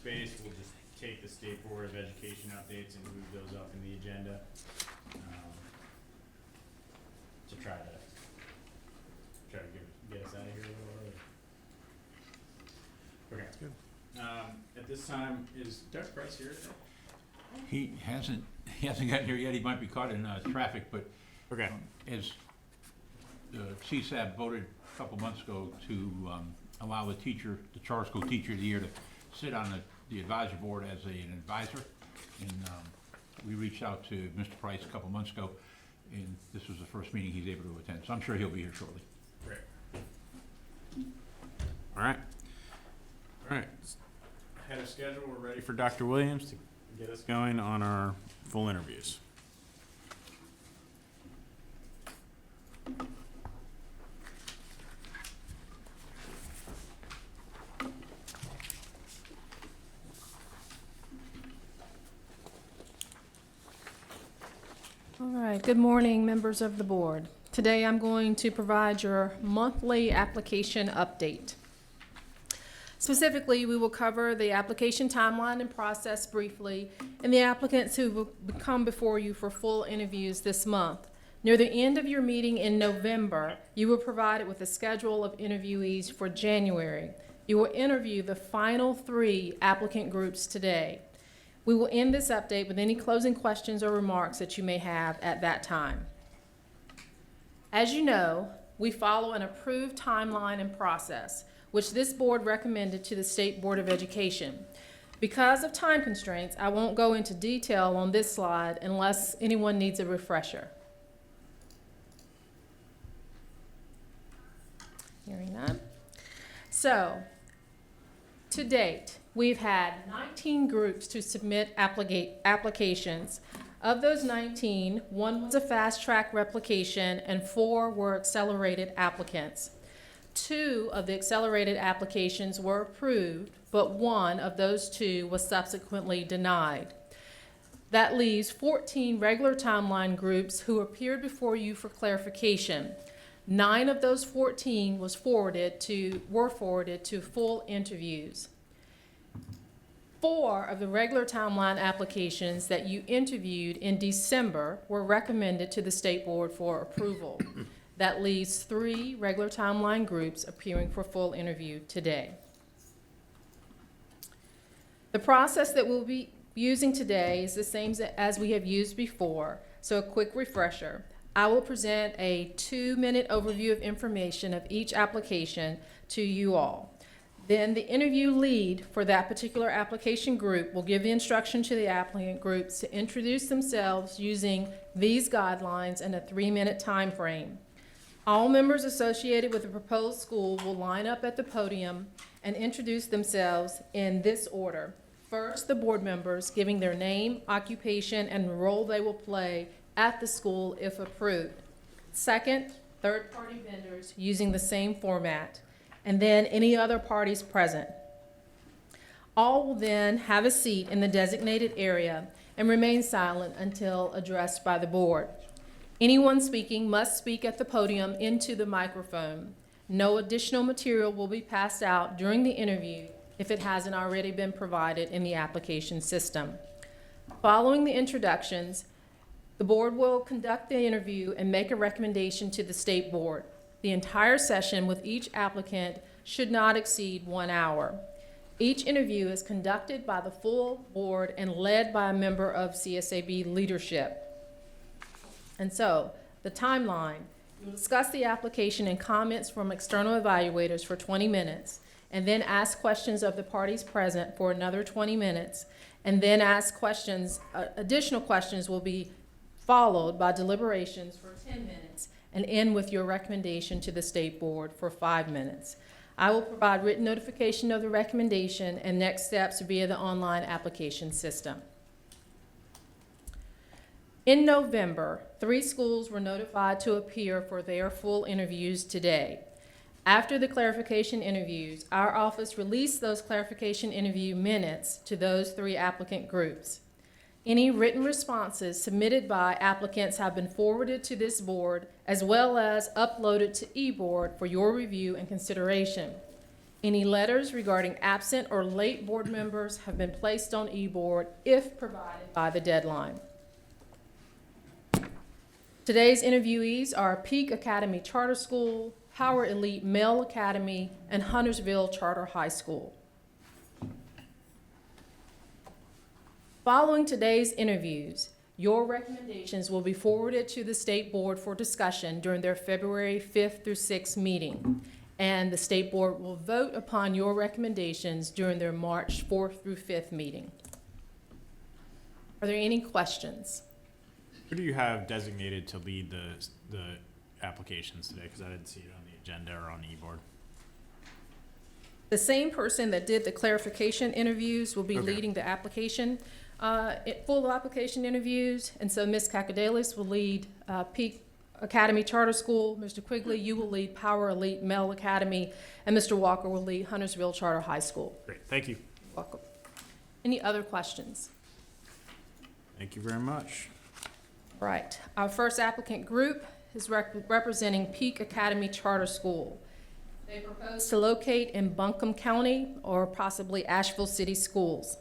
space, we'll just take the State Board of Education updates and move those up in the agenda. To try to get us out of here a little early. Okay. That's good. At this time, is Doug Price here today? He hasn't gotten here yet. He might be caught in traffic, but Okay. as the CSAB voted a couple months ago to allow the charter school teacher of the year to sit on the advisory board as an advisor, and we reached out to Mr. Price a couple months ago, and this was the first meeting he's able to attend, so I'm sure he'll be here shortly. Great. All right. Ahead of schedule, we're ready for Dr. Williams to get us going on our full interviews. All right, good morning, members of the board. Today I'm going to provide your monthly application update. Specifically, we will cover the application timeline and process briefly, and the applicants who will come before you for full interviews this month. Near the end of your meeting in November, you will provide it with a schedule of interviewees for January. You will interview the final 3 applicant groups today. We will end this update with any closing questions or remarks that you may have at that time. As you know, we follow an approved timeline and process, which this board recommended to the State Board of Education. Because of time constraints, I won't go into detail on this slide unless anyone needs a refresher. Hearing none. So, to date, we've had 19 groups to submit applications. Of those 19, 1 was a fast-track replication and 4 were accelerated applicants. 2 of the accelerated applications were approved, but 1 of those 2 was subsequently denied. That leaves 14 regular timeline groups who appeared before you for clarification. 9 of those 14 were forwarded to full interviews. 4 of the regular timeline applications that you interviewed in December were recommended to the State Board for approval. That leaves 3 regular timeline groups appearing for full interview today. The process that we'll be using today is the same as we have used before, so a quick refresher. I will present a 2-minute overview of information of each application to you all. Then the interview lead for that particular application group will give the instruction to the applicant groups to introduce themselves using these guidelines in a 3-minute time frame. All members associated with the proposed school will line up at the podium and introduce themselves in this order. First, the board members giving their name, occupation, and role they will play at the school if approved. Second, third-party vendors using the same format, and then any other parties present. All will then have a seat in the designated area and remain silent until addressed by the board. Anyone speaking must speak at the podium into the microphone. No additional material will be passed out during the interview if it hasn't already been provided in the application system. Following the introductions, the board will conduct the interview and make a recommendation to the State Board. The entire session with each applicant should not exceed 1 hour. Each interview is conducted by the full board and led by a member of CSAB leadership. And so, the timeline, you'll discuss the application and comments from external evaluators for 20 minutes, and then ask questions of the parties present for another 20 minutes, and then ask questions, additional questions will be followed by deliberations for 10 minutes, and end with your recommendation to the State Board for 5 minutes. I will provide written notification of the recommendation and next steps via the online application system. In November, 3 schools were notified to appear for their full interviews today. After the clarification interviews, our office released those clarification interview minutes to those 3 applicant groups. Any written responses submitted by applicants have been forwarded to this board as well as uploaded to eBoard for your review and consideration. Any letters regarding absent or late board members have been placed on e-board if provided by the deadline. Today's interviewees are Peak Academy Charter School, Power Elite Male Academy, and Huntersville Charter High School. Following today's interviews, your recommendations will be forwarded to the State Board for discussion during their February 5th through 6th meeting, and the State Board will vote upon your recommendations during their March 4th through 5th meeting. Are there any questions? Who do you have designated to lead the applications today? Because I didn't see it on the agenda or on e-board. The same person that did the clarification interviews will be Okay. leading the application, full application interviews. And so Ms. Kakadailis will lead Peak Academy Charter School. Mr. Quigley, you will lead Power Elite Male Academy. And Mr. Walker will lead Huntersville Charter High School. Great, thank you. Welcome. Any other questions? Thank you very much. Right. Our first applicant group is representing Peak Academy Charter School. They propose to locate in Buncombe County or possibly Asheville City Schools.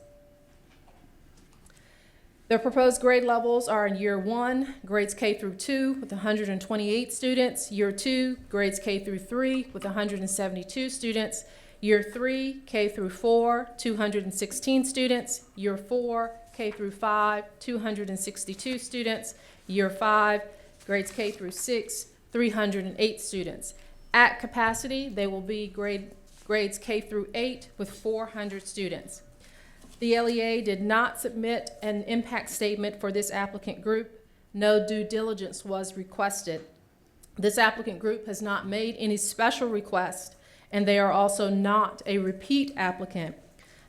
Their proposed grade levels are in year 1, grades K through 2 with 128 students, year 2, grades K through 3 with 172 students, year 3, K through 4, 216 students, year 4, K through 5, 262 students, year 5, grades K through 6, 308 students. At capacity, they will be grades K through 8 with 400 students. The LEA did not submit an impact statement for this applicant group. No due diligence was requested. This applicant group has not made any special request, and they are also not a repeat applicant.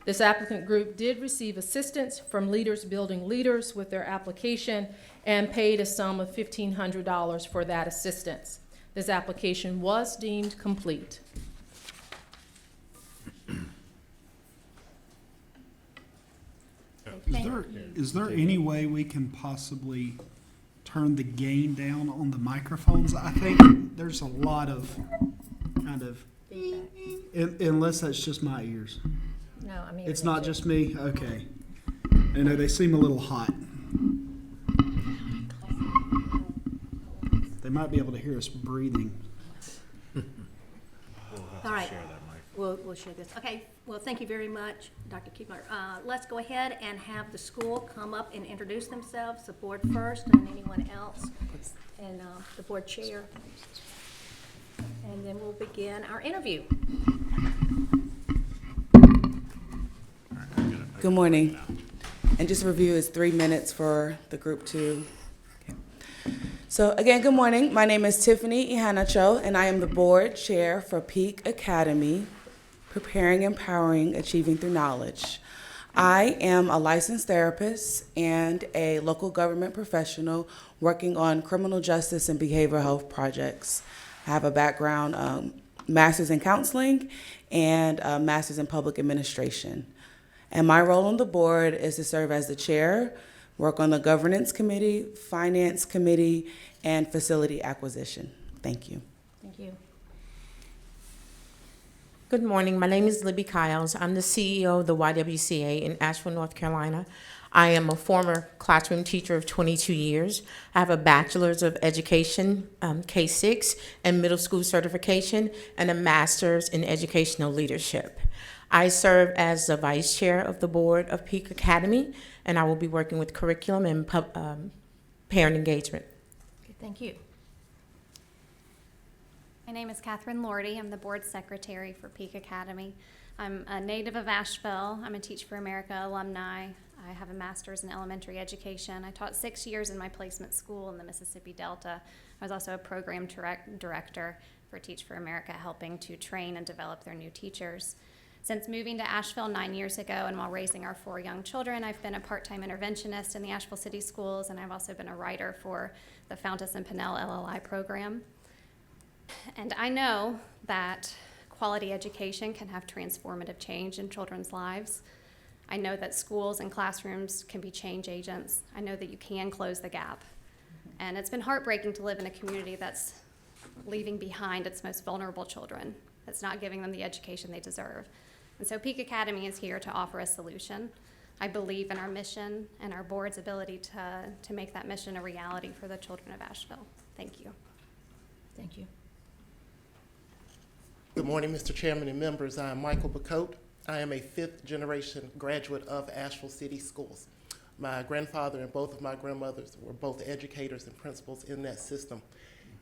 This applicant group did receive assistance from Leaders Building Leaders with their application and paid a sum of $1,500 for that assistance. This application was deemed complete. Is there any way we can possibly turn the gain down on the microphones? I think there's a lot of kind of, unless that's just my ears. No, I mean. It's not just me? Okay. I know they seem a little hot. They might be able to hear us breathing. All right. We'll share this. Okay, well, thank you very much, Dr. Kiepler. Let's go ahead and have the school come up and introduce themselves, the board first, and anyone else, and the board chair. And then we'll begin our interview. Good morning. And just a review is 3 minutes for the group two. Okay. So again, good morning. My name is Tiffany Ihanacho, and I am the board chair for Peak Academy, Preparing, Empowering, Achieving Through Knowledge. I am a licensed therapist and a local government professional working on criminal justice and behavioral health projects. I have a background, master's in counseling and a master's in public administration. And my role on the board is to serve as the chair, work on the governance committee, finance committee, and facility acquisition. Thank you. Thank you. Good morning. My name is Libby Kiles. I'm the CEO of the YWCA in Asheville, North Carolina. I am a former classroom teacher of 22 years. I have a bachelor's of education, K-6, and middle school certification, and a master's in educational leadership. I serve as the vice chair of the board of Peak Academy, and I will be working with curriculum and parent engagement. Okay, thank you. My name is Katherine Lordy. I'm the board secretary for Peak Academy. I'm a native of Asheville. I'm a Teach for America alumni. I have a master's in elementary education. I taught 6 years in my placement school in the Mississippi Delta. I was also a program director for Teach for America, helping to train and develop their new teachers. Since moving to Asheville 9 years ago and while raising our 4 young children, I've been a part-time interventionist in the Asheville City Schools, and I've also been a writer for the Fountas and Pinnell LLI program. And I know that quality education can have transformative change in children's lives. I know that schools and classrooms can be change agents. I know that you can close the gap. And it's been heartbreaking to live in a community that's leaving behind its most vulnerable children. that's not giving them the education they deserve. And so Peak Academy is here to offer a solution. I believe in our mission and our board's ability to make that mission a reality for the children of Asheville. Thank you. Thank you. Good morning, Mr. Chairman and members. I am Michael Bacote. I am a fifth-generation graduate of Asheville City Schools. My grandfather and both of my grandmothers were both educators and principals in that system,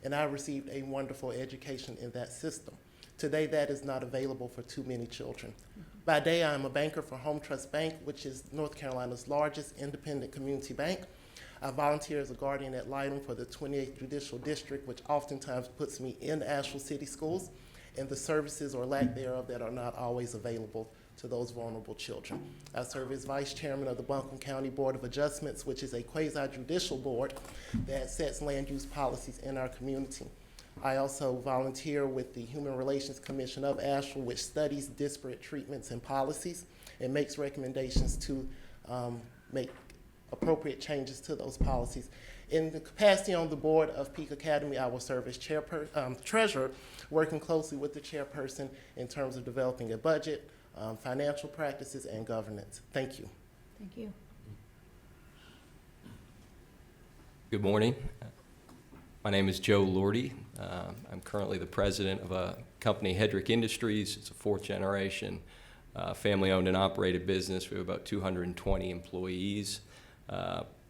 and I received a wonderful education in that system. Today, that is not available for too many children. By day, I am a banker for Home Trust Bank, which is North Carolina's largest independent community bank. I volunteer as a guardian ad litem for the 28th Judicial District, which oftentimes puts me in Asheville City Schools, and the services or lack thereof that are not always available to those vulnerable children. I serve as vice chairman of the Buncombe County Board of Adjustments, which is a quasi-judicial board that sets land use policies in our community. I also volunteer with the Human Relations Commission of Asheville, which studies disparate treatments and policies and makes recommendations to make appropriate changes to those policies. In the capacity on the board of Peak Academy, I will serve as treasurer, working closely with the chairperson in terms of developing a budget, financial practices, and governance. Thank you. Thank you. Good morning. My name is Joe Lordy. I'm currently the president of a company, Hedrick Industries. It's a fourth generation family-owned and operated business. We have about 220 employees.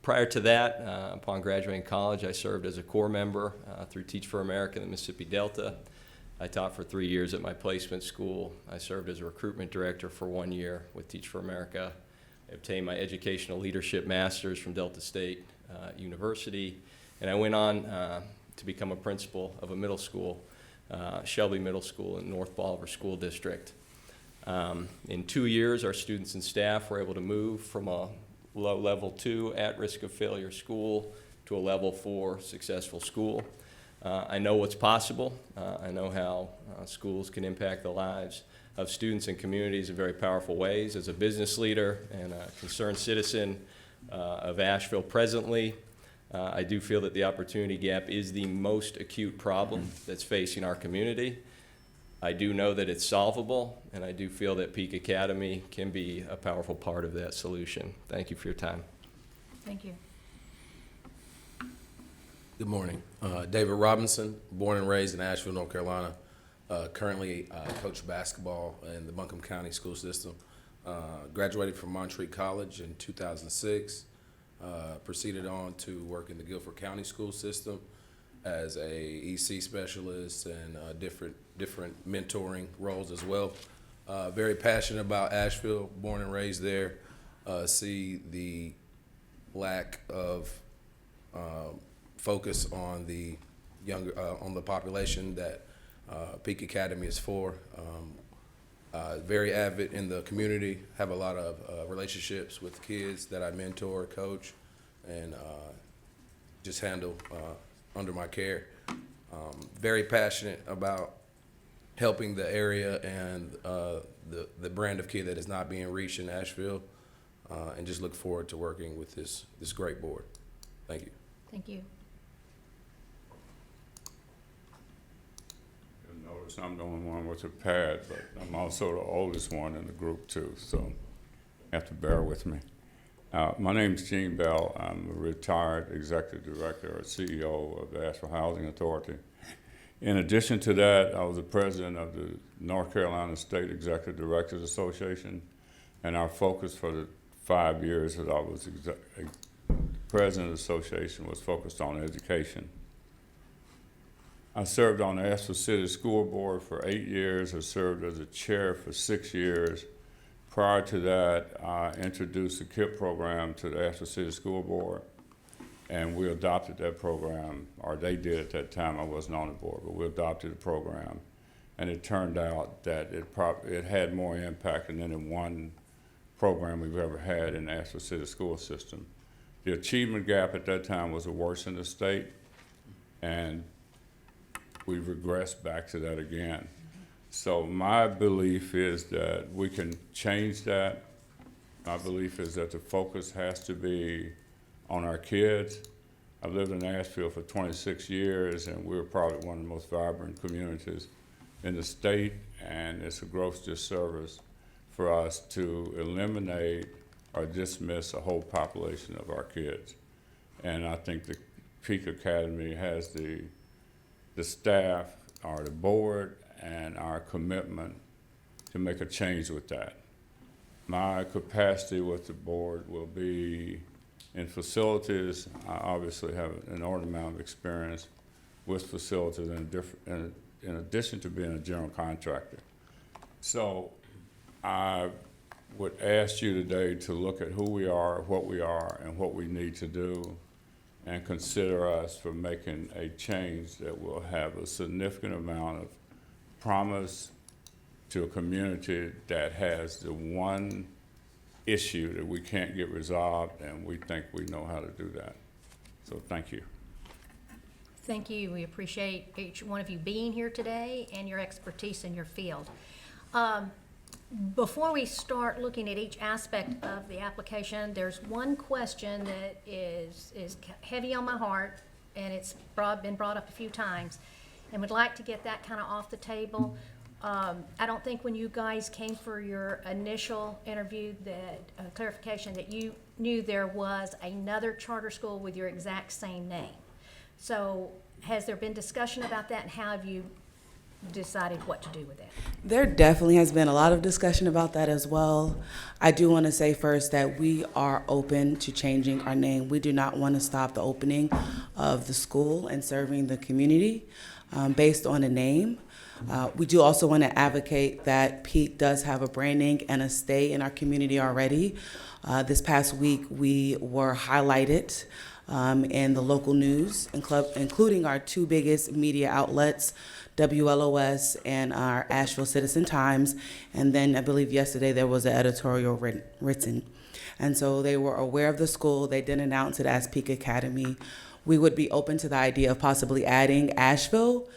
Prior to that, upon graduating college, I served as a corps member through Teach for America in the Mississippi Delta. I taught for 3 years at my placement school. I served as a recruitment director for 1 year with Teach for America. I obtained my educational leadership master's from Delta State University, and I went on to become a principal of a middle school, Shelby Middle School in North Bolivar School District. In 2 years, our students and staff were able to move from a low level 2 at risk of failure school to a level 4 successful school. I know what's possible. I know how schools can impact the lives of students and communities in very powerful ways. As a business leader and a concerned citizen of Asheville presently, I do feel that the opportunity gap is the most acute problem that's facing our community. I do know that it's solvable, and I do feel that Peak Academy can be a powerful part of that solution. Thank you for your time. Thank you. Good morning. David Robinson, born and raised in Asheville, North Carolina. Currently coach basketball in the Buncombe County school system. Graduated from Montreat College in 2006. Proceeded on to work in the Guilford County school system as a EC specialist and different mentoring roles as well. Very passionate about Asheville, born and raised there. See the lack of focus on the younger, on the population that Peak Academy is for. Very avid in the community, have a lot of relationships with kids that I mentor, coach, and just handle under my care. Very passionate about helping the area and the brand of kid that is not being reached in Asheville, and just look forward to working with this great board. Thank you. Thank you. You'll notice I'm the only one with a pad, but I'm also the oldest one in the group too, so you have to bear with me. My name's Gene Bell. I'm a retired executive director or CEO of the Asheville Housing Authority. In addition to that, I was the president of the North Carolina State Executive Directors Association, and our focus for the 5 years that I was president of the association was focused on education. I served on the Asheville City School Board for 8 years. I served as a chair for 6 years. Prior to that, I introduced the KIP program to the Asheville City School Board, and we adopted that program, or they did at that time. I wasn't on the board, but we adopted the program, and it turned out that it had more impact than any one program we've ever had in the Asheville City school system. The achievement gap at that time was the worst in the state, and we've regressed back to that again. So my belief is that we can change that. My belief is that the focus has to be on our kids. I've lived in Asheville for 26 years, and we're probably one of the most vibrant communities in the state, and it's a gross disservice for us to eliminate or dismiss a whole population of our kids. And I think the Peak Academy has the staff, or the board, and our commitment to make a change with that. My capacity with the board will be in facilities. I obviously have an inordinate amount of experience with facilities in addition to being a general contractor. So I would ask you today to look at who we are, what we are, and what we need to do, and consider us for making a change that will have a significant amount of promise to a community that has the one issue that we can't get resolved, and we think we know how to do that. So thank you. Thank you. We appreciate each one of you being here today and your expertise in your field. Before we start looking at each aspect of the application, there's one question that is heavy on my heart, and it's been brought up a few times, and would like to get that kind of off the table. I don't think when you guys came for your initial interview that clarification that you knew there was another charter school with your exact same name. So has there been discussion about that, and how have you decided what to do with that? There definitely has been a lot of discussion about that as well. I do want to say first that we are open to changing our name. We do not want to stop the opening of the school and serving the community based on a name. We do also want to advocate that Peak does have a branding and a stay in our community already. This past week, we were highlighted in the local news, including our two biggest media outlets, WLOS and our Asheville Citizen Times. And then I believe yesterday there was an editorial written. And so they were aware of the school. They did announce it as Peak Academy. We would be open to the idea of possibly adding Asheville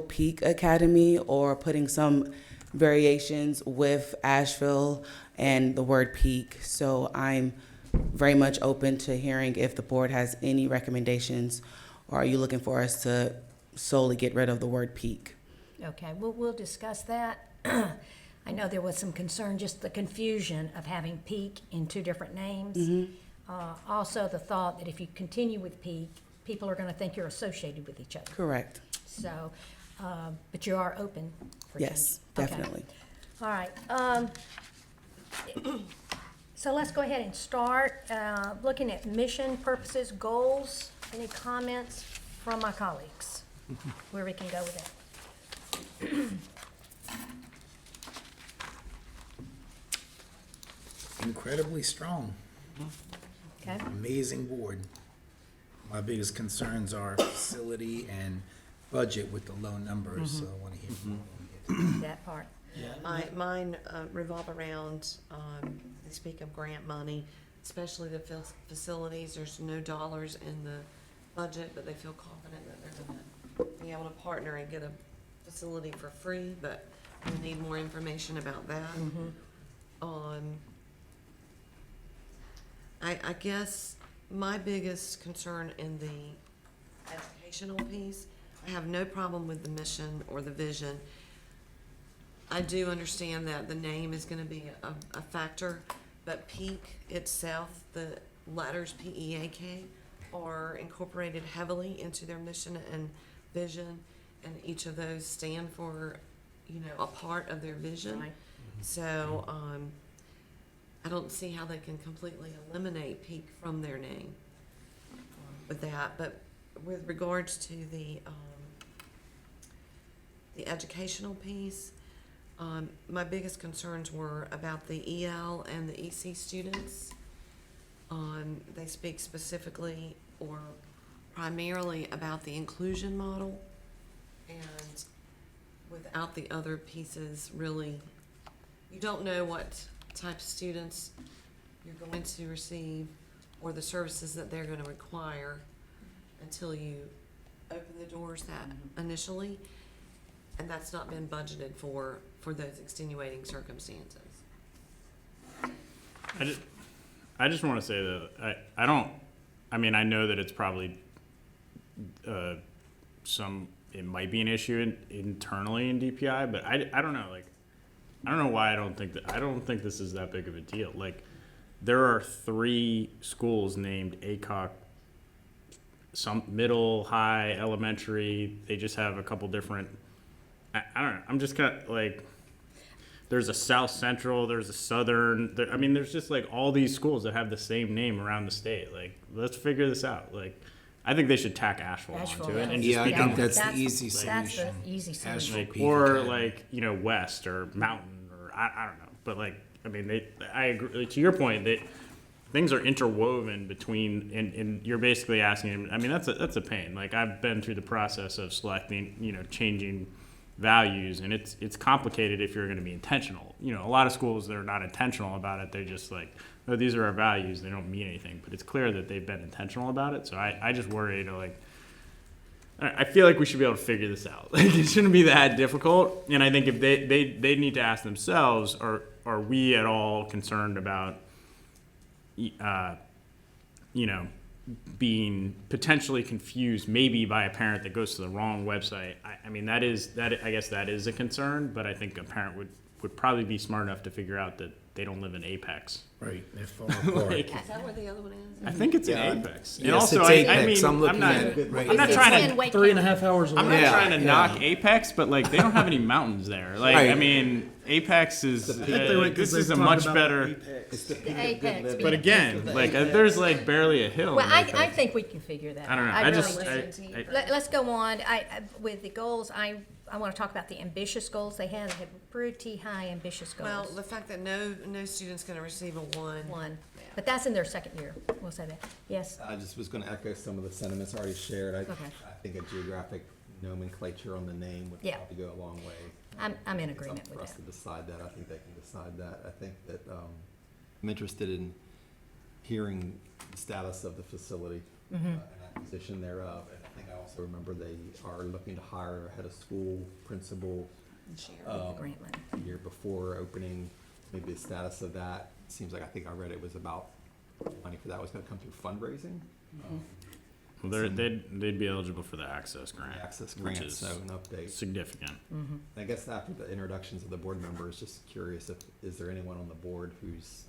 Peak Academy, or putting some variations with Asheville and the word Peak. So I'm very much open to hearing if the board has any recommendations, or are you looking for us to solely get rid of the word Peak? Okay, we'll discuss that. I know there was some concern, just the confusion of having Peak in two different names. Also the thought that if you continue with Peak, people are going to think you're associated with each other. Correct. So, but you are open for Yes, change? Okay. definitely. All right. So let's go ahead and start looking at mission, purposes, goals. Any comments from my colleagues where we can go with that? Incredibly strong. Okay. Amazing board. My biggest concerns are facility and budget with the low numbers, so I want to hear more. That part. Mine revolve around, they speak of grant money, especially the facilities. There's no dollars in the budget, but they feel confident that they're gonna be able to partner and get a facility for free, but we need more information about that. I guess my biggest concern in the educational piece, I have no problem with the mission or the vision. I do understand that the name is gonna be a factor, but Peak itself, the letters P-E-A-K, are incorporated heavily into their mission and vision, and each of those stand for, a part of their vision. Right. So, I don't see how they can completely eliminate Peak from their name with that, but with regards to the educational piece, my biggest concerns were about the EL and the EC students. They speak specifically or primarily about the inclusion model, and without the other pieces, really, you don't know what type of students you're going to receive or the services that they're going to require until you open the doors that initially, and that's not been budgeted for those extenuating circumstances. I just want to say that I know that it's probably some it might be an issue internally in DPI, but I don't know. Like, I don't know why I don't think this is that big of a deal. Like, there are 3 schools named ACOC, some middle, high, elementary. They just have a couple different. I don't know. I'm just kind of like. There's a South Central. There's a Southern. I mean, there's just like all these schools that have the same name around the state. Like, let's figure this out. Like, I think they should tack Asheville onto it and just Yeah, I be think done that's with the easy That's the solution. easy solution. Asheville like, Peak or Academy. like, you know, West or Mountain or I don't know. But like, I mean, I agree to your point that things are interwoven between, and you're basically asking him. I mean, that's a pain. Like, I've been through the process of selecting, you know, changing values, and it's complicated if you're going to be intentional. You know, a lot of schools, they're not intentional about it. They're just like, oh, these are our values. They don't mean anything. But it's clear that they've been intentional about it. So I just worry to like. I feel like we should be able to figure this out. Like, it shouldn't be that difficult. And I think if they need to ask themselves, are we at all concerned about, you know, being potentially confused maybe by a parent that goes to the wrong website? I mean, I guess that is a concern, but I think a parent would probably be smart enough to figure out that they don't live in Apex. Right, they're far apart. Like, Is that where the other one is? I think it's Yeah, in Apex. And yes, also, it's I Apex. mean, I'm looking not, at it right I'm not It's trying in to. Wake 3.5 hours away. I'm not Yeah, trying to yeah. knock Apex, but like they don't have any mountains there. Like, I Right. mean, Apex is this is a much better. Apex. But again, like there's like barely a hill. Well, in I Apex. think we can figure that out. I don't know. Really do. Let's go on. With the goals, I want to talk about the ambitious goals they had. They had pretty high ambitious goals. Well, the fact that no student's gonna receive a 1. One. But that's in their second year. We'll say that. Yes. I just was gonna echo some of the sentiments already shared. I think a geographic nomenclature on the name would Yeah. probably go a long way. I'm in It's agreement up with for us that. to decide that. I think they can decide that. I think that, I'm interested in hearing the status of the facility and acquisition thereof. And I think I also remember they are looking to hire a head of school, principal, Grant money. the year before opening. Maybe the status of that. Seems like, I think I read it was about money for that was gonna come through fundraising. Well, they'd be eligible for the access grant. Access which grant, is so an update. significant. I guess after the introductions of the board members, just curious is there anyone on the board who's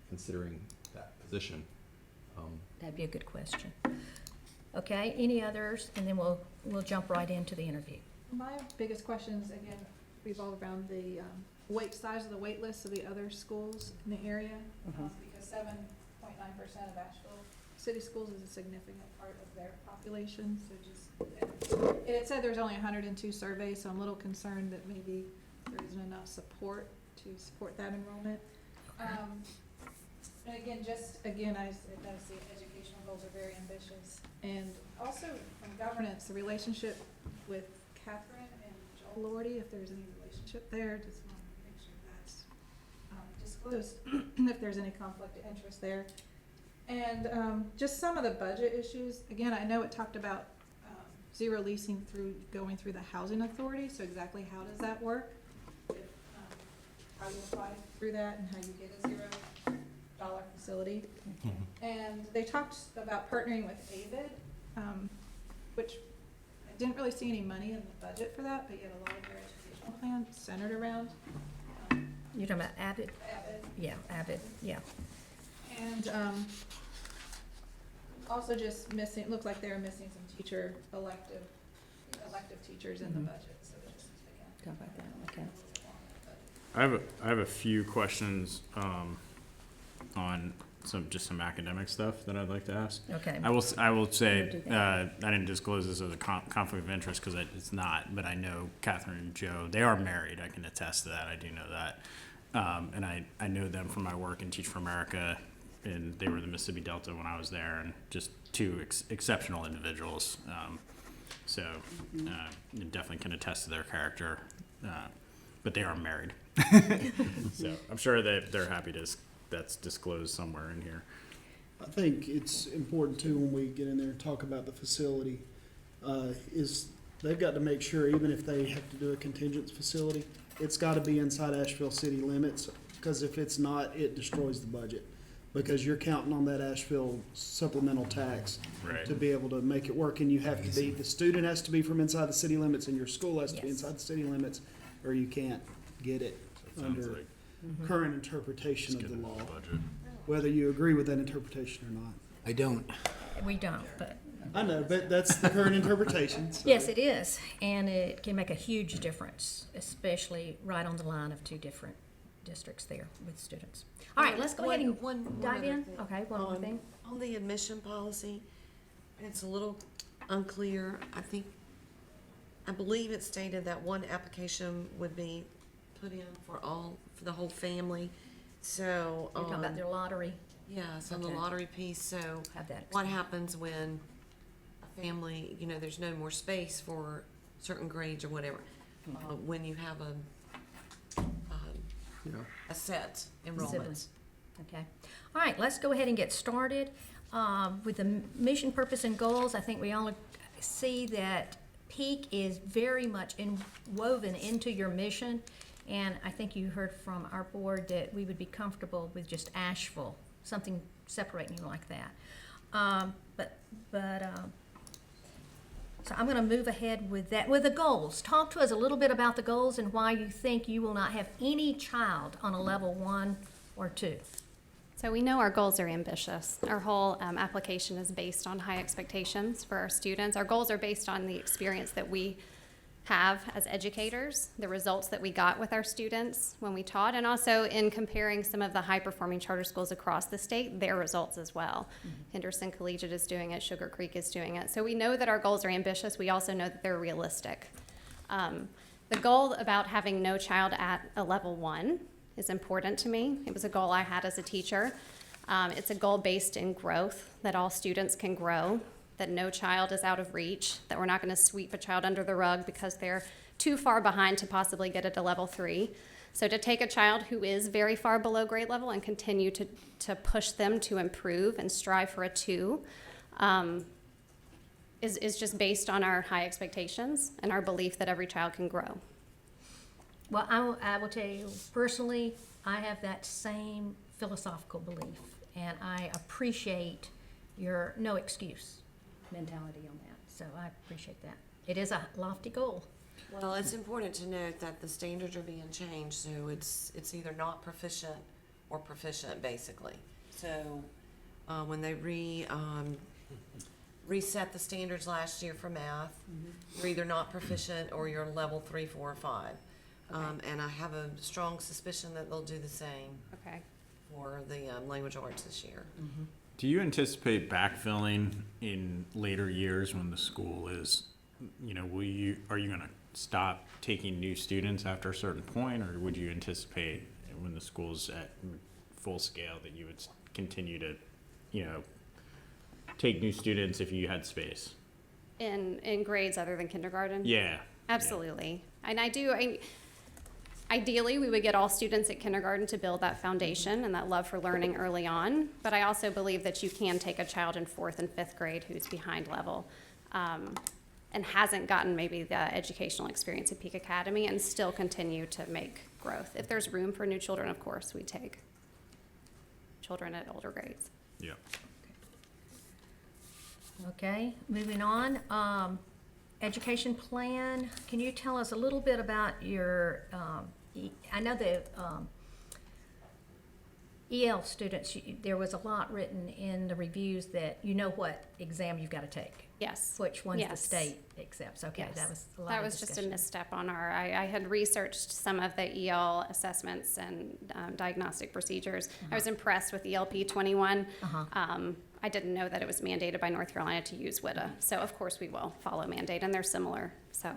considering that position? That'd be a good question. Okay, any others? And then we'll jump right into the interview. My biggest questions, again, revolve around the size of the wait list of the other schools in the area. Because 7.9% of Asheville city schools is a significant part of their population. So it said there's only 102 surveys, so I'm a little concerned that maybe there isn't enough support to support that enrollment. And again, I noticed the educational goals are very ambitious. And also from governance, the relationship with Katherine and Joel Lordy, if there's any relationship there, just want to make sure that's disclosed, if there's any conflict of interest there. And just some of the budget issues. Again, I know it talked about zero leasing going through the housing authority, so exactly how does that work? How you apply through that and how you get a $0 facility. And they talked about partnering with AVID, which I didn't really see any money in the budget for that, but yet a lot of their educational plan centered around. You're talking about Avid? Avid. Yeah, Avid, yeah. And also just missing, it looked like they were missing some elective teachers in the budget, so just again. Talk about that, okay. I have a few questions on some academic stuff that I'd like to ask. Okay. I will say We'll do that. I didn't disclose this as a conflict of interest because it's not, but I know Katherine and Joe. They are married. I can attest to that. I do know that, and I know them from my work in Teach for America, and they were the Mississippi Delta when I was there, and just two exceptional individuals. So definitely can attest to their character, but they are married. So I'm sure that they're happy to. That's disclosed somewhere in here. I think it's important too when we get in there and talk about the facility, is they've got to make sure even if they have to do a contingent facility, it's got to be inside Asheville city limits, because if it's not, it destroys the budget. because you're counting on that Asheville supplemental tax Right. to be able to make it work, and you have to be, the student has to be from inside the city limits, and your school has to be Yes. inside the city limits, or you can't get it Sounds under like current interpretation it's of the getting law, a budget. whether you agree with that interpretation or not. I don't. We don't, but I know, but that's the current interpretation. So. yes, it is, and it can make a huge difference, especially right on the line of two different districts there with students. All right, let's go ahead and One dive other in. thing. Okay, one more thing. On the admission policy, it's a little unclear. I believe it stated that one application would be put in for the whole family. So, You're talking about their lottery. yes, on the Okay. lottery piece, so Have that what explained. happens when a family, there's no more space for certain grades or whatever? When you have a set enrollment? Siblings. Okay. All right, let's go ahead and get started. With the mission, purpose, and goals, I think we all see that Peak is very much woven into your mission. And I think you heard from our board that we would be comfortable with just Asheville, something separating you like that. So I'm going to move ahead with that. With the goals, talk to us a little bit about the goals and why you think you will not have any child on a level 1 or 2. So we know our goals are ambitious. Our whole application is based on high expectations for our students. Our goals are based on the experience that we have as educators, the results that we got with our students when we taught, and also in comparing some of the high-performing charter schools across the state, their results as well. Henderson Collegiate is doing it, Sugar Creek is doing it. So we know that our goals are ambitious. We also know that they're realistic. The goal about having no child at a level 1 is important to me. It was a goal I had as a teacher. It's a goal based in growth, that all students can grow, that no child is out of reach, that we're not going to sweep a child under the rug because they're too far behind to possibly get it to level 3. So to take a child who is very far below grade level and continue to push them to improve and strive for a 2 is just based on our high expectations and our belief that every child can grow. Well, I will tell you, personally, I have that same philosophical belief, and I appreciate your no excuse mentality on that. So I appreciate that. It is a lofty goal. Well, it's important to note that the standards are being changed, so it's either not proficient or proficient, basically. So when they reset the standards last year for math, you're either not proficient or you're level 3, 4, or 5. And I have a strong suspicion that they'll do the same Okay. for the language arts this year. Do you anticipate backfilling in later years when the school is, are you going to stop taking new students after a certain point, or would you anticipate when the school's at full scale that you would continue to, take new students if you had space? In grades other than kindergarten? Yeah. Absolutely. And ideally, we would get all students at kindergarten to build that foundation and that love for learning early on. But I also believe that you can take a child in 4th and 5th grade who's behind level and hasn't gotten maybe the educational experience at Peak Academy and still continue to make growth. If there's room for new children, of course, we take children at older grades. Yeah. Okay, moving on. Education plan, can you tell us a little bit about your, I know the EL students, there was a lot written in the reviews that you know what exam you've got to take. Yes. Which ones the Yes. state accepts. Okay, Yes. that was a lot That of was just a discussion. misstep on I had researched some of the EL assessments and diagnostic procedures. I was impressed with ELP 21. I didn't know that it was mandated by North Carolina to use WIDA. So of course we will follow mandate, and they're similar, so.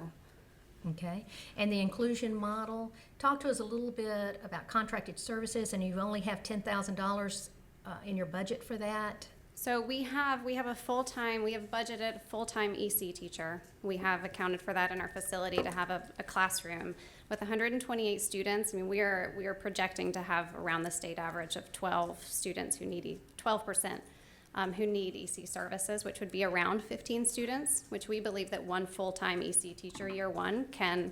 Okay, and the inclusion model, talk to us a little bit about contracted services, and you only have $10,000 in your budget for that. So we have budgeted full-time EC teacher. We have accounted for that in our facility to have a classroom with 128 students. I mean, we are projecting to have around the state average of 12 students who need 12% who need EC services, which would be around 15 students, which we believe that one full-time EC teacher year 1 can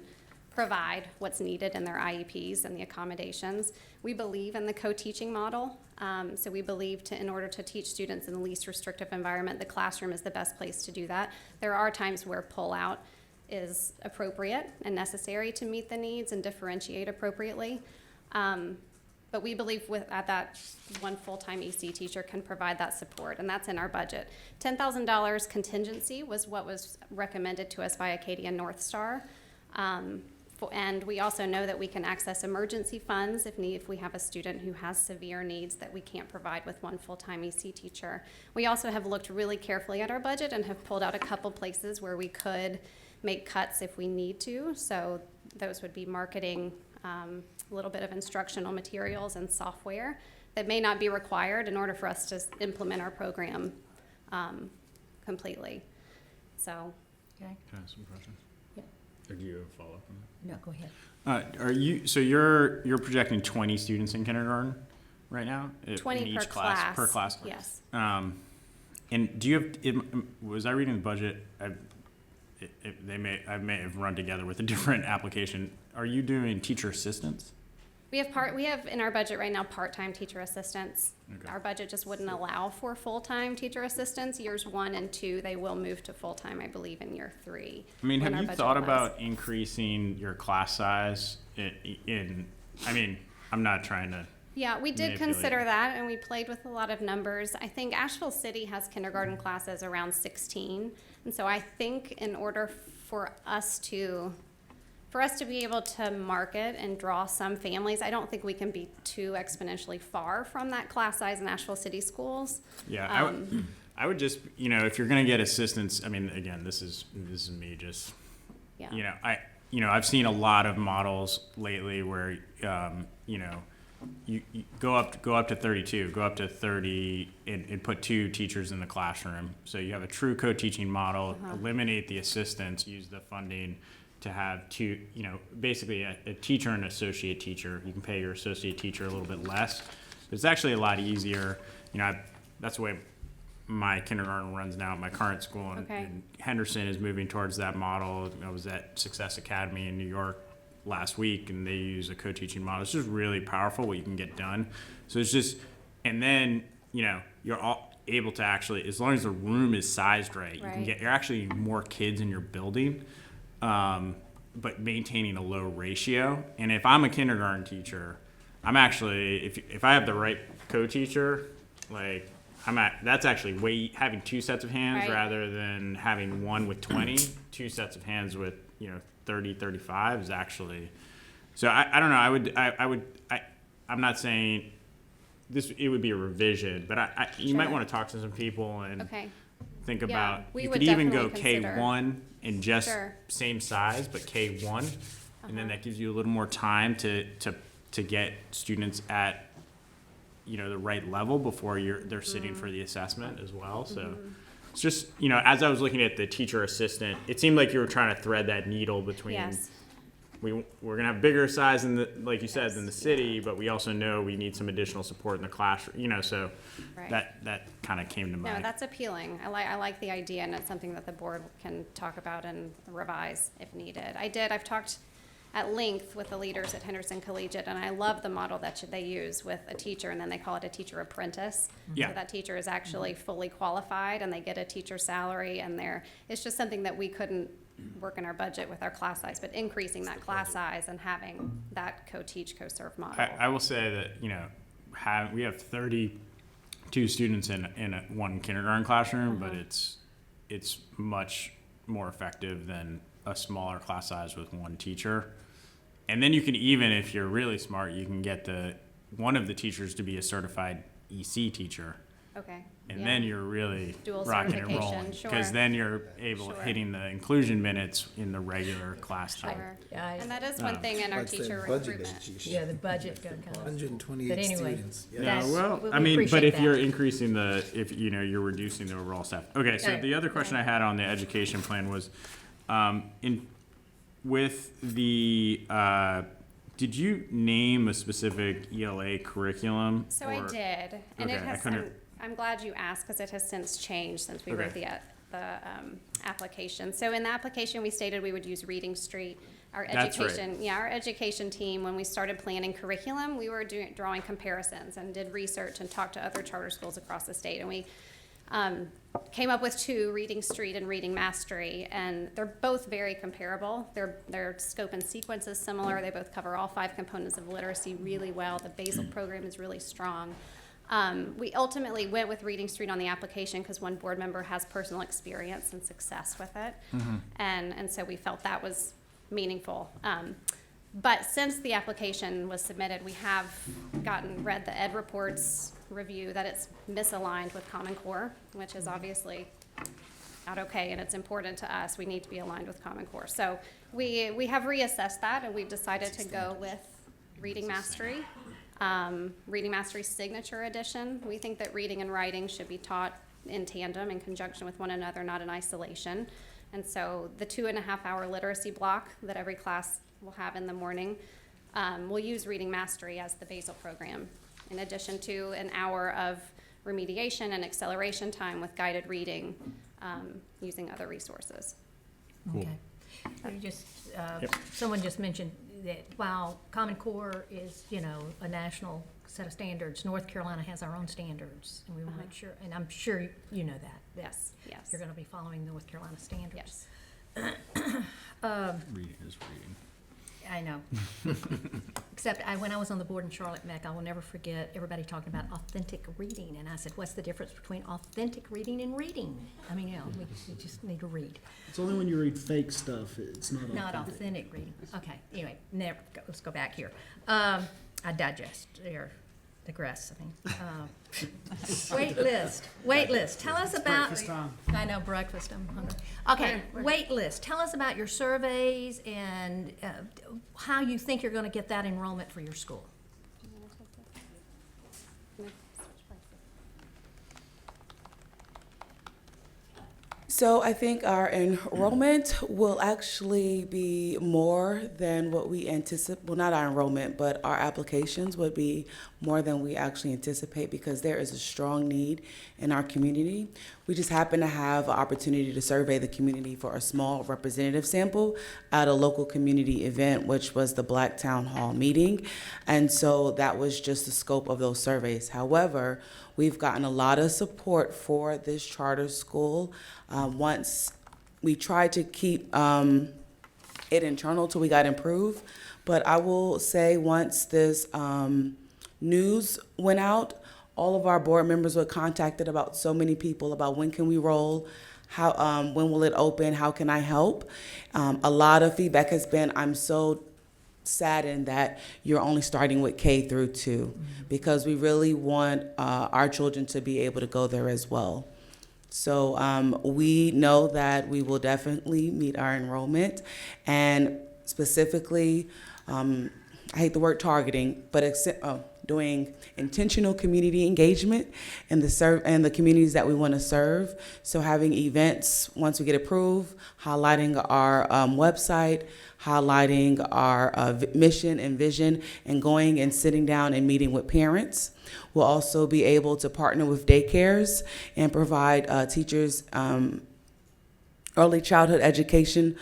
provide what's needed in their IEPs and the accommodations. We believe in the co-teaching model. So we believe in order to teach students in the least restrictive environment, the classroom is the best place to do that. There are times where pull-out is appropriate and necessary to meet the needs and differentiate appropriately. But we believe at that one full-time EC teacher can provide that support, and that's in our budget. $10,000 contingency was what was recommended to us by Acadia North Star. And we also know that we can access emergency funds if we have a student who has severe needs that we can't provide with one full-time EC teacher. We also have looked really carefully at our budget and have pulled out a couple places where we could make cuts if we need to. So those would be marketing, a little bit of instructional materials and software that may not be required in order for us to implement our program completely. So. Okay. Can I ask some questions? Yeah. Or do you have a follow-up on that? No, go ahead. So you're projecting 20 students in kindergarten right now? 20 in each per class. Per class? Yes. And do you have, was I reading the budget? I may have run together with a different application. Are you doing teacher assistants? We have in our budget right now part-time teacher assistants. Okay. Our budget just wouldn't allow for full-time teacher assistants. Years 1 and 2, they will move to full-time, I believe, in year 3. I mean, when have our you budget thought was. about increasing your class size I mean, I'm not trying to. Yeah, we did manipulate. consider that, and we played with a lot of numbers. I think Asheville City has kindergarten classes around 16, and so I think in order for us to be able to market and draw some families, I don't think we can be too exponentially far from that class size in Asheville City schools. Yeah, I would just, if you're going to get assistance, I mean, again, this is me just, Yeah. I've seen a lot of models lately where, you go up to 32, go up to 30 and put 2 teachers in the classroom. So you have a true co-teaching model, eliminate the assistants, use the funding to have 2, basically a teacher and an associate teacher. You can pay your associate teacher a little bit less. But it's actually a lot easier. That's the way my kindergarten runs now at my current school, and Henderson is moving towards that model. I was at Success Academy in New York last week, and they use a co-teaching model. It's just really powerful what you can get done. So it's just, and then you're all able to actually, as long as the room is sized right, you're actually more kids in your building, but maintaining a low ratio. And if I'm a kindergarten teacher, I'm actually, if I have the right co-teacher, that's actually having 2 sets of hands rather than having one with 20. 2 sets of hands with 30, 35 is actually. So I don't know. I'm not saying it would be a revision, but you might want to talk to some people and think about. we You would could even go definitely consider. K1 and just same size, but K1, and then that gives you a little more time to get students at the right level before they're sitting for the assessment as well. So it's just as I was looking at the teacher assistant, it seemed like you were trying to thread that needle between. Yes. We're gonna have bigger size like you said, than the city, but we also know we need some additional support in the classroom. So that kind of came to mind. No, that's appealing. I like the idea, and it's something that the board can talk about and revise if needed. I've talked at length with the leaders at Henderson Collegiate, and I love the model that they use with a teacher, and then they call it a teacher apprentice. Yeah. So that teacher is actually fully qualified, and they get a teacher salary, and it's just something that we couldn't work in our budget with our class size, but increasing that class size and having that co-teach, co-serve model. I will say that we have 32 students in one kindergarten classroom, but it's much more effective than a smaller class size with one teacher. And then you can, even if you're really smart, you can get one of the teachers to be a certified EC teacher. Okay. And then you're really Dual rocking and certification, rolling, sure. because then you're hitting the inclusion minutes in the regular class time. Sure. Yeah, And that is one thing in our What's that teacher budget recruitment. that you Yeah, the budget got kind of. 128 But anyway, students. Yeah. that's- we But appreciate if that. you're increasing you're reducing the overall staff. Okay, so Okay. the other question I had on the education plan was, with the, did you name a specific ELA curriculum? So I did, and Okay, it I has, couldn't- I'm glad you asked, because it has since changed since we Okay. wrote the application. So in the application, we stated we would use Reading Street. Our That's right. education, our education team, when we started planning curriculum, we were drawing comparisons and did research and talked to other charter schools across the state. And we came up with two, Reading Street and Reading Mastery, and they're both very comparable. Their scope and sequence is similar. They both cover all 5 components of literacy really well. The basal program is really strong. We ultimately went with Reading Street on the application because one board member has personal experience and success with it. And so we felt that was meaningful. But since the application was submitted, we have read the Ed Reports review that it's misaligned with Common Core, which is obviously not okay, and it's important to us. We need to be aligned with Common Core. So we have reassessed that, and we've decided to go with Reading Mastery. Reading Mastery Signature Edition. We think that reading and writing should be taught in tandem, in conjunction with one another, not in isolation. And so the 2.5-hour literacy block that every class will have in the morning, we'll use Reading Mastery as the basal program, in addition to an hour of remediation and acceleration time with guided reading, using other resources. Okay. Someone just mentioned that while Common Core is, a national set of standards, North Carolina has our own standards, and we will make sure, and I'm sure you know that. Yes. You're gonna be following North Carolina standards. Yes. Reading is reading. I know. Except when I was on the board in Charlotte Meck, I will never forget everybody talking about authentic reading. And I said, what's the difference between authentic reading and reading? I mean, we just need to read. It's only when you read fake stuff, it's not Not authentic. authentic reading. Okay, anyway, let's go back here. I digress, I mean. Wait list. Tell us about. Breakfast time. I know, breakfast, I'm hungry. Okay, wait list. Tell us about your surveys and how you think you're gonna get that enrollment for your school. So I think our enrollment will actually be more than what we anticipate. Well, not our enrollment, but our applications would be more than we actually anticipate because there is a strong need in our community. We just happen to have an opportunity to survey the community for a small representative sample at a local community event, which was the Black Town Hall meeting. And so that was just the scope of those surveys. However, we've gotten a lot of support for this charter school. Once we tried to keep it internal till we got improved, but I will say once this news went out, all of our board members were contacted about so many people about when can we roll, how when will it open, how can I help. A lot of feedback has been, I'm so saddened that you're only starting with K through 2 because we really want our children to be able to go there as well. So we know that we will definitely meet our enrollment, and specifically, I hate the word targeting, but doing intentional community engagement in the communities that we want to serve. So having events once we get approved, highlighting our website, highlighting our mission and vision, and going and sitting down and meeting with parents. We'll also be able to partner with daycares and provide teachers early childhood education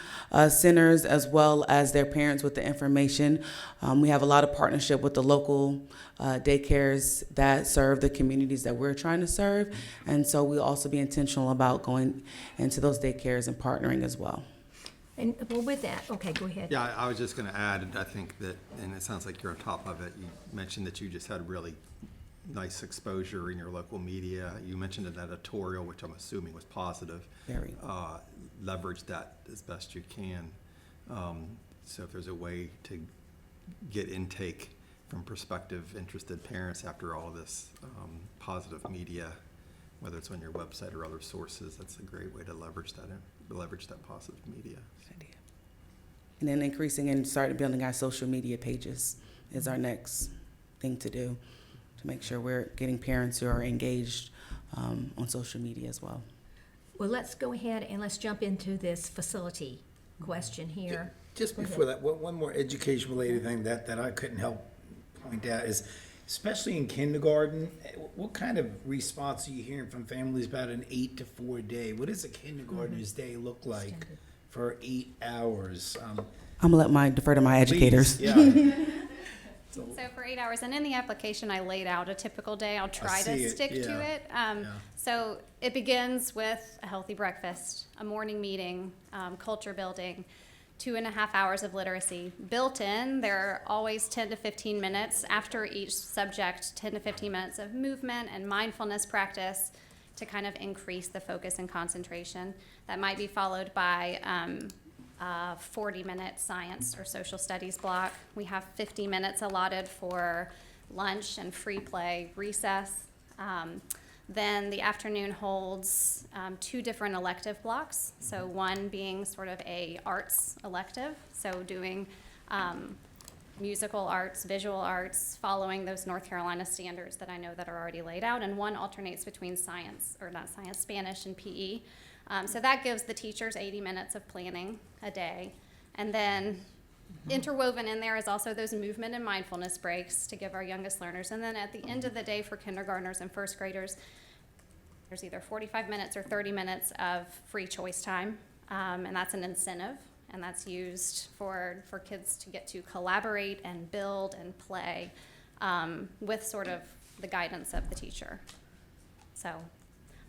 centers as well as their parents with the information. We have a lot of partnership with the local daycares that serve the communities that we're trying to serve. And so we'll also be intentional about going into those daycares and partnering as well. And well, with that, okay, go ahead. Yeah, I was just going to add, I think that, and it sounds like you're on top of it, you mentioned that you just had really nice exposure in your local media. You mentioned an editorial, which I'm assuming was positive. Very. Leverage that as best you can. So if there's a way to get intake from prospective interested parents after all of this positive media, whether it's on your website or other sources, that's a great way to leverage that positive media. And then increasing and starting building our social media pages is our next thing to do, to make sure we're getting parents who are engaged on social media as well. Well, let's go ahead and let's jump into this facility question here. Just before that, one more education-related thing that I couldn't help point out is, especially in kindergarten, what kind of response are you hearing from families about an 8 to 4 day? What does a kindergartner's day look like for 8 hours? I'm gonna defer to my educators. Please, yeah. So for 8 hours, and in the application, I laid out a typical day. I'll try see to it, stick to yeah. it. So it begins with a healthy breakfast, a morning meeting, culture building, 2.5 hours of literacy. Built in, there are always 10 to 15 minutes after each subject, 10 to 15 minutes of movement and mindfulness practice to kind of increase the focus and concentration. That might be followed by 40-minute science or social studies block. We have 50 minutes allotted for lunch and free play recess. Then the afternoon holds 2 different elective blocks. So one being sort of a arts elective, so doing musical arts, visual arts, following those North Carolina standards that I know that are already laid out, and one alternates between Spanish and PE. So that gives the teachers 80 minutes of planning a day. And then interwoven in there is also those movement and mindfulness breaks to give our youngest learners. And then at the end of the day for kindergartners and first graders, there's either 45 minutes or 30 minutes of free choice time. And that's an incentive. And that's used for kids to get to collaborate and build and play with sort of the guidance of the teacher. So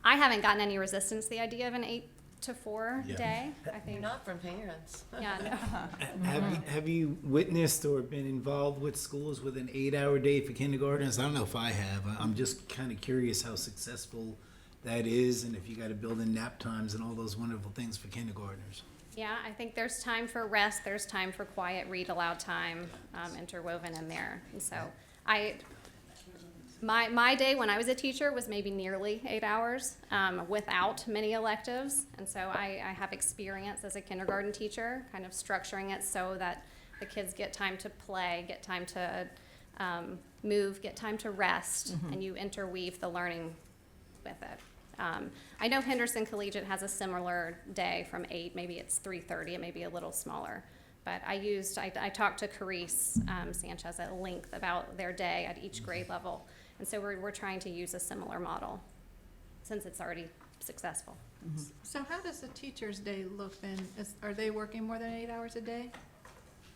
I haven't gotten any resistance to the idea of an 8 to 4 day. I think Not from parents. Yeah, no. Have you witnessed or been involved with schools with an 8-hour day for kindergartners? I don't know if I have. I'm just kind of curious how successful that is, and if you got to build in nap times and all those wonderful things for kindergartners. Yeah, I think there's time for rest, there's time for quiet read aloud time interwoven in there. And so my day when I was a teacher was maybe nearly 8 hours without many electives. And so I have experience as a kindergarten teacher, kind of structuring it so that the kids get time to play, get time to move, get time to rest, and you interweave the learning with it. I know Henderson Collegiate has a similar day from 8, maybe it's 3:30, it may be a little smaller. But I talked to Carice Sanchez at length about their day at each grade level. And so we're trying to use a similar model since it's already successful. So how does the teacher's day look then? Are they working more than 8 hours a day?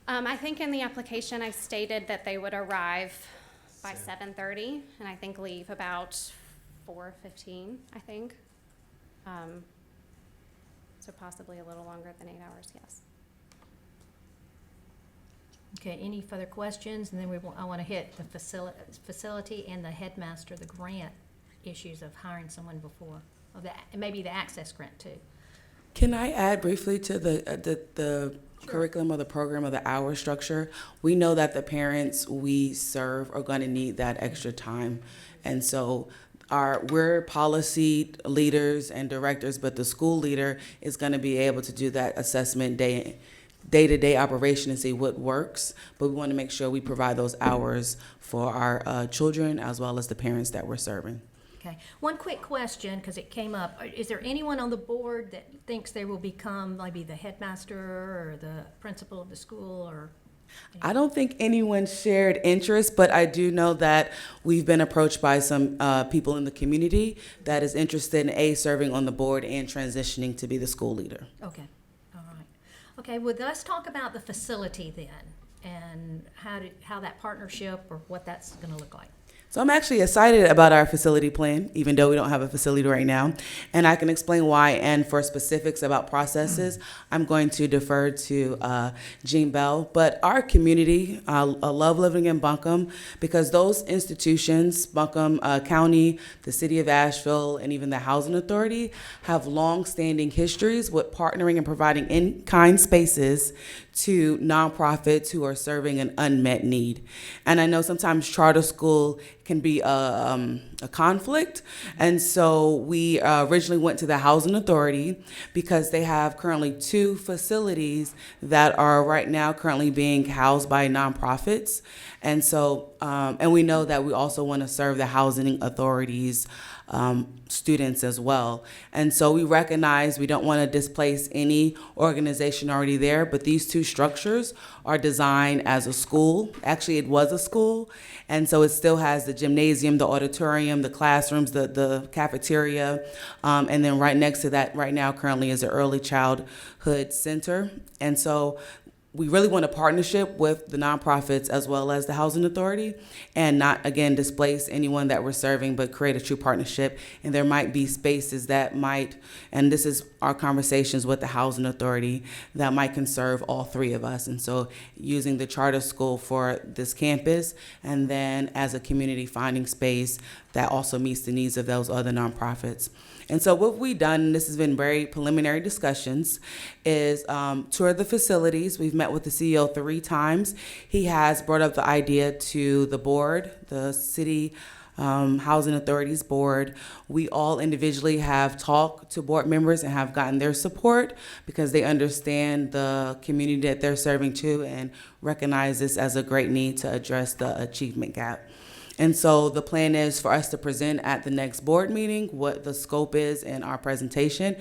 I think in the application I stated that they would arrive by 7:30 and I think leave about 4:15, I think. So possibly a little longer than 8 hours, yes. Okay, any further questions? And then I want to hit the facility and the headmaster, the grant issues of hiring someone before, maybe the access grant too. Can I add briefly to the curriculum or the program or the hour structure? We know that the parents we serve are going to need that extra time. And so we're policy leaders and directors, but the school leader is going to be able to do that assessment day-to-day operation and see what works, but we want to make sure we provide those hours for our children as well as the parents that we're serving. Okay, one quick question, because it came up. Is there anyone on the board that thinks they will become maybe the headmaster or the principal of the school or? I don't think anyone shared interest, but I do know that we've been approached by some people in the community that is interested in serving on the board and transitioning to be the school leader. Okay, all right. Okay, well, let's talk about the facility then and how that partnership or what that's going to look like. So I'm actually excited about our facility plan, even though we don't have a facility right now. And I can explain why. And for specifics about processes, I'm going to defer to Jean Bell. But our community, I love living in Buncombe because those institutions, Buncombe County, the City of Asheville, and even the Housing Authority have long-standing histories with partnering and providing in-kind spaces to nonprofits who are serving an unmet need. And I know sometimes charter school can be a conflict. And so we originally went to the Housing Authority because they have currently 2 facilities that are right now currently being housed by nonprofits. And so, and we know that we also want to serve the housing authorities students as well. And so we recognize we don't want to displace any organization already there, but these two structures are designed as a school. Actually, it was a school, and so it still has the gymnasium, the auditorium, the classrooms, the cafeteria, and then right next to that right now currently is the Early Childhood Center. And so we really want a partnership with the nonprofits as well as the Housing Authority, and not, again, displace anyone that we're serving, but create a true partnership. And there might be spaces that might, and this is our conversations with the Housing Authority, that might can serve all three of us. And so using the charter school for this campus, and then as a community finding space that also meets the needs of those other nonprofits. And so what we've done, and this has been very preliminary discussions, is tour the facilities. We've met with the CEO 3 times. He has brought up the idea to the board, the city Housing Authorities board. We all individually have talked to board members and have gotten their support because they understand the community that they're serving to and recognize this as a great need to address the achievement gap. And so the plan is for us to present at the next board meeting what the scope is in our presentation,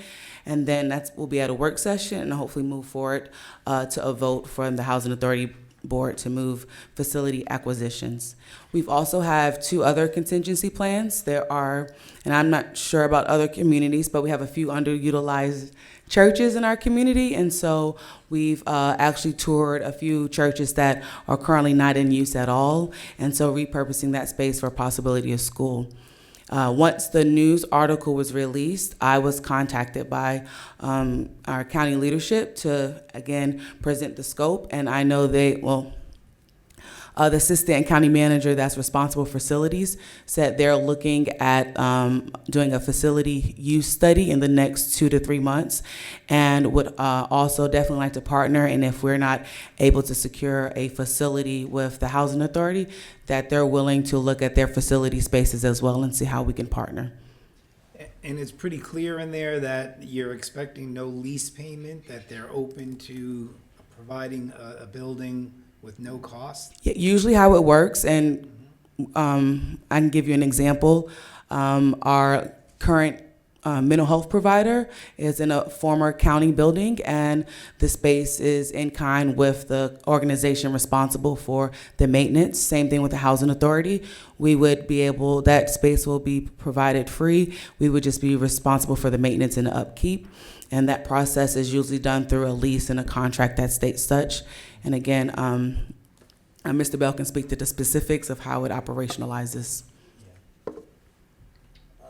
and then we'll be at a work session and hopefully move forward to a vote from the Housing Authority board to move facility acquisitions. We've also have 2 other contingency plans. There are, and I'm not sure about other communities, but we have a few underutilized churches in our community, and so we've actually toured a few churches that are currently not in use at all, and so repurposing that space for a possibility of school. Once the news article was released, I was contacted by our county leadership to, again, present the scope, and I know the assistant county manager that's responsible for facilities said they're looking at doing a facility use study in the next 2 to 3 months, and would also definitely like to partner. And if we're not able to secure a facility with the Housing Authority, that they're willing to look at their facility spaces as well and see how we can partner. And it's pretty clear in there that you're expecting no lease payment, that they're open to providing a building with no cost? Usually how it works, and I can give you an example. Our current mental health provider is in a former county building, and the space is in kind with the organization responsible for the maintenance. Same thing with the Housing Authority. We would be able, that space will be provided free. We would just be responsible for the maintenance and the upkeep. And that process is usually done through a lease and a contract that states such. And again, Mr. Bell can speak to the specifics of how it operationalizes.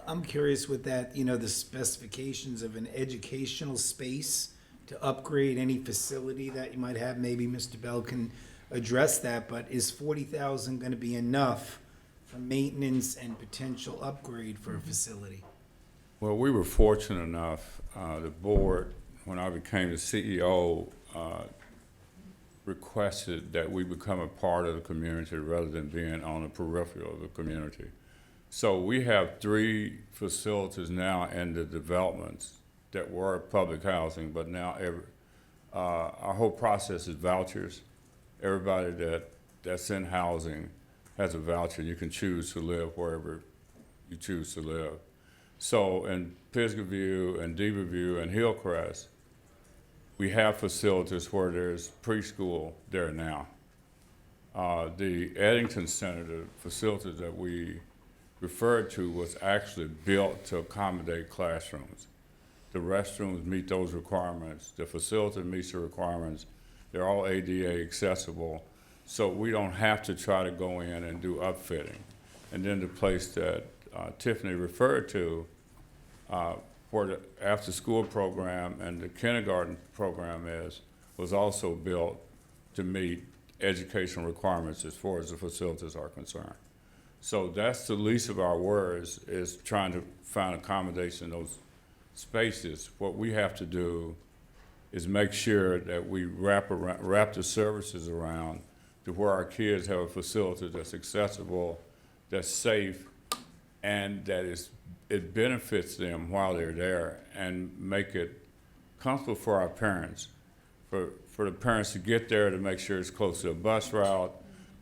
I'm curious with that, the specifications of an educational space to upgrade any facility that you might have. Maybe Mr. Bell can address that, but is $40,000 going to be enough for maintenance and potential upgrade for a facility? Well, we were fortunate enough, the board, when I became the CEO, requested that we become a part of the community rather than being on the periphery of the community. So we have 3 facilities now in the developments that were public housing, but now our whole process is vouchers. Everybody that's in housing has a voucher. You can choose to live wherever you choose to live. So in Pisgah View and Diva View and Hillcrest, we have facilities where there's preschool there now. The Eddington Center, the facility that we referred to, was actually built to accommodate classrooms. The restrooms meet those requirements. The facility meets the requirements. They're all ADA accessible, so we don't have to try to go in and do upfitting. And then the place that Tiffany referred to, where the after-school program and the kindergarten program was also built to meet educational requirements as far as the facilities are concerned. So that's the least of our worries, is trying to find accommodation in those spaces. What we have to do is make sure that we wrap the services around to where our kids have a facility that's accessible, that's safe, and that it benefits them while they're there, and make it comfortable for our parents, for the parents to get there, to make sure it's close to a bus route,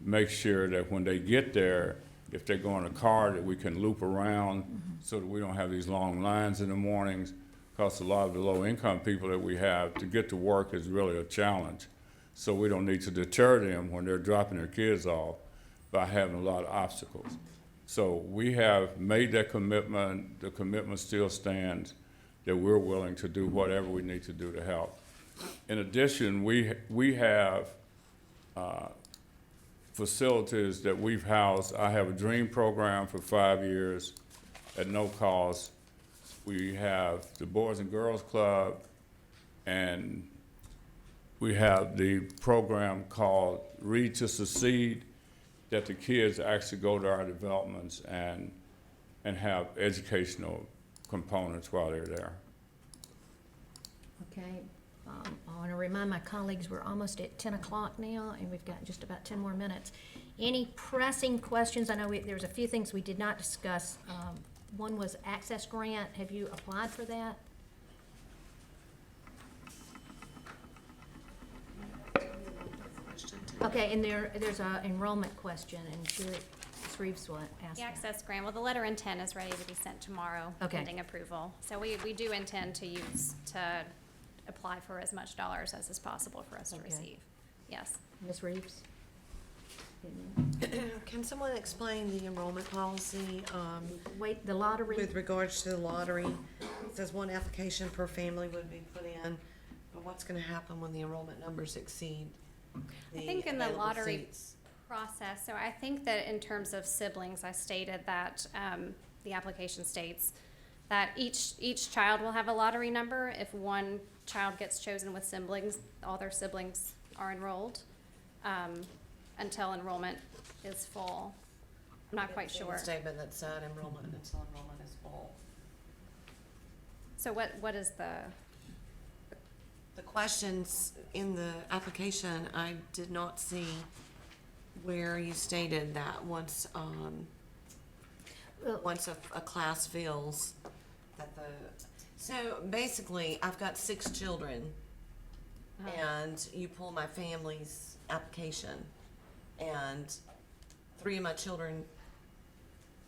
make sure that when they get there, if they go in a car, that we can loop around so that we don't have these long lines in the mornings. Because a lot of the low-income people that we have, to get to work is really a challenge. So we don't need to deter them when they're dropping their kids off by having a lot of obstacles. So we have made that commitment. The commitment still stands that we're willing to do whatever we need to do to help. In addition, we have facilities that we've housed. I have a DREAM program for 5 years at no cost. We have the Boys and Girls Club, and we have the program called Read to Succeed, that the kids actually go to our developments and have educational components while they're there. Okay, I want to remind my colleagues, we're almost at 10 o'clock now, and we've got just about 10 more minutes. Any pressing questions? I know there's a few things we did not discuss. One was access grant. Have you applied for that? Okay, and there's a enrollment question, and Ms. Reeves will ask The that. access grant, well, the letter of intent is ready to be sent tomorrow, Okay. pending approval. So we do intend to apply for as much dollars as is possible for us to Okay. receive. Yes. Ms. Reeves? Can someone explain the enrollment policy, Wait, the lottery? with regards to the lottery? It says one application per family would be put in, but what's gonna happen when the enrollment numbers exceed I think in the available lottery seats? process, so I think that in terms of siblings, I stated that, the application states that each child will have a lottery number. If one child gets chosen with siblings, all their siblings are enrolled, until enrollment is full. I'm not quite sure. Statement that said enrollment until enrollment is full. So what is the, The questions in the application, I did not see where you stated that once a class fills, that so basically, I've got 6 children, and you pull my family's application, and 3 of my children,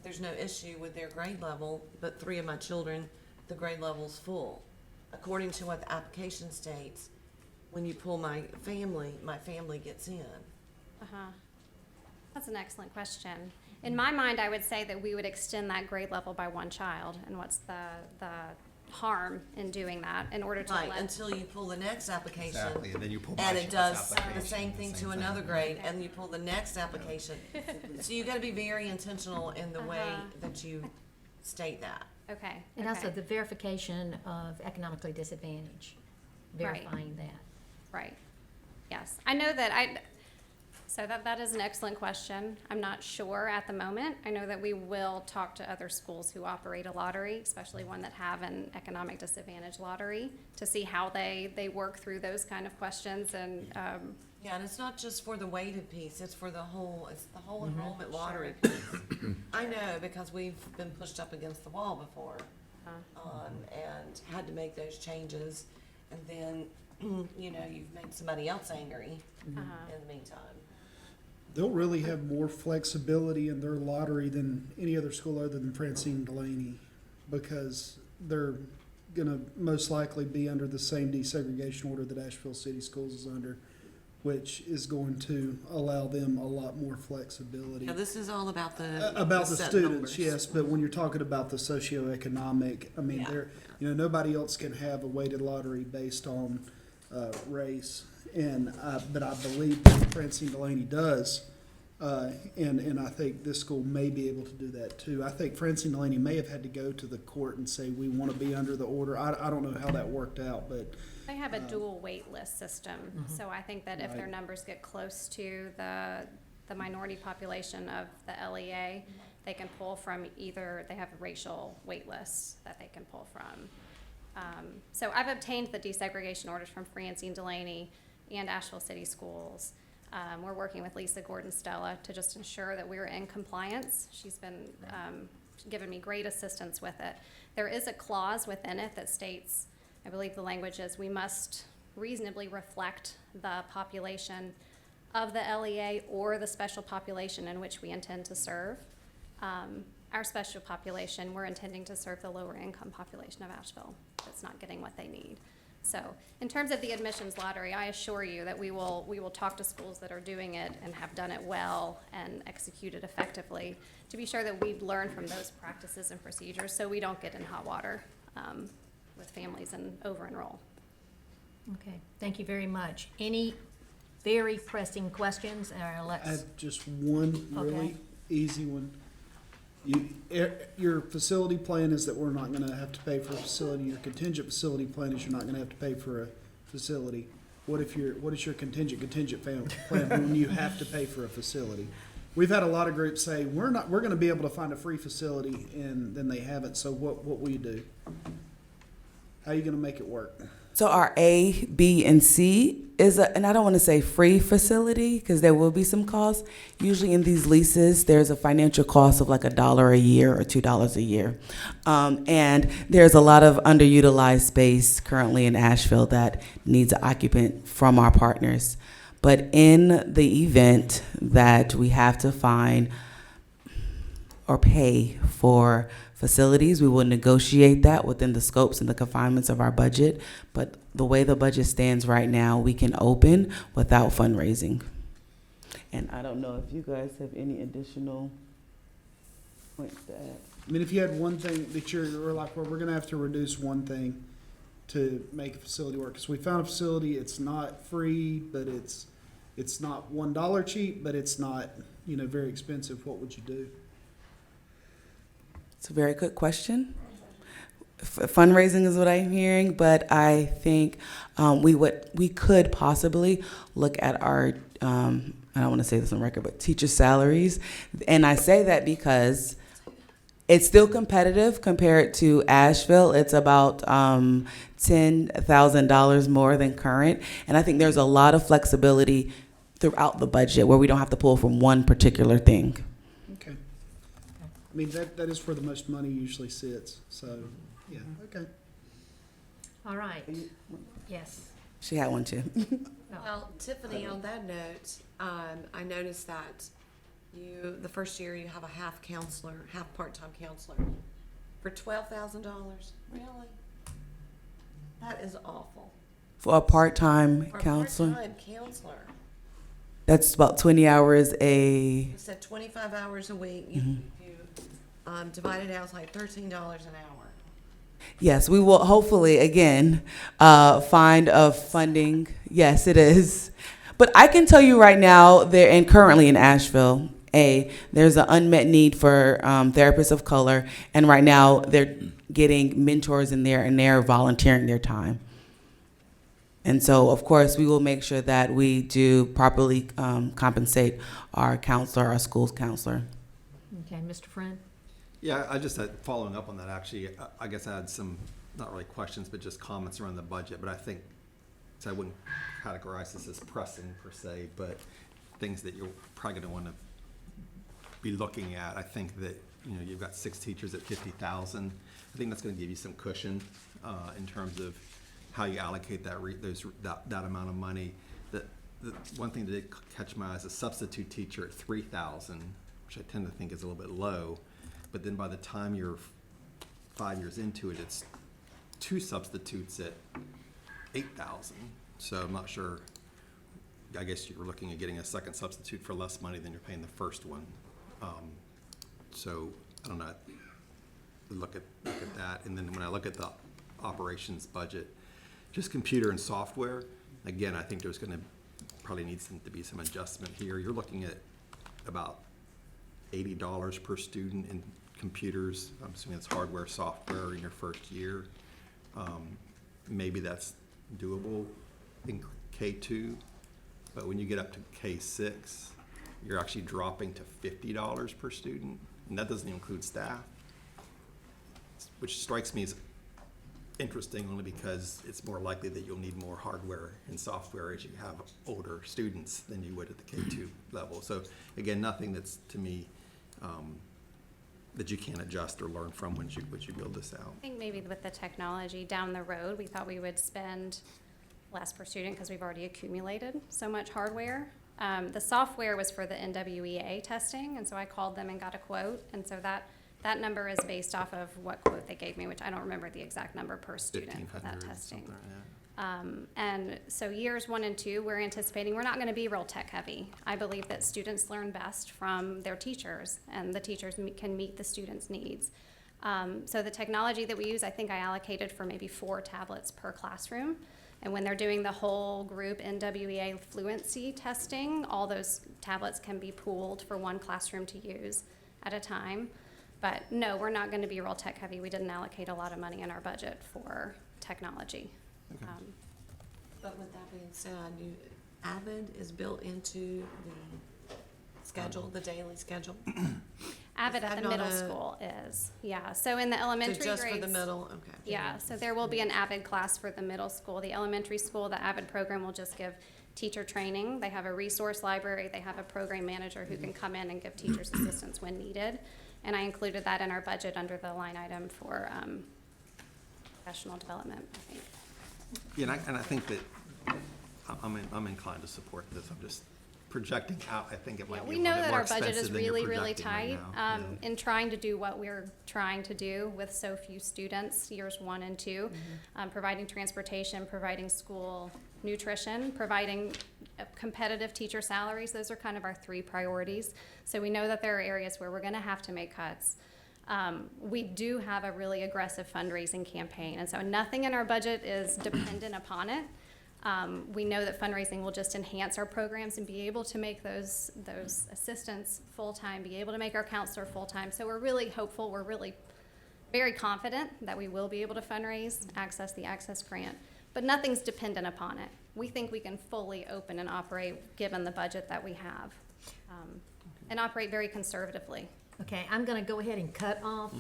there's no issue with their grade level, but 3 of my children, the grade level's full. According to what the application states, when you pull my family gets in. That's an excellent question. In my mind, I would say that we would extend that grade level by 1 child, and what's the harm in doing that in order to Right, let. until you pull the next application. Exactly, and then you pull And my it does application, the same thing to another grade, and you pull the next application. So you gotta be very intentional in the way that you state that. Okay. And also okay. the verification of economically disadvantaged, Right. verifying that. Right. Yes. I know that so that is an excellent question. I'm not sure at the moment. I know that we will talk to other schools who operate a lottery, especially one that have an economic disadvantage lottery, to see how they work through those kind of questions and, Yeah, and it's not just for the weighted piece, it's for the whole enrollment lottery piece. I know, because we've been pushed up against the wall before, and had to make those changes, and then, you've made somebody else angry in the meantime. They'll really have more flexibility in their lottery than any other school other than Francine Delaney, because they're gonna most likely be under the same desegregation order that Asheville City Schools is under, which is going to allow them a lot more flexibility. Now, this is all about the. About the set students, numbers. yes, but when you're talking about the socioeconomic, I mean, Yeah. nobody else can have a weighted lottery based on race, but I believe that Francine Delaney does, and I think this school may be able to do that too. I think Francine Delaney may have had to go to the court and say, we want to be under the order. I don't know how that worked out, but. they have a dual wait list system. So I think that if their numbers get close to the minority population of the LEA, they can pull from either, they have racial wait lists that they can pull from. So I've obtained the desegregation orders from Francine Delaney and Asheville City Schools. We're working with Lisa Gordon-Stella to just ensure that we're in compliance. She's been given me great assistance with it. There is a clause within it that states, I believe the language is, we must reasonably reflect the population of the LEA or the special population in which we intend to serve. our special population, we're intending to serve the lower income population of Asheville that's not getting what they need. So in terms of the admissions lottery, I assure you that we will talk to schools that are doing it and have done it well and executed effectively to be sure that we learn from those practices and procedures so we don't get in hot water with families and over-enroll. Okay, thank you very much. Any very pressing questions? I have just one really Okay. easy one. Your facility plan is that we're not gonna have to pay for a facility. Your contingent facility plan is you're not gonna have to pay for a facility. What is your contingent plan when you have to pay for a facility? We've had a lot of groups say, we're gonna be able to find a free facility, and then they haven't, so what will you do? How are you gonna make it work? So our A, B, and C is, and I don't want to say free facility because there will be some costs. Usually in these leases, there's a financial cost of like $1 a year or $2 a year. And there's a lot of underutilized space currently in Asheville that needs an occupant from our partners. But in the event that we have to find or pay for facilities, we will negotiate that within the scopes and the confinements of our budget. But the way the budget stands right now, we can open without fundraising. And I don't know if you guys have any additional points to add. I mean, if you had one thing that you're like, well, we're gonna have to reduce one thing to make a facility work. Because we found a facility, it's not free, but it's not $1 cheap, but it's not, very expensive. What would you do? It's a very good question. Fundraising is what I'm hearing, but I think we could possibly look at our, I don't want to say this on record, but teacher salaries. And I say that because it's still competitive compared to Asheville. It's about $10,000 more than current. And I think there's a lot of flexibility throughout the budget where we don't have to pull from one particular thing. Okay. I mean, that is where the most money usually sits, so, yeah, okay. All right. Yes. She had one too. Well, Tiffany, on that note, I noticed that the first year you have a half part-time counselor for $12,000. Really? That is awful. For a part-time For a counselor, part-time counselor. that's about 20 hours You said 25 hours a week. You divide it out, it's like $13 an hour. Yes, we will hopefully, again, find a funding. Yes, it is. But I can tell you right now, and currently in Asheville, there's an unmet need for therapists of color. And right now, they're getting mentors in there, and they're volunteering their time. And so, of course, we will make sure that we do properly compensate our counselor, our school's counselor. Okay, Mr. Friend? Yeah, I just had, following up on that, actually, I guess I had some, not really questions, but just comments around the budget, but I think, so I wouldn't categorize this as pressing per se, but things that you're probably gonna wanna be looking at. I think that, you've got 6 teachers at 50,000. I think that's gonna give you some cushion, in terms of how you allocate that amount of money. The one thing that did catch my eye is a substitute teacher at 3,000, which I tend to think is a little bit low. But then by the time you're 5 years into it, it's 2 substitutes at 8,000. So I'm not sure. I guess you were looking at getting a second substitute for less money than you're paying the first one. So I don't know. Look at that, and then when I look at the operations budget, just computer and software. Again, I think there's going to probably needs to be some adjustment here. You're looking at about $80 per student in computers. I'm assuming it's hardware, software in your first year. Maybe that's doable in K2, but when you get up to K6, you're actually dropping to $50 per student, and that doesn't include staff, which strikes me as interesting only because it's more likely that you'll need more hardware and software as you have older students than you would at the K2 level. So again, nothing that's, to me, that you can't adjust or learn from when you build this out. I think maybe with the technology down the road, we thought we would spend less per student because we've already accumulated so much hardware. The software was for the NWEA testing, and so I called them and got a quote, and so that number is based off of what quote they gave me, which I don't remember the exact number per student for that 1,500 testing. something, yeah. And so years 1 and 2, we're anticipating we're not going to be real tech heavy. I believe that students learn best from their teachers, and the teachers can meet the students' needs. So the technology that we use, I think I allocated for maybe 4 tablets per classroom. And when they're doing the whole group NWEA fluency testing, all those tablets can be pooled for one classroom to use at a time. But no, we're not going to be real tech heavy. We didn't allocate a lot of money in our budget for technology. But with that being said, Avid is built into the schedule, the daily schedule? Avid at the middle school is, yeah. So in the elementary grades. So just for the middle, okay. Yeah, so there will be an Avid class for the middle school. The elementary school, the Avid program will just give teacher training. They have a resource library. They have a program manager who can come in and give teachers assistance when needed. And I included that in our budget under the line item for professional development, I think. Yeah, and I think that I'm inclined to support this. I'm just projecting out. I think it might be a We little know bit that more our budget is expensive than you're really, really projecting tight right now. in trying to do what we're trying to do with so few students, years 1 and 2, providing transportation, providing school nutrition, providing competitive teacher salaries. Those are kind of our 3 priorities. So we know that there are areas where we're going to have to make cuts. We do have a really aggressive fundraising campaign, and so nothing in our budget is dependent upon it. We know that fundraising will just enhance our programs and be able to make those assistants full-time, be able to make our counselor full-time. So we're really hopeful, we're really very confident that we will be able to fundraise, access the Access Grant, but nothing's dependent upon it. We think we can fully open and operate given the budget that we have, and operate very conservatively. Okay, I'm gonna go ahead and cut off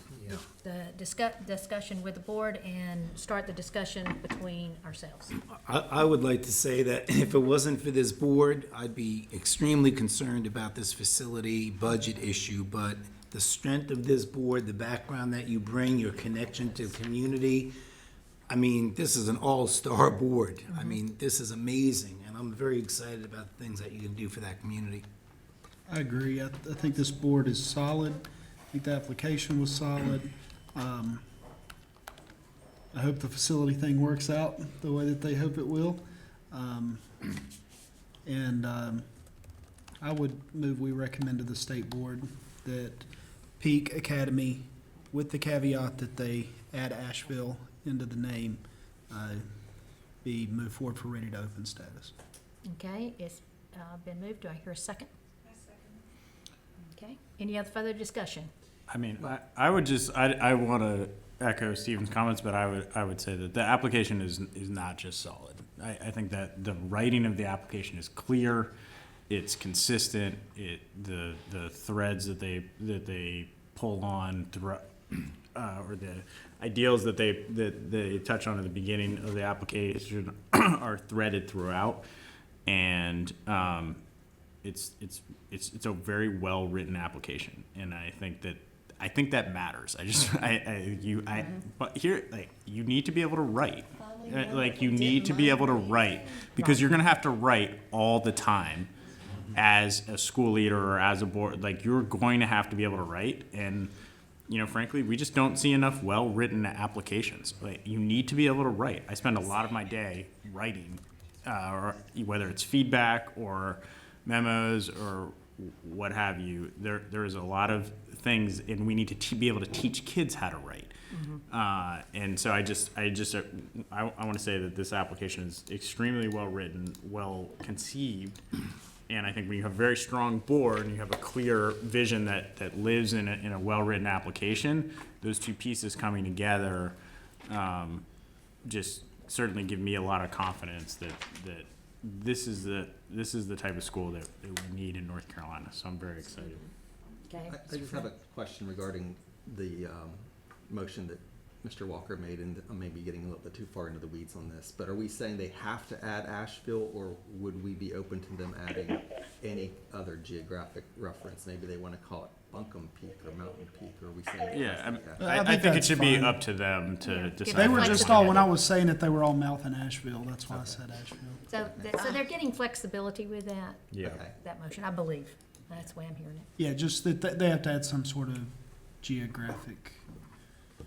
the discussion with the board and start the discussion between ourselves. I would like to say that if it wasn't for this board, I'd be extremely concerned about this facility budget issue, but the strength of this board, the background that you bring, your connection to the community, I mean, this is an all-star board. I mean, this is amazing, and I'm very excited about the things that you can do for that community. I agree. I think this board is solid. I think the application was solid. I hope the facility thing works out the way that they hope it will. I would move we recommend to the state board that Peak Academy, with the caveat that they add Asheville into the name, be moved forward for ready to open status. Okay, it's been moved. Do I hear a second? Okay, any other further discussion? I mean, I would just, I want to echo Stephen's comments, but I would say that the application is not just solid. I think that the writing of the application is clear, it's consistent, the threads that they pull on through, or the ideals that they touch on at the beginning of the application are threaded throughout, and it's a very well written application, and I think that matters. But here, like, you need to be able to write. Like, you need to be able to write, because you're gonna have to write all the time as a school leader or as a board. Like, you're going to have to be able to write, and frankly, we just don't see enough well-written applications. Like, you need to be able to write. I spend a lot of my day writing, or whether it's feedback or memos or what have you. There is a lot of things, and we need to be able to teach kids how to write. And so I want to say that this application is extremely well written, well conceived, and I think when you have a very strong board and you have a clear vision that lives in a well written application, those two pieces coming together just certainly give me a lot of confidence that this is the type of school that we need in North Carolina. So I'm very excited. Okay. I just have a question regarding the motion that Mr. Walker made, and I may be getting a little bit too far into the weeds on this, but are we saying they have to add Asheville, or would we be open to them adding any other geographic reference? Maybe they want to call it Buncombe Peak or Mountain Peak, or are we saying? Yeah, I I think think it that's should be fine. up to them to decide. They were what just they all, want when to I do. was saying that they were all Mouth and Asheville, that's why I said Asheville. So they're getting flexibility with that, Yeah. that motion, I believe. That's the way I'm hearing it. Yeah, just that they have to add some sort of geographic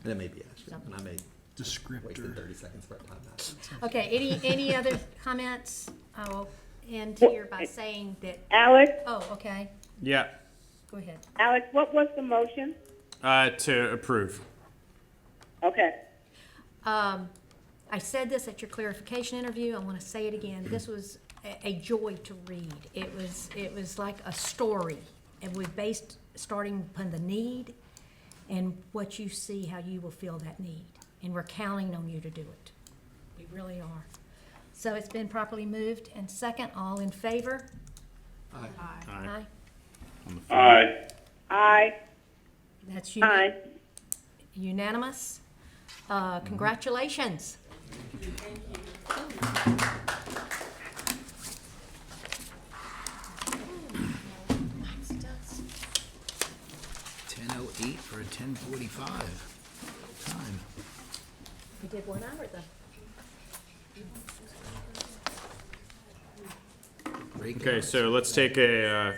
And it may be Asheville, and I may descriptor. wasted 30 seconds for our time now. Okay, any other comments? I will end here by saying that, Alex, oh, okay, Yeah, go ahead. Alex, what was the motion? to approve. Okay. I said this at your clarification interview, I want to say it again. This was a joy to read. It was like a story, and we based, starting upon the need and what you see, how you will feel that need. And we're counting on you to do it. We really are. So it's been properly moved and second, all in favor? Aye. Aye. Aye. Aye. That's Aye. unanimous. Congratulations. 10:08 for a 10:45 time. We did 1 hour though. Okay, so let's take a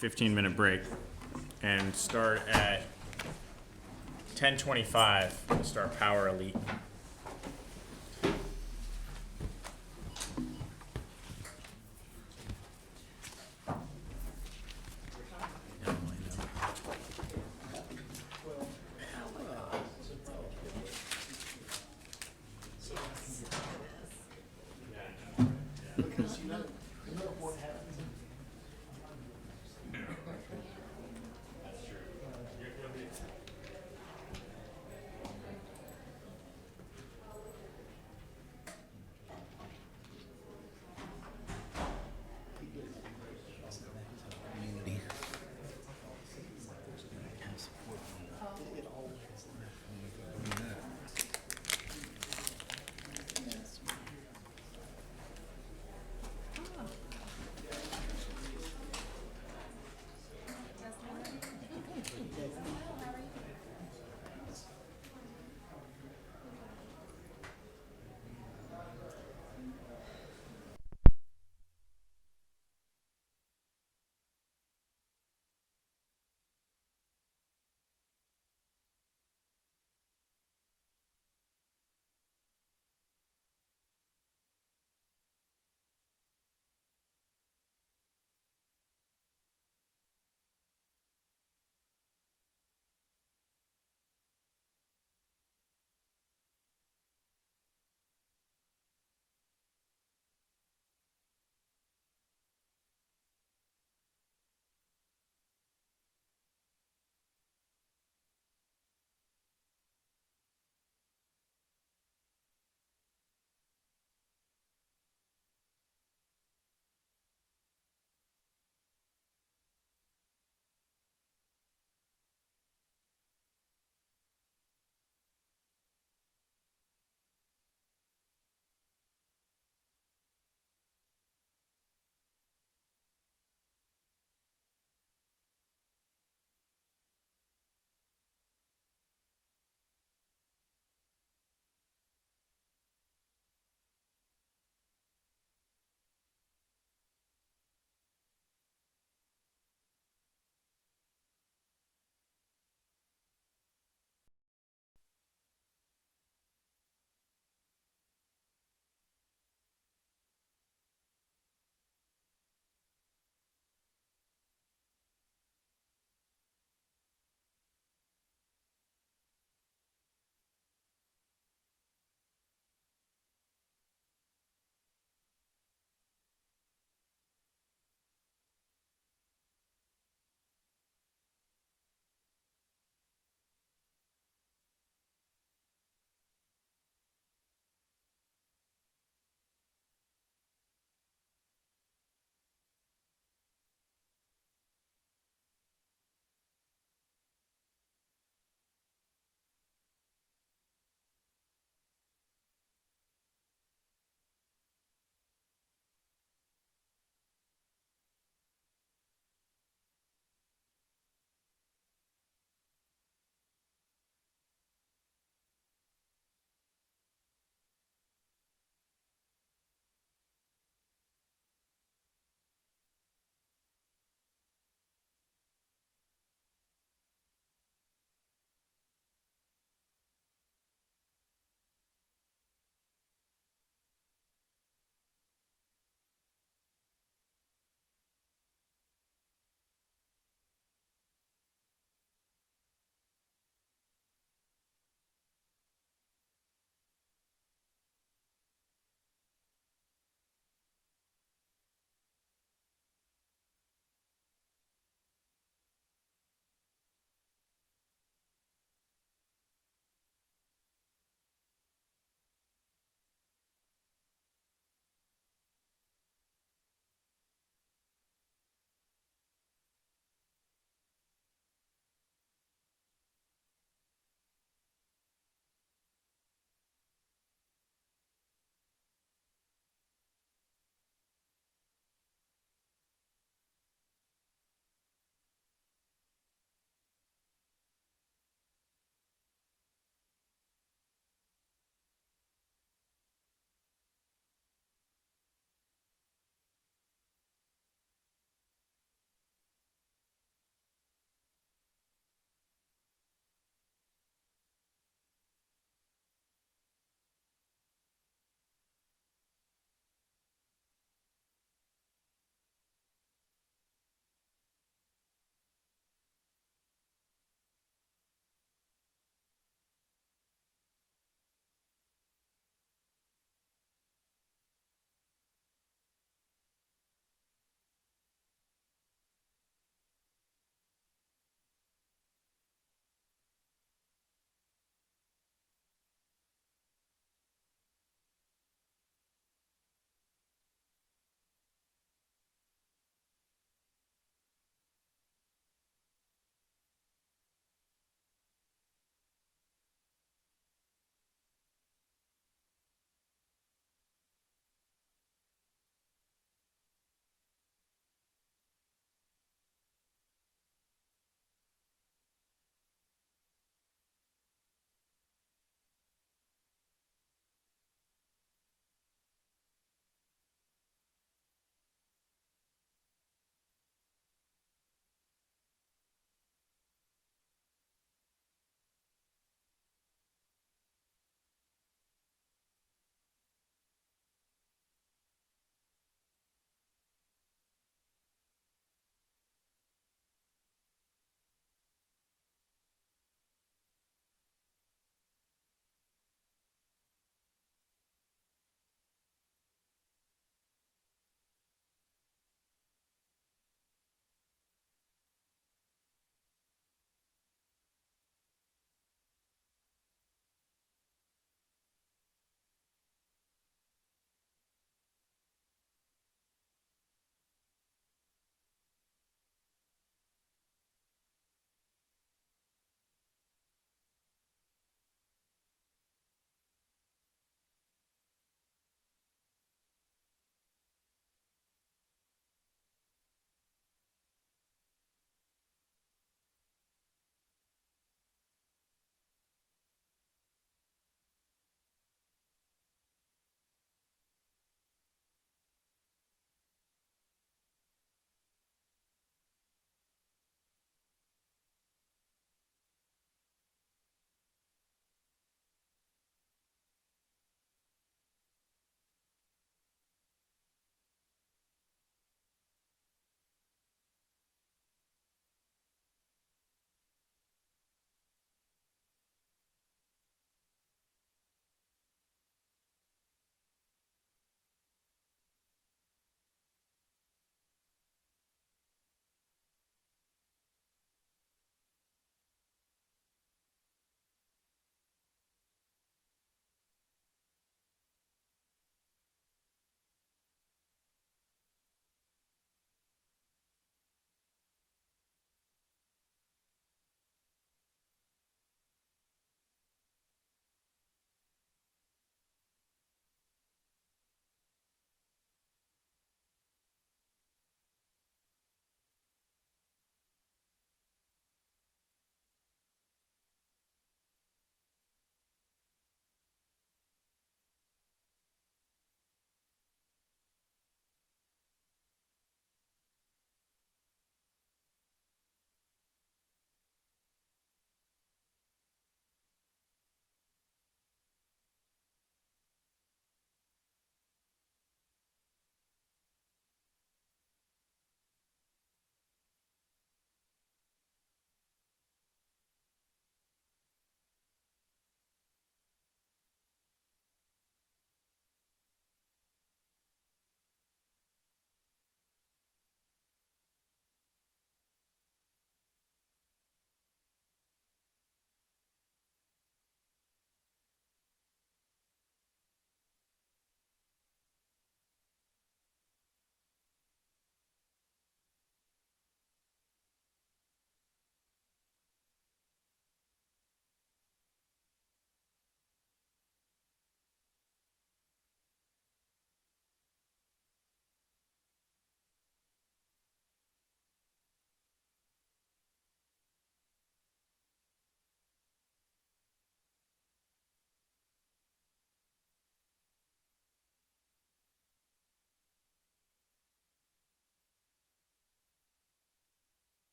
15-minute break and start at 10:25 to start Power Elite.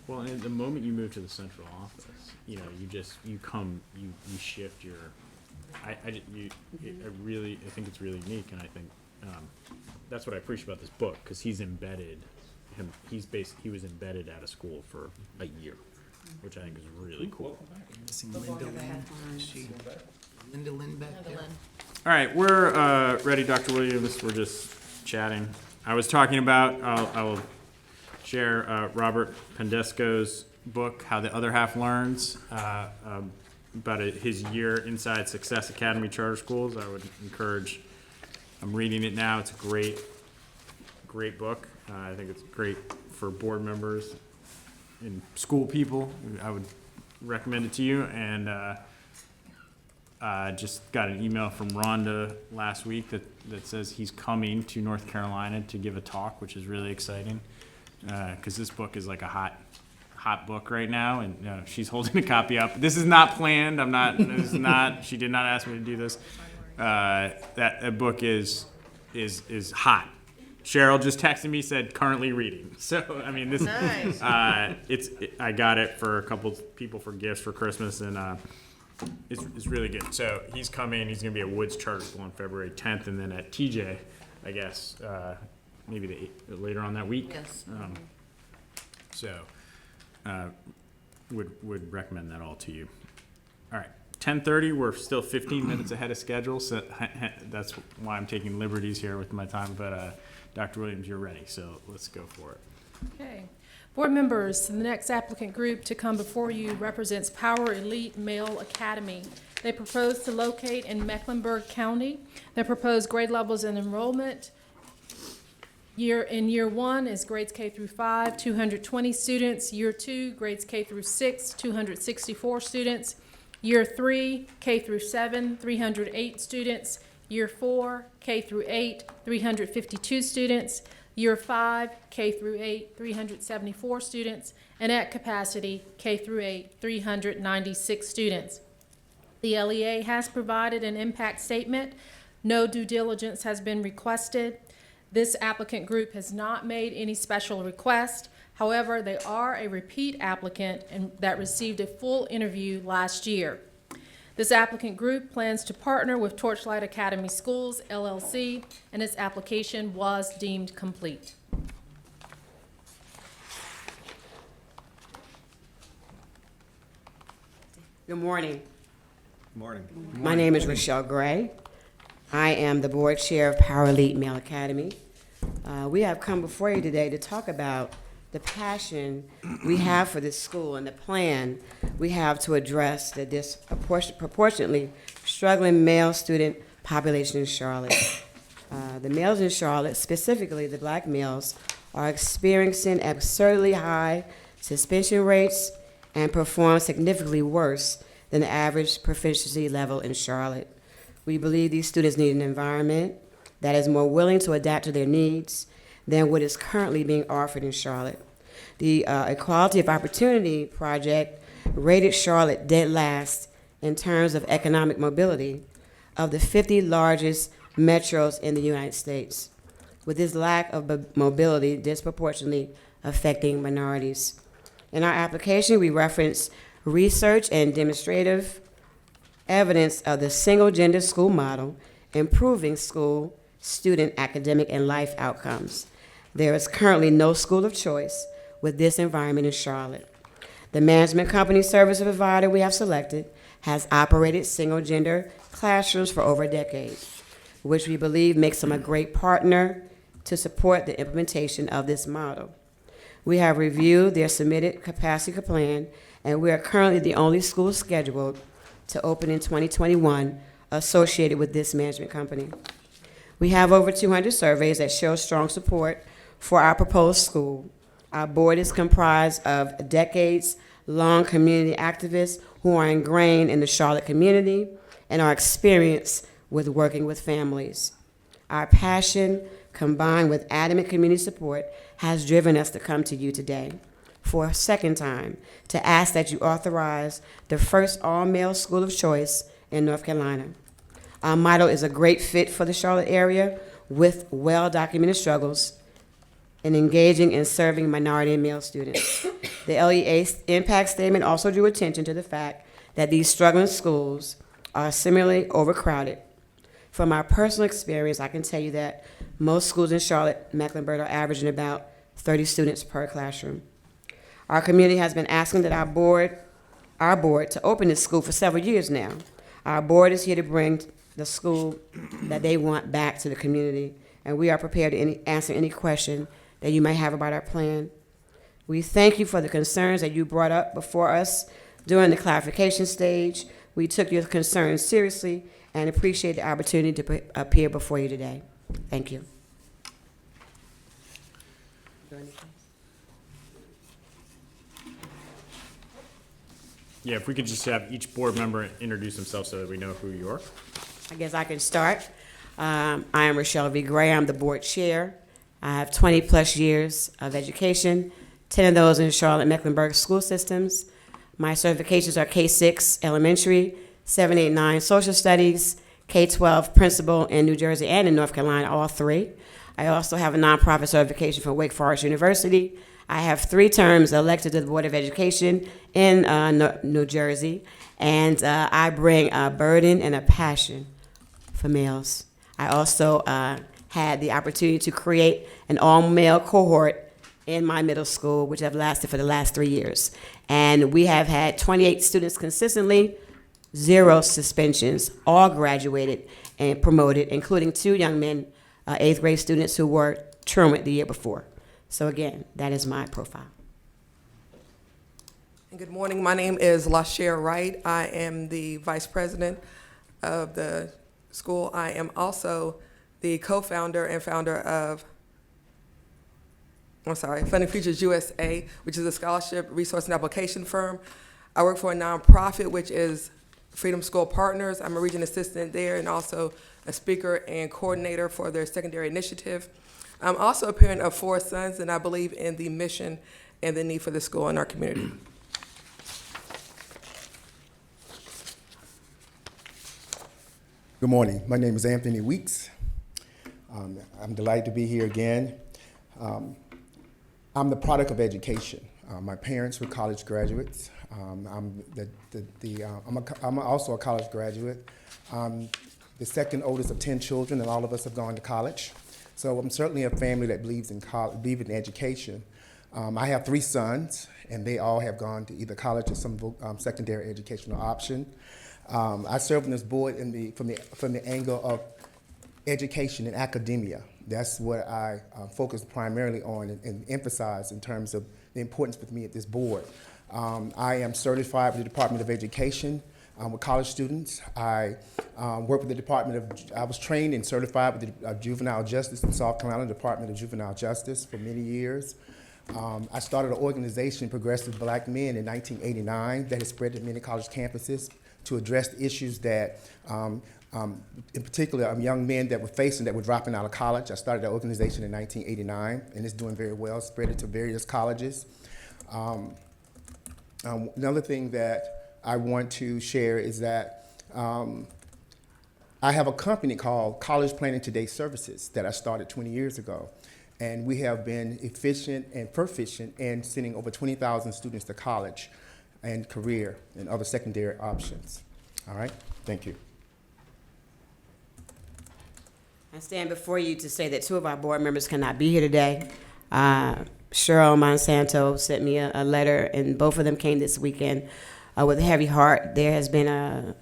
Well, and the moment you move to the central office, you know, you shift your, I think it's really unique, and I think, that's what I appreciate about this book, because he was embedded at a school for a year, which I think is really cool. Missing Linda Lynn. Linda Lynn back there. All right, we're ready, Dr. Williams. We're just chatting. I was talking about, I will share Robert Pendesco's book, How the Other Half Learns, about his year inside Success Academy Charter Schools. I would encourage, I'm reading it now. It's a great book. I think it's great for board members and school people. I would recommend it to you. And just got an email from Rhonda last week that says he's coming to North Carolina to give a talk, which is really exciting, because this book is like a hot book right now, and she's holding a copy up. This is not planned. She did not ask me to do this. That book is hot. Cheryl just texted me, said currently reading. So I mean, this nice. I got it for a couple people for gifts for Christmas, and it's really good. So he's coming. He's going to be at Woods Charter School on February 10th, and then at TJ, I guess maybe later on that week. Yes. Would recommend that all to you. All right, 10:30. We're still 15 minutes ahead of schedule, so that's why I'm taking liberties here with my time. But Dr. Williams, you're ready, so let's go for it. Okay. Board members, the next applicant group to come before you represents Power Elite Male Academy. They propose to locate in Mecklenburg County. Their proposed grade levels and enrollment in year 1 is grades K through 5, 220 students. Year 2, grades K through 6, 264 students. Year 3, K through 7, 308 students. Year 4, K through 8, 352 students. Year 5, K through 8, 374 students. And at capacity, K through 8, 396 students. The LEA has provided an impact statement. No due diligence has been requested. This applicant group has not made any special request. However, they are a repeat applicant and that received a full interview last year. This applicant group plans to partner with Torchlight Academy Schools, LLC, and its application was deemed complete. Good morning. Good morning. My name is Rochelle Gray. I am the board chair of Power Elite Male Academy. We have come before you today to talk about the passion we have for this school and the plan we have to address the disproportionately struggling male student population in Charlotte. The males in Charlotte, specifically the black males, are experiencing absurdly high suspension rates and perform significantly worse than the average proficiency level in Charlotte. We believe these students need an environment that is more willing to adapt to their needs than what is currently being offered in Charlotte. The Equality of Opportunity Project rated Charlotte dead last in terms of economic mobility of the 50 largest metros in the United States, with this lack of mobility disproportionately affecting minorities. In our application, we reference research and demonstrative evidence of the single-gender school model improving school, student, academic, and life outcomes. There is currently no school of choice with this environment in Charlotte. The management company service provider we have selected has operated single-gender classrooms for over a decade, which we believe makes them a great partner to support the implementation of this model. We have reviewed their submitted capacity plan, and we are currently the only school scheduled to open in 2021 associated with this management company. We have over 200 surveys that show strong support for our proposed school. Our board is comprised of decades-long community activists who are ingrained in the Charlotte community and are experienced with working with families. Our passion, combined with adamant community support, has driven us to come to you today for a second time to ask that you authorize the first all-male school of choice in North Carolina. Our model is a great fit for the Charlotte area with well-documented struggles in engaging and serving minority and male students. The LEA impact statement also drew attention to the fact that these struggling schools are similarly overcrowded. From my personal experience, I can tell you that most schools in Charlotte, Mecklenburg are averaging about 30 students per classroom. Our community has been asking that our board to open this school for several years now. Our board is here to bring the school that they want back to the community, and we are prepared to answer any question that you may have about our plan. We thank you for the concerns that you brought up before us during the clarification stage. We took your concerns seriously and appreciate the opportunity to appear before you today. Thank you. Yeah, if we could just have each board member introduce themselves so that we know who you are. I guess I can start. I am Rochelle V. Gray. I'm the board chair. I have 20 plus years of education, 10 of those in Charlotte Mecklenburg school systems. My certifications are K-6 elementary, 7, 8, 9 social studies, K-12 principal in New Jersey and in North Carolina, all three. I also have a nonprofit certification from Wake Forest University. I have 3 terms elected to the Board of Education in New Jersey, and I bring a burden and a passion for males. I also had the opportunity to create an all-male cohort in my middle school, which have lasted for the last 3 years. And we have had 28 students consistently, 0 suspensions, all graduated and promoted, including 2 young men, 8th grade students who were truant the year before. So again, that is my profile. And good morning. My name is LaShare Wright. I am the vice president of the school. I am also the co-founder and founder of Funding Futures USA, which is a scholarship, resource, and application firm. I work for a nonprofit, which is Freedom School Partners. I'm a region assistant there and also a speaker and coordinator for their secondary initiative. I'm also a parent of 4 sons, and I believe in the mission and the need for the school in our community. Good morning. My name is Anthony Weeks. I'm delighted to be here again. I'm the product of education. My parents were college graduates. I'm also a college graduate. I'm the second oldest of 10 children, and all of us have gone to college. So I'm certainly a family that believes in education. I have 3 sons, and they all have gone to either college or some secondary educational option. I serve on this board from the angle of education and academia. That's what I focus primarily on and emphasize in terms of the importance with me at this board. I am certified with the Department of Education with college students. I work with the I was trained and certified with the Juvenile Justice in South Carolina, Department of Juvenile Justice for many years. I started an organization, Progressive Black Men, in 1989 that has spread to many college campuses to address the issues that, in particular, young men that were dropping out of college. I started that organization in 1989, and it's doing very well, spread it to various colleges. Another thing that I want to share is that I have a company called College Planning Today Services that I started 20 years ago. And we have been efficient and proficient in sending over 20,000 students to college and career and other secondary options. All right, thank you. I stand before you to say that 2 of our board members cannot be here today. Cheryl Monsanto sent me a letter, and both of them came this weekend with a heavy heart. There has been a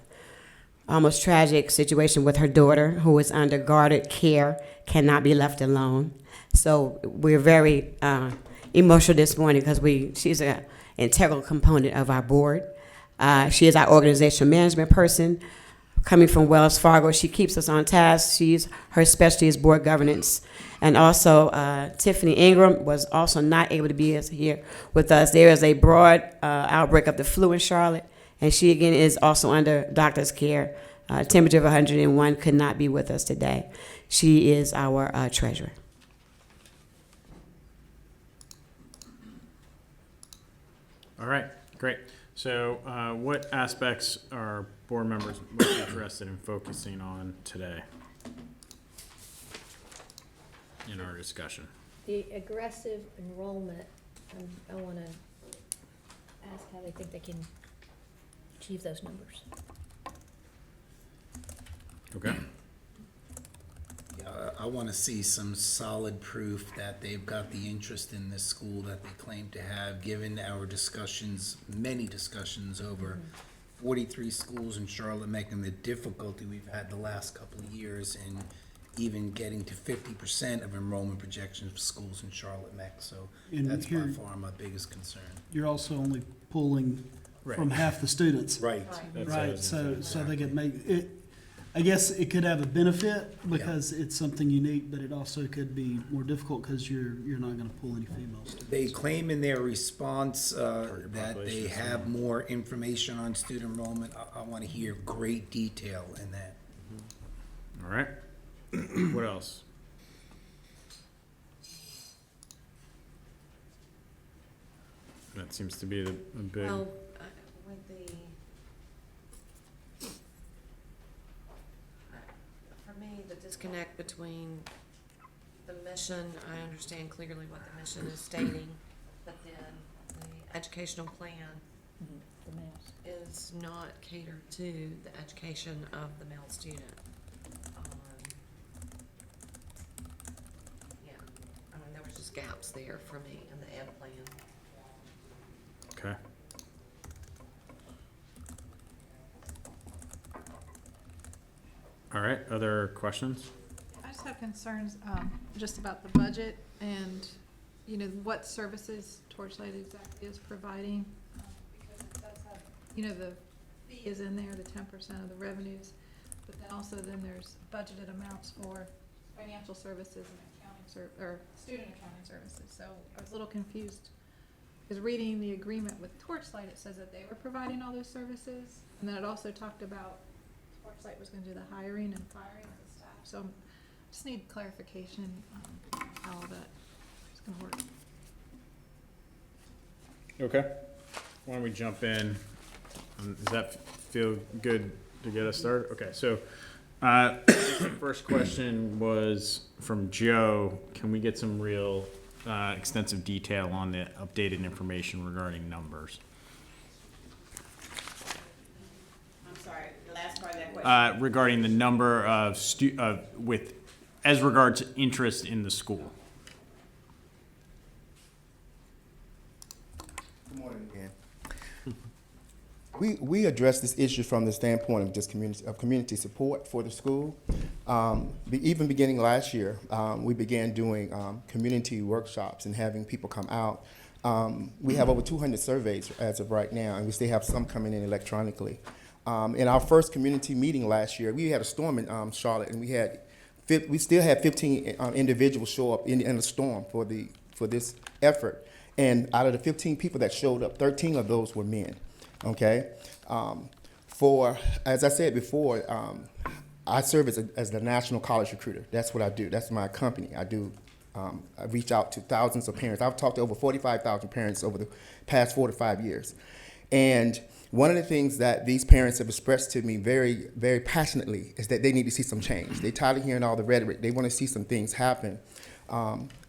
almost tragic situation with her daughter, who is under guarded care, cannot be left alone. So we're very emotional this morning because she's an integral component of our board. She is our organizational management person. Coming from Wells Fargo, she keeps us on task. Her specialty is board governance. And also, Tiffany Ingram was also not able to be here with us. There is a broad outbreak of the flu in Charlotte, and she again is also under doctor's care. Temperature of 101, could not be with us today. She is our treasurer. All right, great. So what aspects are board members most interested in focusing on today in our discussion? The aggressive enrollment, I want to ask how they think they can achieve those numbers. Okay. I want to see some solid proof that they've got the interest in this school that they claim to have, given our discussions, many discussions over 43 schools in Charlotte, making the difficulty we've had the last couple of years in even getting to 50% of enrollment projections for schools in Charlotte Mech. So And that's by here- far my biggest concern. You're also only pulling from Right. half the students. Right. That's what I Right, was so, gonna say. so they could make it, I guess it could have a benefit because it's something unique, but it also could be more difficult because you're not gonna pull any female students. They claim in their response that they population is have more information on student enrollment. I want to hear great detail in that. All right. What else? That seems to be the big. Well, with the, for me, the disconnect between the mission, I understand clearly what the mission is stating, but then the educational plan The mass. is not catered to the education of the male student. Yeah, I mean, there was just gaps there for me in the ed plan. Okay. All right. Other questions? I just have concerns, just about the budget and, you know, what services Torchlight exactly is providing. Because it does have, you know, the fee is in there, the 10% of the revenues, but then also then there's budgeted amounts for financial services and accounting or student accounting services. So I was a little confused. Because reading the agreement with Torchlight, it says that they were providing all those services, and then it also talked about Torchlight was gonna do the hiring and firing of the staff. So I just need clarification on how all that is gonna work. Okay. Why don't we jump in? Does that feel good to get us started? Okay. So, first question was from Joe. Can we get some real extensive detail on the updated information regarding numbers? I'm sorry, the last part of that question. Regarding the number of as regard to interest in the school. Good morning again. We address this issue from the standpoint of just community support for the school. Even beginning last year, we began doing community workshops and having people come out. We have over 200 surveys as of right now, and we still have some coming in electronically. In our first community meeting last year, we had a storm in Charlotte, and we still had 15 individuals show up in the storm for this effort. And out of the 15 people that showed up, 13 of those were men. Okay, as I said before, I serve as the national college recruiter. That's what I do. That's my company. I reach out to thousands of parents. I've talked to over 45,000 parents over the past 4 to 5 years. And one of the things that these parents have expressed to me very, very passionately is that they need to see some change. They're tired of hearing all the rhetoric. They want to see some things happen.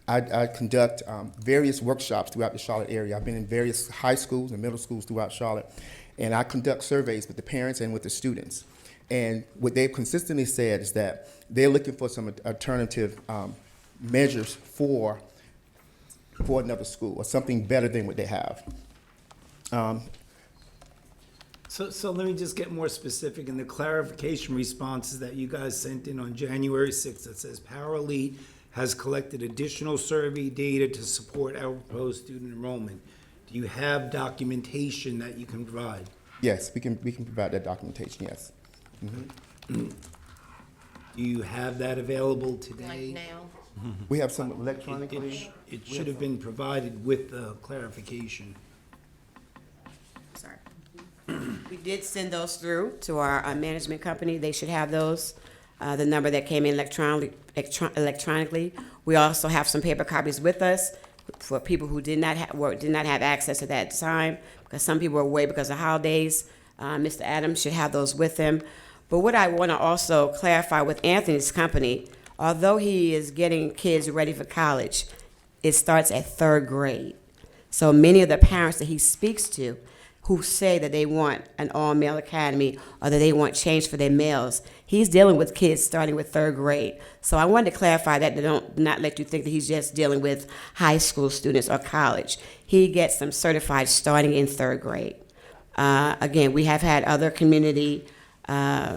I conduct various workshops throughout the Charlotte area. I've been in various high schools and middle schools throughout Charlotte, and I conduct surveys with the parents and with the students. And what they've consistently said is that they're looking for some alternative measures for another school or something better than what they have. So let me just get more specific. In the clarification responses that you guys sent in on January 6th, it says Power Elite has collected additional survey data to support our proposed student enrollment. Do you have documentation that you can provide? Yes, we can provide that documentation, yes. Mm-hmm. Do you have that available today? Like now? We have some electronically. It should have been provided with the clarification. Sorry. We did send those through to our management company. They should have those. The number that came in electronically. We also have some paper copies with us for people who did not have access at that time, because some people were away because of holidays. Mr. Adams should have those with him. But what I want to also clarify with Anthony's company, although he is getting kids ready for college, it starts at 3rd grade. So many of the parents that he speaks to who say that they want an all-male academy or that they want change for their males, he's dealing with kids starting with 3rd grade. So I wanted to clarify that, to not let you think that he's just dealing with high school students or college. He gets them certified starting in 3rd grade. Again, we have had other community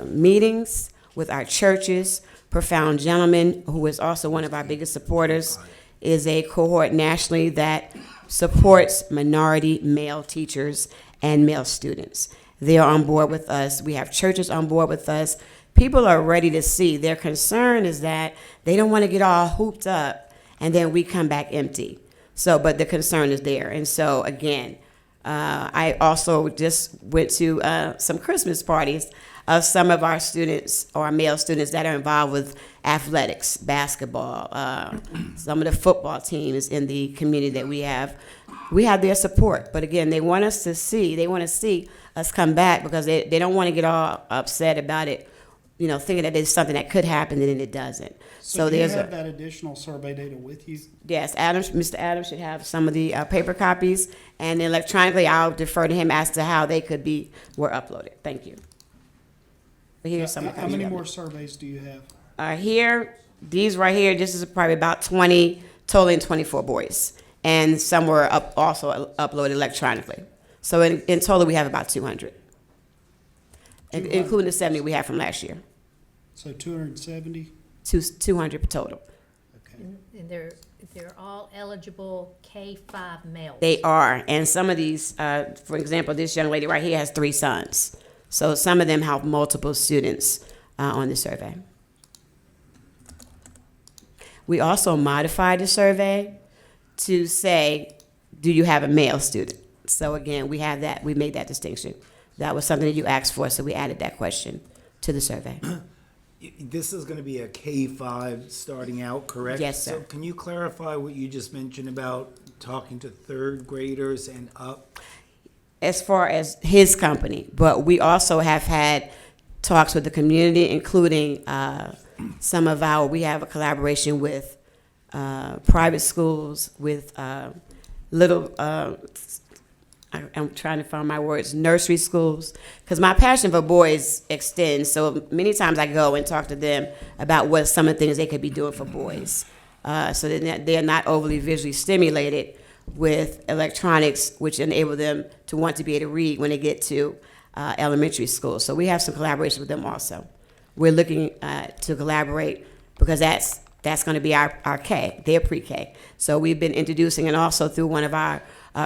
meetings with our churches. Profound Gentleman, who is also one of our biggest supporters, is a cohort nationally that supports minority male teachers and male students. They are on board with us. We have churches on board with us. People are ready to see. Their concern is that they don't want to get all hooped up and then we come back empty. So, but the concern is there. And so, again, I also just went to some Christmas parties of some of our students or our male students that are involved with athletics, basketball, some of the football teams in the community that we have. We have their support, but again, they want to see us come back because they don't want to get all upset about it, thinking that it's something that could happen and then it doesn't. So do you have that additional survey data with you? Yes, Mr. Adams should have some of the paper copies, and electronically I'll defer to him as to how they were uploaded. Thank you. But here's some. How many more surveys do you have? These right here, this is probably about 20, totaling 24 boys. And some were also uploaded electronically. So in total, we have about 200. Including the 70 we had from last year. So 270? 200 total. Okay. And they're all eligible K-5 males. They are. And some of these, for example, this young lady right here has 3 sons. So some of them have multiple students on the survey. We also modified the survey to say, do you have a male student? So again, we have that. We made that distinction. That was something that you asked for, so we added that question to the survey. This is going to be a K-5 starting out, correct? Yes, sir. So can you clarify what you just mentioned about talking to 3rd graders and up? As far as his company, but we also have had talks with the community, including we have a collaboration with private schools, with I'm trying to find my words, nursery schools, because my passion for boys extends. So many times I go and talk to them about what some of the things they could be doing for boys. So that they're not overly visually stimulated with electronics, which enable them to want to be able to read when they get to elementary school. So we have some collaboration with them also. We're looking to collaborate because that's going to be our K, their pre-K. So we've been introducing, and also through one of our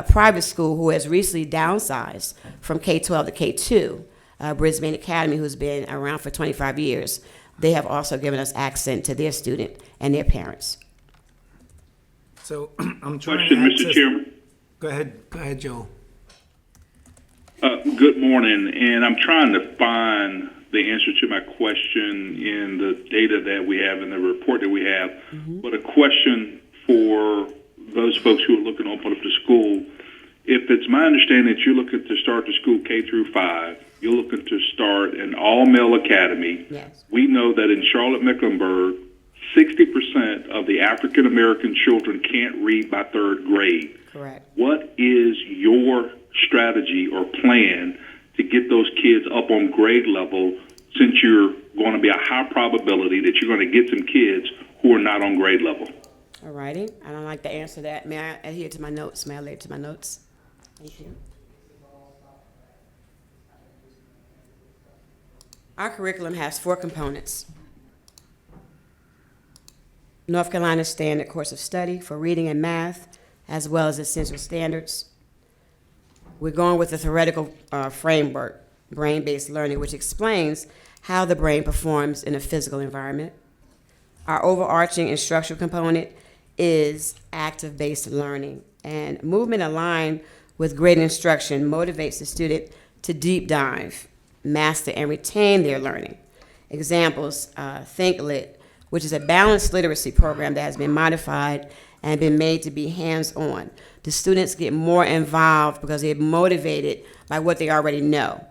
private school who has recently downsized from K-12 to K-2, Brisbane Academy, who's been around for 25 years. They have also given us access to their student and their parents. So I'm trying Question, to access. Mr. Chairman. Go ahead, Joel. Good morning, and I'm trying to find the answer to my question in the data that we have in the report that we have. Mm-hmm. But a question for those folks who are looking to open up the school. If it's my understanding that you're looking to start the school K through 5, you're looking to start an all-male academy. Yes. We know that in Charlotte-Mecklenburg, 60% of the African-American children can't read by 3rd grade. Correct. What is your strategy or plan to get those kids up on grade level, since you're going to be a high probability that you're going to get some kids who are not on grade level? All righty. I don't like to answer that. May I adhere to my notes? May I adhere to my notes? Thank you. Our curriculum has 4 components. North Carolina's standard course of study for reading and math, as well as essential standards. We're going with a theoretical framework, brain-based learning, which explains how the brain performs in a physical environment. Our overarching instructional component is active-based learning, and movement aligned with graded instruction motivates the student to deep dive, master, and retain their learning. Examples, ThinkLit, which is a balanced literacy program that has been modified and been made to be hands-on. The students get more involved because they're motivated by what they already know: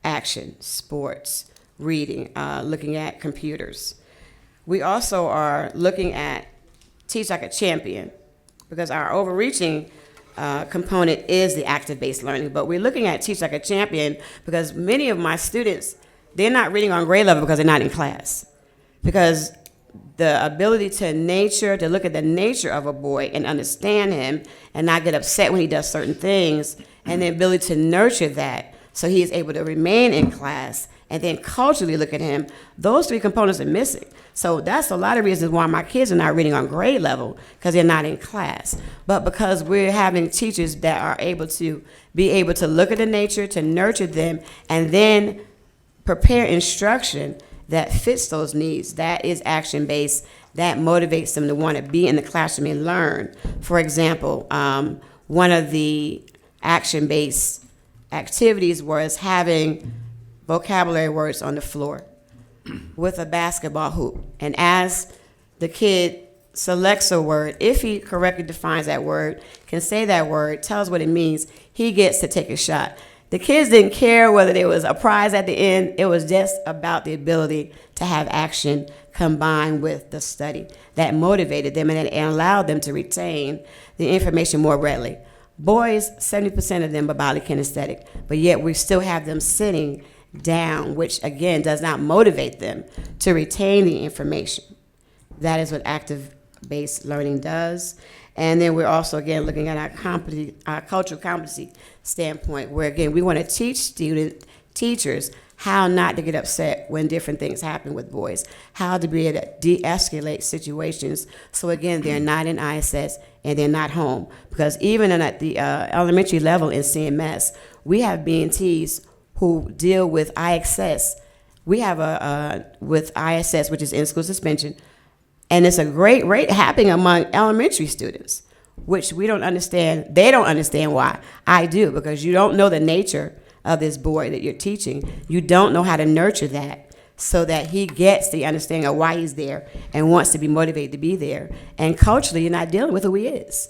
action, sports, reading, looking at computers. We also are looking at Teach Like a Champion, because our overreaching component is the active-based learning. But we're looking at Teach Like a Champion because many of my students, they're not reading on grade level because they're not in class. Because the ability to look at the nature of a boy and understand him and not get upset when he does certain things, and the ability to nurture that so he is able to remain in class and then culturally look at him, those three components are missing. So that's a lot of reasons why my kids are not reading on grade level, because they're not in class. But because we're having teachers that are able to look at the nature, to nurture them, and then prepare instruction that fits those needs, that is action-based, that motivates them to want to be in the classroom and learn. For example, one of the action-based activities was having vocabulary words on the floor with a basketball hoop. And as the kid selects a word, if he correctly defines that word, can say that word, tells what it means, he gets to take a shot. The kids didn't care whether there was a prize at the end. It was just about the ability to have action combined with the study that motivated them and allowed them to retain the information more readily. Boys, 70% of them are bodily kinesthetic, but yet we still have them sitting down, which again does not motivate them to retain the information. That is what active-based learning does. And then we're also, again, looking at our cultural competency standpoint, where, again, we want to teach teachers how not to get upset when different things happen with boys, how to be able to de-escalate situations. So, again, they're not in ISS and they're not home. Because even at the elementary level in CMS, we have BNTs who deal with IXS. We have with ISS, which is in-school suspension, and it's a great rate happening among elementary students, which we don't understand. They don't understand why. I do, because you don't know the nature of this boy that you're teaching. You don't know how to nurture that so that he gets the understanding of why he's there and wants to be motivated to be there. And culturally, you're not dealing with who he is.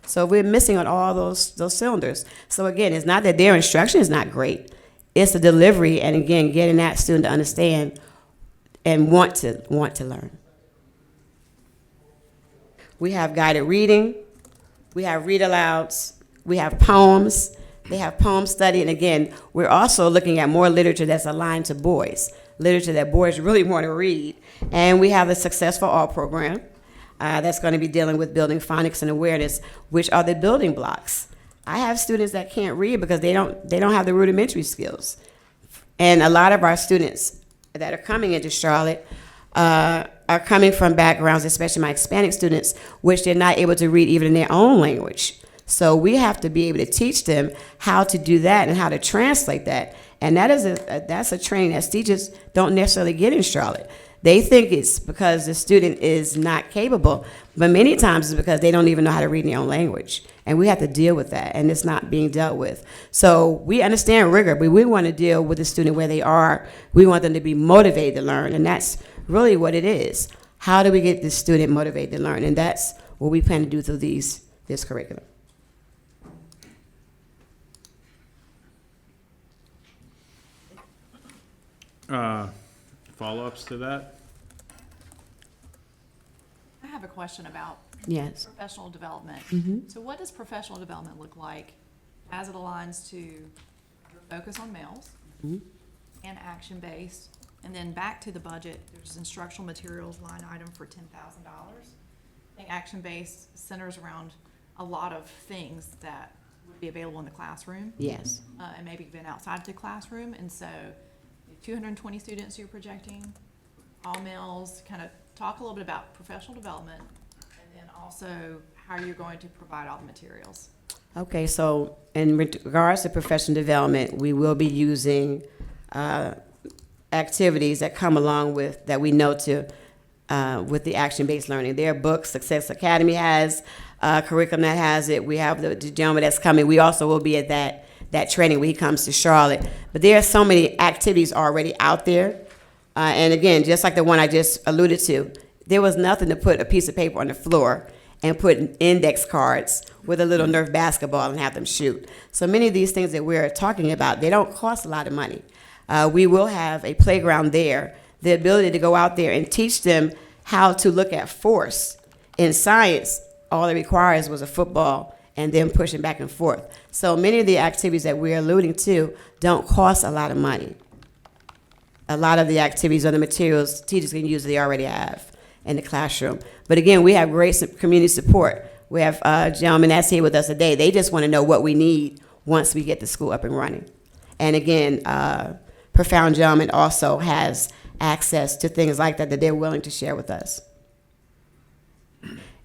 So we're missing on all those cylinders. So again, it's not that their instruction is not great. It's the delivery, and again, getting that student to understand and want to learn. We have guided reading, we have read alouds, we have poems, they have poem study, and again, we're also looking at more literature that's aligned to boys, literature that boys really want to read. And we have the Successful All program that's going to be dealing with building phonics and awareness, which are the building blocks. I have students that can't read because they don't have the rudimentary skills. And a lot of our students that are coming into Charlotte are coming from backgrounds, especially my Hispanic students, which they're not able to read even in their own language. So we have to be able to teach them how to do that and how to translate that. And that's a training that teachers don't necessarily get in Charlotte. They think it's because the student is not capable, but many times it's because they don't even know how to read in their own language. And we have to deal with that, and it's not being dealt with. So we understand rigor, but we want to deal with the student where they are. We want them to be motivated to learn, and that's really what it is. How do we get the student motivated to learn? And that's what we plan to do through this curriculum. Follow-ups to that? I have a question about Yes. professional development. Mhm. So what does professional development look like as it aligns to your focus on males Mhm. and action-based? And then back to the budget, there's instructional materials line item for $10,000. I think action-based centers around a lot of things that would be available in the classroom. Yes. And maybe even outside the classroom. And so 220 students you're projecting, all males. Kind of talk a little bit about professional development and then also how you're going to provide all the materials. Okay, so in regards to professional development, we will be using activities that come along with, that we know with the action-based learning. There are books, Success Academy has a curriculum that has it. We have the gentleman that's coming. We also will be at that training when he comes to Charlotte. But there are so many activities already out there. And again, just like the one I just alluded to, there was nothing to put a piece of paper on the floor and put index cards with a little Nerf basketball and have them shoot. So many of these things that we're talking about, they don't cost a lot of money. We will have a playground there, the ability to go out there and teach them how to look at force. In science, all it requires was a football and then pushing back and forth. So many of the activities that we're alluding to don't cost a lot of money. A lot of the activities or the materials teachers can use they already have in the classroom. But again, we have great community support. We have a gentleman that's here with us today. They just want to know what we need once we get the school up and running. And again, Profound Gentleman also has access to things like that they're willing to share with us.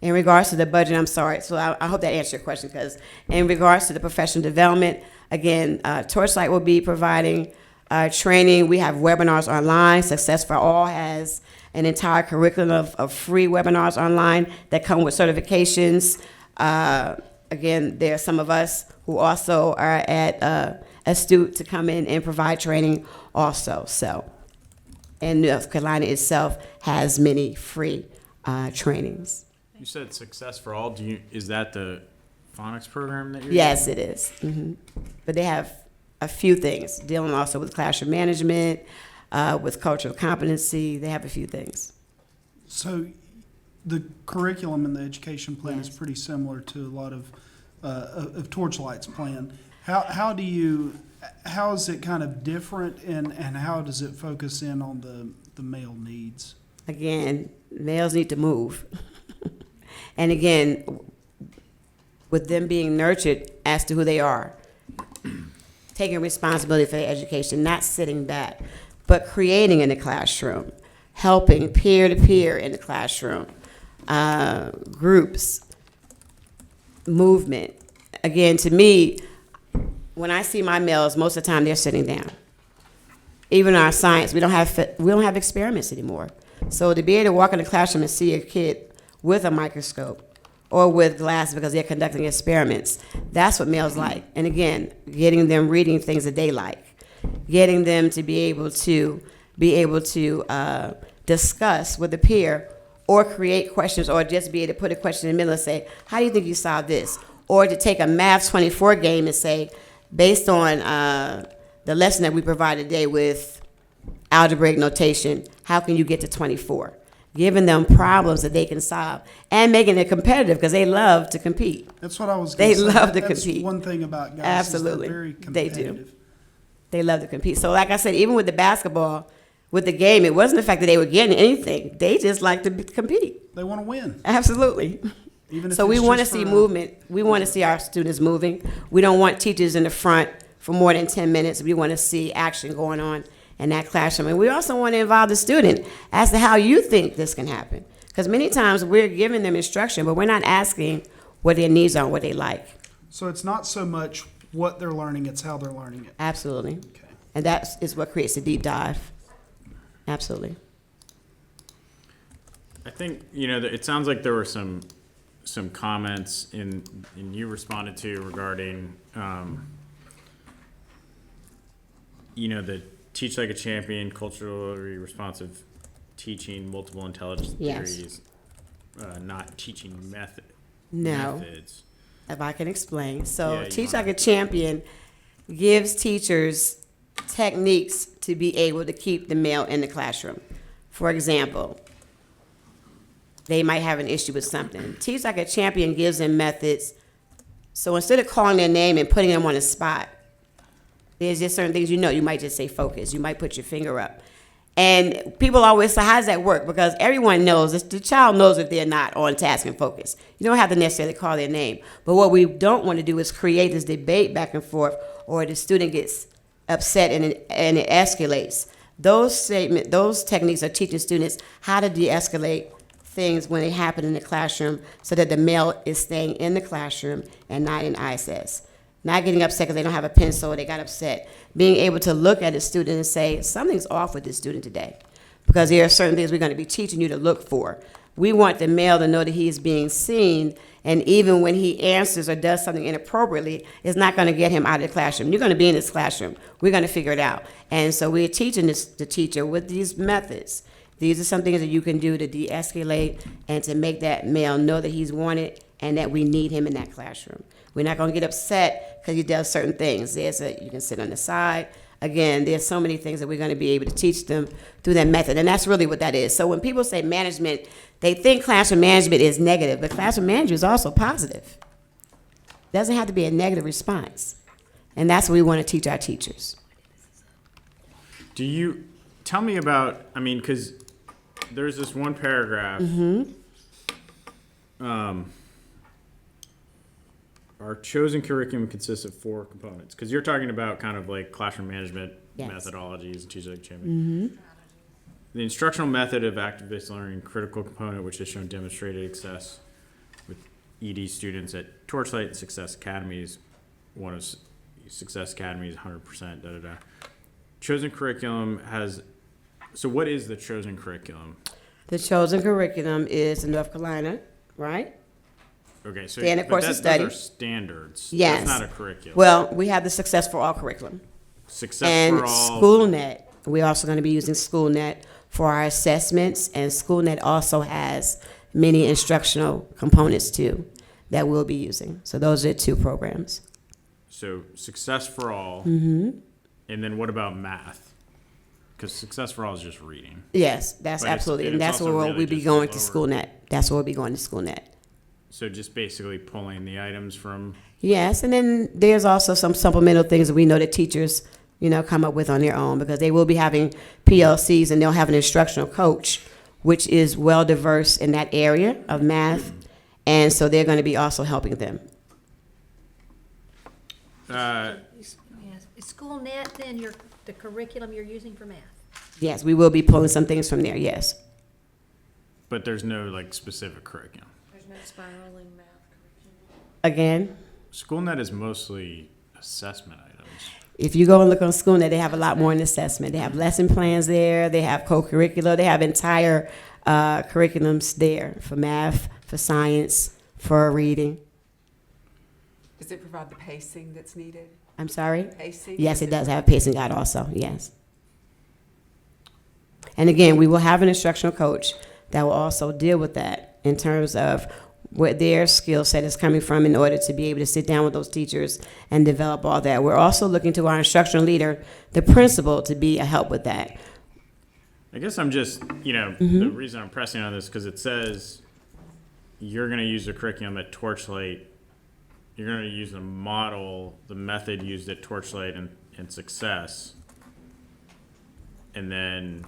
In regards to the budget, I'm sorry, so I hope that answered your question, because in regards to the professional development, again, Torchlight will be providing training. We have webinars online. Success for All has an entire curriculum of free webinars online that come with certifications. Again, there are some of us who also are at Astute to come in and provide training also. So, and North Carolina itself has many free trainings. You said Success for All. Is that the phonics program that you're Yes, doing? it is. But they have a few things, dealing also with classroom management, with cultural competency. They have a few things. So the curriculum in the education plan is Yes. pretty similar to a lot of Torchlight's plan. How is it kind of different, and how does it focus in on the male needs? Again, males need to move. And again, with them being nurtured as to who they are, taking responsibility for their education, not sitting back, but creating in the classroom, helping peer-to-peer in the classroom, groups, movement. Again, to me, when I see my males, most of the time they're sitting down. Even our science, we don't have experiments anymore. So to be able to walk in the classroom and see a kid with a microscope or with glasses because they're conducting experiments, that's what males like. And again, getting them reading things that they like, getting them to be able to discuss with a peer or create questions, or just be able to put a question in the middle and say, how do you think you solve this? Or to take a Math 24 game and say, based on the lesson that we provided today with algebraic notation, how can you get to 24? Giving them problems that they can solve and making it competitive, because they love to compete. That's what I was going to say. They love to That's compete. one thing about guys. Absolutely. Is they're very They competitive. do. They love to compete. So like I said, even with the basketball, with the game, it wasn't the fact that they were getting anything. They just like to compete. They want to win. Absolutely. Even if So we it's want to just see for- movement. We want to see our students moving. We don't want teachers in the front for more than 10 minutes. We want to see action going on in that classroom. And we also want to involve the student as to how you think this can happen. Because many times we're giving them instruction, but we're not asking what their needs are, what they like. So it's not so much what they're learning, it's how they're learning it. Absolutely. And that is what creates a deep dive. Absolutely. I think, it sounds like there were some comments and you responded to regarding, the Teach Like a Champion, culturally responsive teaching, multiple intelligence Yes. theories, not teaching No. methods. If I can explain. So Yeah, you Teach wanna- Like a Champion gives teachers techniques to be able to keep the male in the classroom. For example, they might have an issue with something. Teach Like a Champion gives them methods. So instead of calling their name and putting them on the spot, there's just certain things you might just say focus. You might put your finger up. And people always say, how does that work? Because everyone knows, the child knows if they're not on task and focus. You don't have to necessarily call their name. But what we don't want to do is create this debate back and forth, or the student gets upset and it escalates. Those techniques are teaching students how to de-escalate things when they happen in the classroom, so that the male is staying in the classroom and not in ISS. Not getting upset because they don't have a pencil or they got upset. Being able to look at a student and say, something's off with this student today, because there are certain things we're going to be teaching you to look for. We want the male to know that he is being seen, and even when he answers or does something inappropriately, it's not going to get him out of the classroom. You're going to be in this classroom. We're going to figure it out. And so we're teaching the teacher with these methods. These are some things that you can do to de-escalate and to make that male know that he's wanted and that we need him in that classroom. We're not going to get upset because he does certain things. You can sit on the side. Again, there's so many things that we're going to be able to teach them through that method, and that's really what that is. So when people say management, they think classroom management is negative, but classroom management is also positive. Doesn't have to be a negative response. And that's what we want to teach our teachers. Do you tell me about? I mean, because there's this one paragraph. Our chosen curriculum consists of 4 components. Because you're talking about kind of like classroom management methodologies and teacher champion. The instructional method of active-based learning, critical component, which has shown demonstrated success with ED students at Torchlight and Success Academies. One of Success Academies, 100%. Da da da. Chosen curriculum has. So, what is the chosen curriculum? The chosen curriculum is in North Carolina, right? Okay, so Standard course of study. Those are standards. Yes. That's not a curriculum. Well, we have the Success for All curriculum. Success and for All. SchoolNet. We're also going to be using SchoolNet for our assessments, and SchoolNet also has many instructional components too that we'll be using. So those are the 2 programs. So Success for All. And then what about math? Because Success for All is just reading. Yes, that's absolutely, and that's where we'll be going to SchoolNet. That's where we'll be going to SchoolNet. So just basically pulling the items from. Yes, and then there's also some supplemental things that we know that teachers, come up with on their own, because they will be having PLCs and they'll have an instructional coach, which is well diverse in that area of math, and so they're going to be also helping them. Is SchoolNet then the curriculum you're using for math? Yes, we will be pulling some things from there. Yes. But there's no like specific curriculum. There's no spiraling math curriculum. Again, SchoolNet is mostly assessment items. if you go and look on SchoolNet, they have a lot more in assessment. They have lesson plans there. They have co-curricular. They have entire curriculums there for math, for science, for reading. Does it provide the pacing that's needed? I'm sorry? Pacing? Yes, it does have a pacing guide also, yes. And again, we will have an instructional coach that will also deal with that in terms of where their skill set is coming from in order to be able to sit down with those teachers and develop all that. We're also looking to our instructional leader, the principal, to be a help with that. I guess I'm just, the reason I'm pressing on this because it says you're going to use the curriculum at Torchlight. You're going to use the model, the method used at Torchlight and Success. And then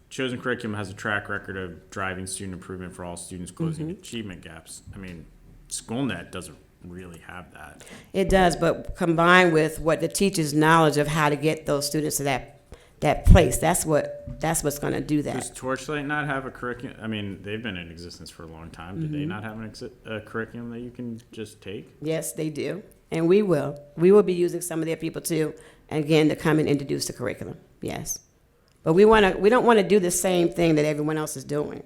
chosen curriculum has a track record of driving student improvement for all students, closing achievement gaps. I mean, SchoolNet doesn't really have that. It does, but combined with what the teacher's knowledge of how to get those students to that place, that's what's going to do that. Does Torchlight not have a curriculum? I mean, they've been in existence for a long time. Do they not have a curriculum that you can just take? Yes, they do, and we will. We will be using some of their people too, again, to come and introduce the curriculum. Yes. But we don't want to do the same thing that everyone else is doing.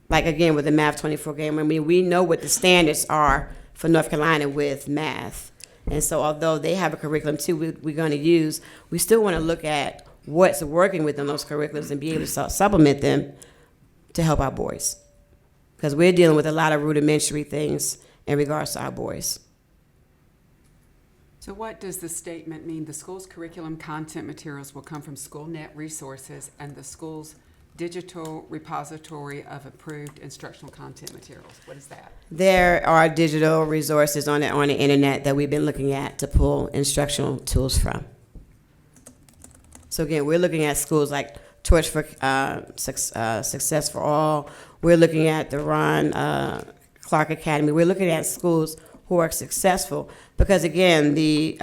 Like, again, with the Math 24 game, I mean, we know what the standards are for North Carolina with math. And so although they have a curriculum too we're going to use, we still want to look at what's working within those curriculums and be able to supplement them to help our boys. Because we're dealing with a lot of rudimentary things in regards to our boys. So what does the statement mean? The school's curriculum content materials will come from SchoolNet resources and the school's digital repository of approved instructional content materials. What is that? There are digital resources on the internet that we've been looking at to pull instructional tools from. So again, we're looking at schools like Torch for Success for All. We're looking at the Ron Clark Academy. We're looking at schools who are successful because, again, the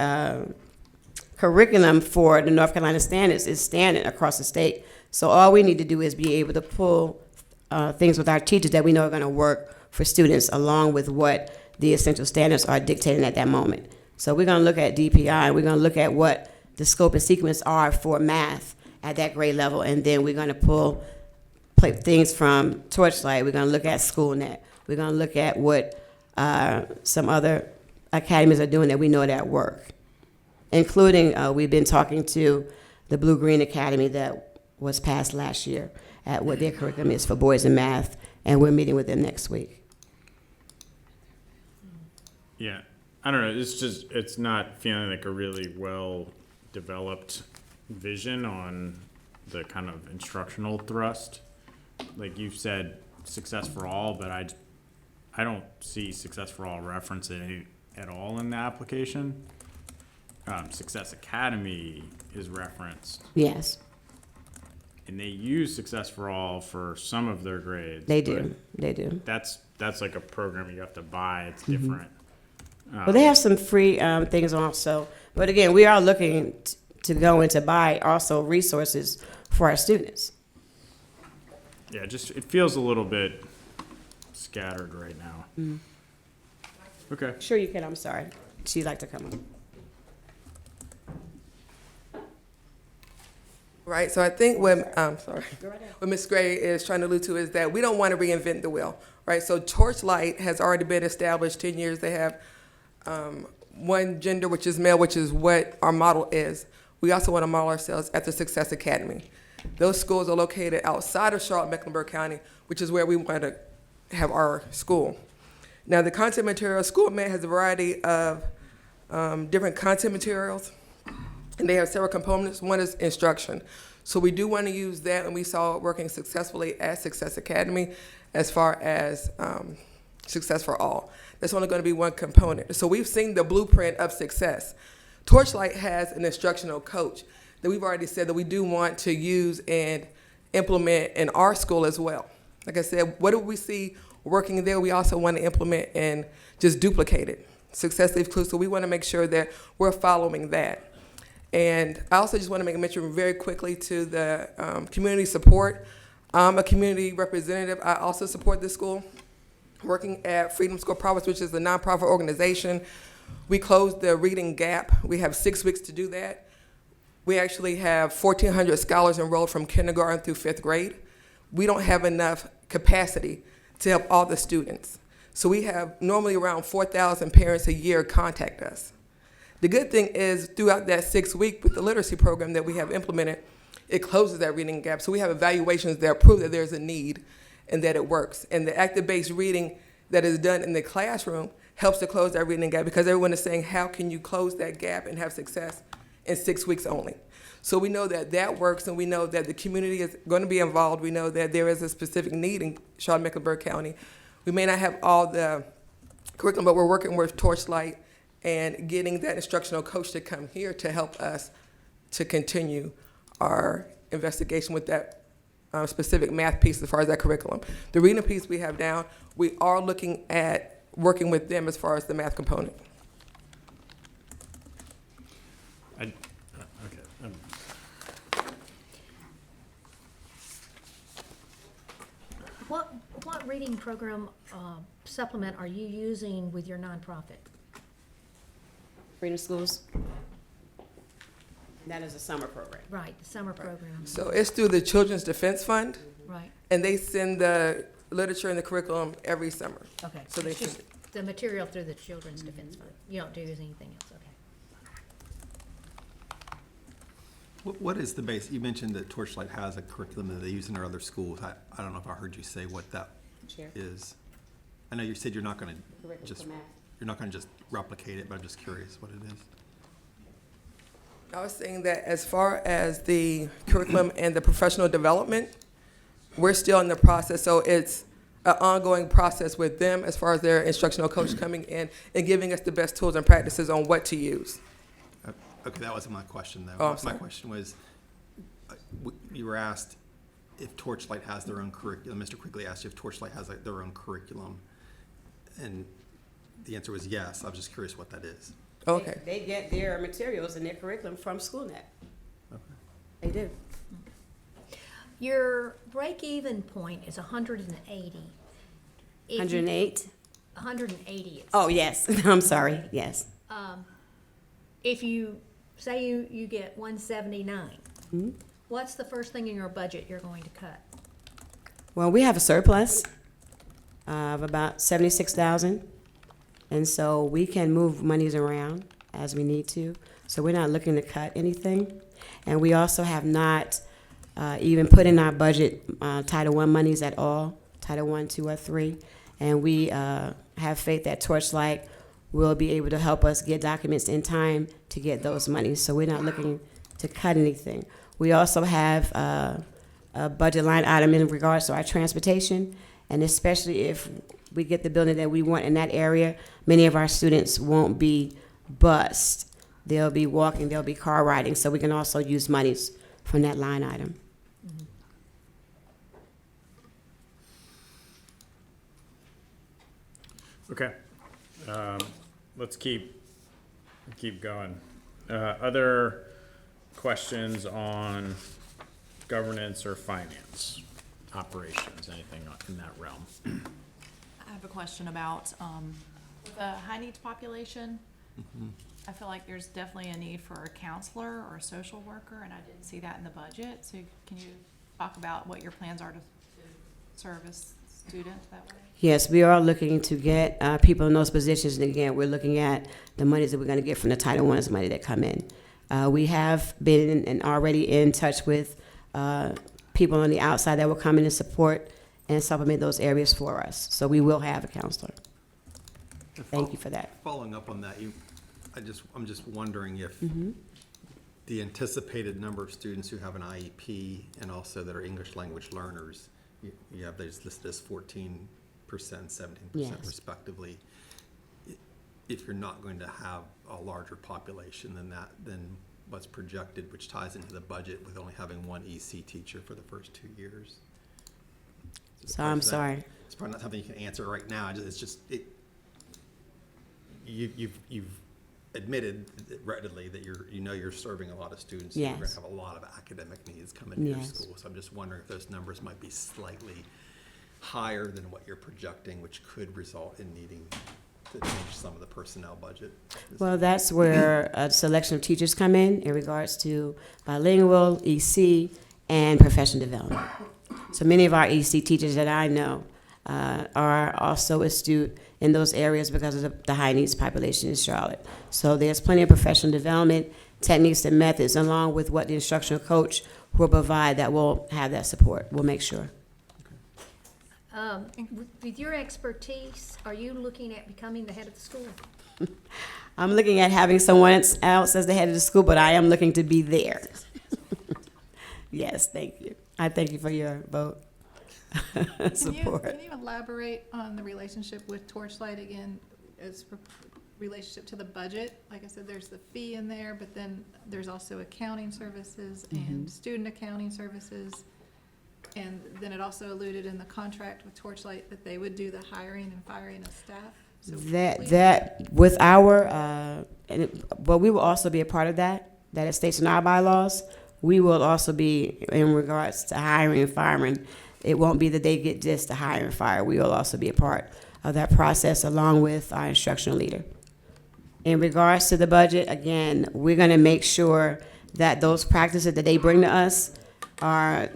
curriculum for the North Carolina standards is standard across the state. So all we need to do is be able to pull things with our teachers that we know are going to work for students along with what the essential standards are dictating at that moment. So we're going to look at DPI. We're going to look at what the scope and sequence are for math at that grade level, and then we're going to pull things from Torchlight. We're going to look at SchoolNet. We're going to look at what some other academies are doing that we know that work, including we've been talking to the Blue Green Academy that was passed last year at what their curriculum is for boys in math, and we're meeting with them next week. Yeah, I don't know. It's not feeling like a really well-developed vision on the kind of instructional thrust. Like you've said, Success for All, but I don't see Success for All referencing at all in the application. Success Academy is referenced, Yes, and they use Success for All for some of their grades. they but do. They do. That's like a program you have to buy. It's Mhm. different. Well, they have some free things also. But again, we are looking to go and to buy also resources for our students. Yeah, just it feels a little bit scattered right now. Mm. Okay. Sure you can. I'm sorry. She'd like to come on. Right, so I think what Ms. Gray is trying to allude to is that we don't want to reinvent the wheel, right? So Torchlight has already been established 10 years. They have one gender, which is male, which is what our model is. We also want to model ourselves at the Success Academy. Those schools are located outside of Charlotte, Mecklenburg County, which is where we want to have our school. Now, the content material, School Med has a variety of different content materials. And they have several components. One is instruction. So we do want to use that, and we saw it working successfully at Success Academy as far as Success for All. That's only going to be one component. So we've seen the blueprint of success. Torchlight has an instructional coach that we've already said that we do want to use and implement in our school as well. Like I said, what do we see working there? We also want to implement and just duplicate it. Success Leaves Clues, so we want to make sure that we're following that. And I also just want to make a mention very quickly to the community support. I'm a community representative. I also support this school, working at Freedom School Promise, which is a nonprofit organization. We closed the reading gap. We have 6 weeks to do that. We actually have 1,400 scholars enrolled from kindergarten through 5th grade. We don't have enough capacity to help all the students. So we have normally around 4,000 parents a year contact us. The good thing is throughout that 6 week with the literacy program that we have implemented, it closes that reading gap. So we have evaluations that prove that there's a need and that it works. And the active-based reading that is done in the classroom helps to close that reading gap because everyone is saying, how can you close that gap and have success in 6 weeks only? So we know that that works, and we know that the community is going to be involved. We know that there is a specific need in Charlotte Mecklenburg County. We may not have all the curriculum, but we're working with Torchlight and getting that instructional coach to come here to help us to continue our investigation with that specific math piece as far as that curriculum. The reading piece we have down, we are looking at working with them as far as the math component. What reading program supplement are you using with your nonprofit? Freedom Schools. That is a summer program. Right, the summer program. So it's through the Children's Defense Fund. Right. And they send the literature and the curriculum every summer. Okay, So so they it's just the material through the Children's Defense Fund. You don't do anything else, okay. What is the base? You mentioned that Torchlight has a curriculum that they use in their other schools. I don't know if I heard you say what that Chair. is. I know you said you're not going to Curriculum just for math. replicate it, but I'm just curious what it is. I was saying that as far as the curriculum and the professional development, we're still in the process. So it's an ongoing process with them as far as their instructional coach coming in and giving us the best tools and practices on what to use. Okay, that wasn't my question, though. Oh, I'm My sorry. question was, you were asked if Torchlight has their own curriculum. Mr. Quigley asked you if Torchlight has their own curriculum, and the answer was yes. I was just curious what that is. Okay. They get their materials and their curriculum from SchoolNet. Okay. They do. Your break-even point is 180. If you- 108? 180. Oh, yes. I'm sorry. Yes. If you, say you get 179, Hmm? what's the first thing in your budget you're going to cut? Well, we have a surplus of about 76,000, and so we can move monies around as we need to. So we're not looking to cut anything, and we also have not even put in our budget Title I monies at all, Title I, II, or III, and we have faith that Torchlight will be able to help us get documents in time to get those monies. So we're not looking to cut anything. We also have a budget line item in regards to our transportation, and especially if we get the building that we want in that area, many of our students won't be bused. They'll be walking, they'll be car riding, so we can also use monies from that line item. Okay, let's keep going. Other questions on governance or finance, operations, anything in that realm? I have a question about the high needs population. I feel like there's definitely a need for a counselor or a social worker, and I didn't see that in the budget. So can you talk about what your plans are to service students that way? Yes, we are looking to get people in those positions, and again, we're looking at the monies that we're going to get from the Title I's money that come in. We have been and already in touch with people on the outside that will come in and support and supplement those areas for us. So we will have a counselor. Thank you for that. Following up on that, I'm just wondering if the anticipated number of students who have an IEP and also that are English language learners, you have those listed as 14%, 17% Yes. respectively. If you're not going to have a larger population than what's projected, which ties into the budget with only having one EC teacher for the first 2 years. So I'm sorry. It's probably not something you can answer right now. You've admitted readily that you're serving a lot of students. Yes. You're going to have a lot of academic needs come into your Yes. school. So I'm just wondering if those numbers might be slightly higher than what you're projecting, which could result in needing to change some of the personnel budget. Well, that's where a selection of teachers come in regards to bilingual, EC, and professional development. So many of our EC teachers that I know are also astute in those areas because of the high needs population in Charlotte. So there's plenty of professional development techniques and methods, along with what the instructional coach will provide, that will have that support. We'll make sure. With your expertise, are you looking at becoming the head of the school? I'm looking at having someone else as the head of the school, but I am looking to be there. Yes, thank you. I thank you for your vote. Support. Can you elaborate on the relationship with Torchlight again, as relationship to the budget? Like I said, there's the fee in there, but then there's also accounting services and student accounting services. And then it also alluded in the contract with Torchlight that they would do the hiring and firing of staff. So That with our, but we will also be a part of that it states in our bylaws. We will also be in regards to hiring and firing. It won't be that they get just to hire and fire. We will also be a part of that process along with our instructional leader. In regards to the budget, again, we're going to make sure that those practices that they bring to us are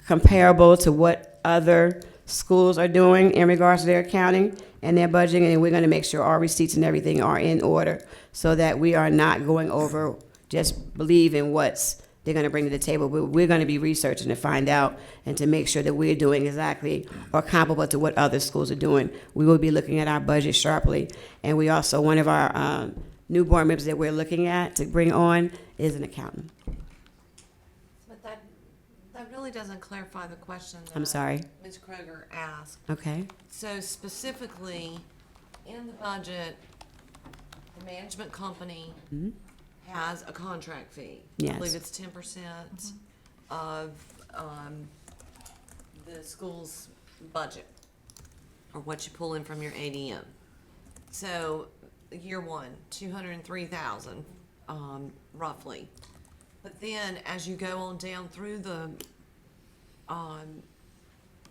comparable to what other schools are doing in regards to their accounting and their budgeting, and we're going to make sure our receipts and everything are in order so that we are not going over just believing what's they're going to bring to the table. We're going to be researching to find out and to make sure that we're doing exactly or comparable to what other schools are doing. We will be looking at our budget sharply, and we also, one of our new board members that we're looking at to bring on is an accountant. But that really doesn't clarify the question that I'm sorry. Ms. Kroger asked. Okay. So specifically, in the budget, the management company has a contract fee. Yes. I believe it's 10% of the school's budget, or what you pull in from your ADM. So year one, 203,000, roughly. But then as you go on down through the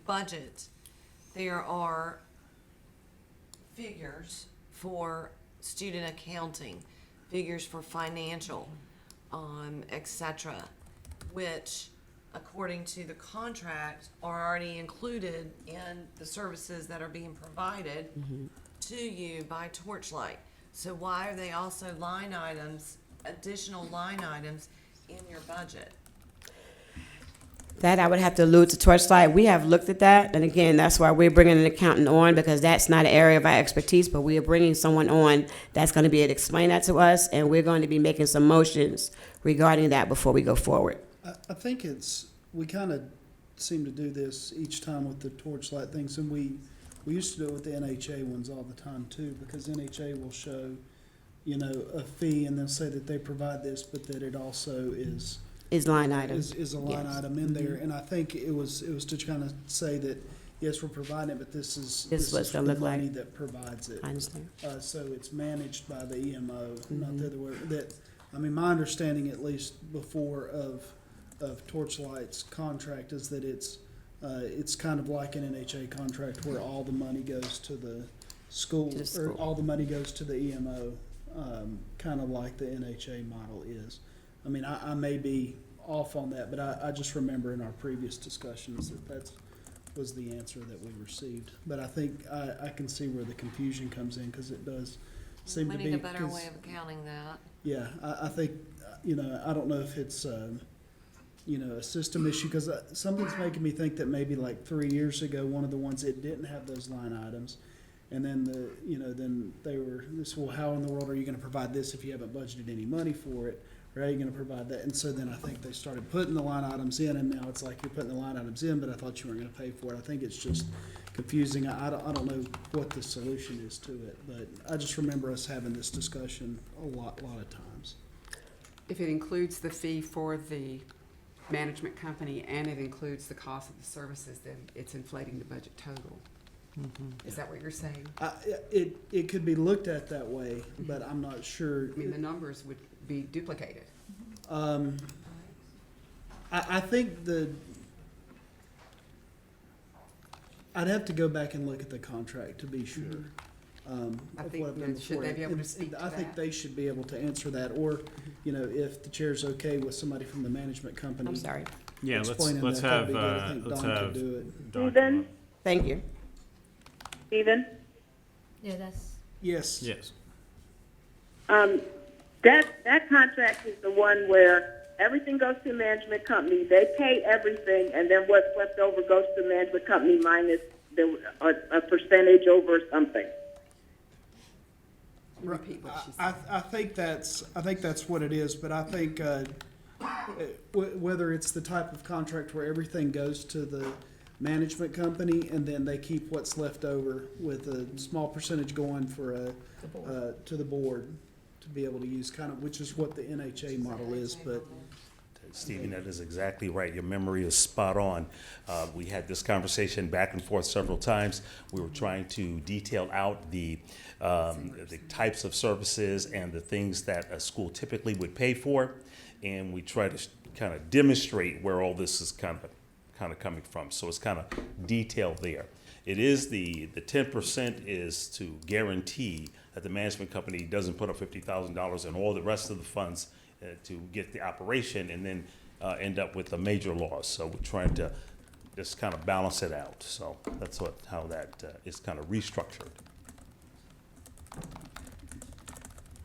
budget, there are figures for student accounting, figures for financial, etc., which, according to the contract, are already included in the services that are being provided to you by Torchlight. So why are they also line items, additional line items in your budget? That I would have to allude to Torchlight. We have looked at that, and again, that's why we're bringing an accountant on, because that's not an area of our expertise, but we are bringing someone on that's going to be able to explain that to us, and we're going to be making some motions regarding that before we go forward. I think we kind of seem to do this each time with the Torchlight things, and we used to do it with the NHA ones all the time too, because NHA will show, you know, a fee and they'll say that they provide this, but that it also is line item. is a line Yes. item in there. And I think it was to kind of say that, yes, we're providing it, but this is This is what it's gonna the look like. money that provides it. I understand. So it's managed by the EMO, not the other way. That, I mean, my understanding, at least before, of Torchlight's contract is that it's kind of like an NHA contract where all the money goes to the school, To the or school. all the money goes to the EMO, kind of like the NHA model is. I mean, I may be off on that, but I just remember in our previous discussions that was the answer that we received. But I think I can see where the confusion comes in, because it does seem We to need be. a better 'cause- way of accounting that. Yeah, I think, you know, I don't know if it's, you know, a system issue, because something's making me think that maybe like 3 years ago, one of the ones that didn't have those line items, and then then they were, well, how in the world are you gonna provide this if you haven't budgeted any money for it? Or how are you gonna provide that? And so then I think they started putting the line items in, and now it's like you're putting the line items in, but I thought you weren't gonna pay for it. I think it's just confusing. I don't know what the solution is to it, but I just remember us having this discussion a lot of times. If it includes the fee for the management company and it includes the cost of the services, then it's inflating the budget total. Is that what you're saying? It could be looked at that way, but I'm not sure. I mean, the numbers would be duplicated. I think I'd have to go back and look at the contract to be sure. I Of think what I've done that- should before. they be able to And speak to I think that? they should be able to answer that, or, you know, if the chair's okay with somebody from the management company. I'm sorry. Yeah, explaining let's that, that'd have, be good. I think let's Dawn could have do it. Dawn Stephen? come up. Thank you. Stephen? Yeah, that's. Yes. Yes. That contract is the one where everything goes to the management company, they pay everything, and then what's left over goes to the management company minus a percentage over something. Repeat what she said. I think that's what it is, but I think whether it's the type of contract where everything goes to the management company and then they keep what's left over with a small percentage going for to the board to be able to use, kind of, which is what the NHA model is, but. Stephen, that is exactly right. Your memory is spot on. We had this conversation back and forth several times. We were trying to detail out the types of services and the things that a school typically would pay for, and we try to kind of demonstrate where all this is kind of coming from. So it's kind of detailed there. It is the 10% is to guarantee that the management company doesn't put up $50,000 and all the rest of the funds to get the operation and then end up with a major loss. So we're trying to just kind of balance it out. So that's how that is kind of restructured. So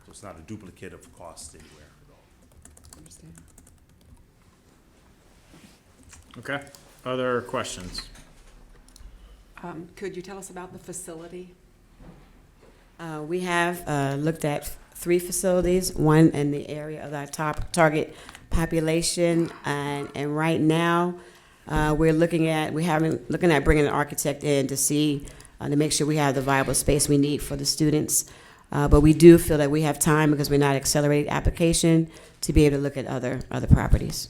it's not a duplicate of cost anywhere at all. Understand. Okay. Other questions? Could you tell us about the facility? We have looked at 3 facilities, one in the area of our target population, and right now we're looking at bringing an architect in to see to make sure we have the viable space we need for the students. But we do feel that we have time, because we're not accelerated application, to be able to look at other properties.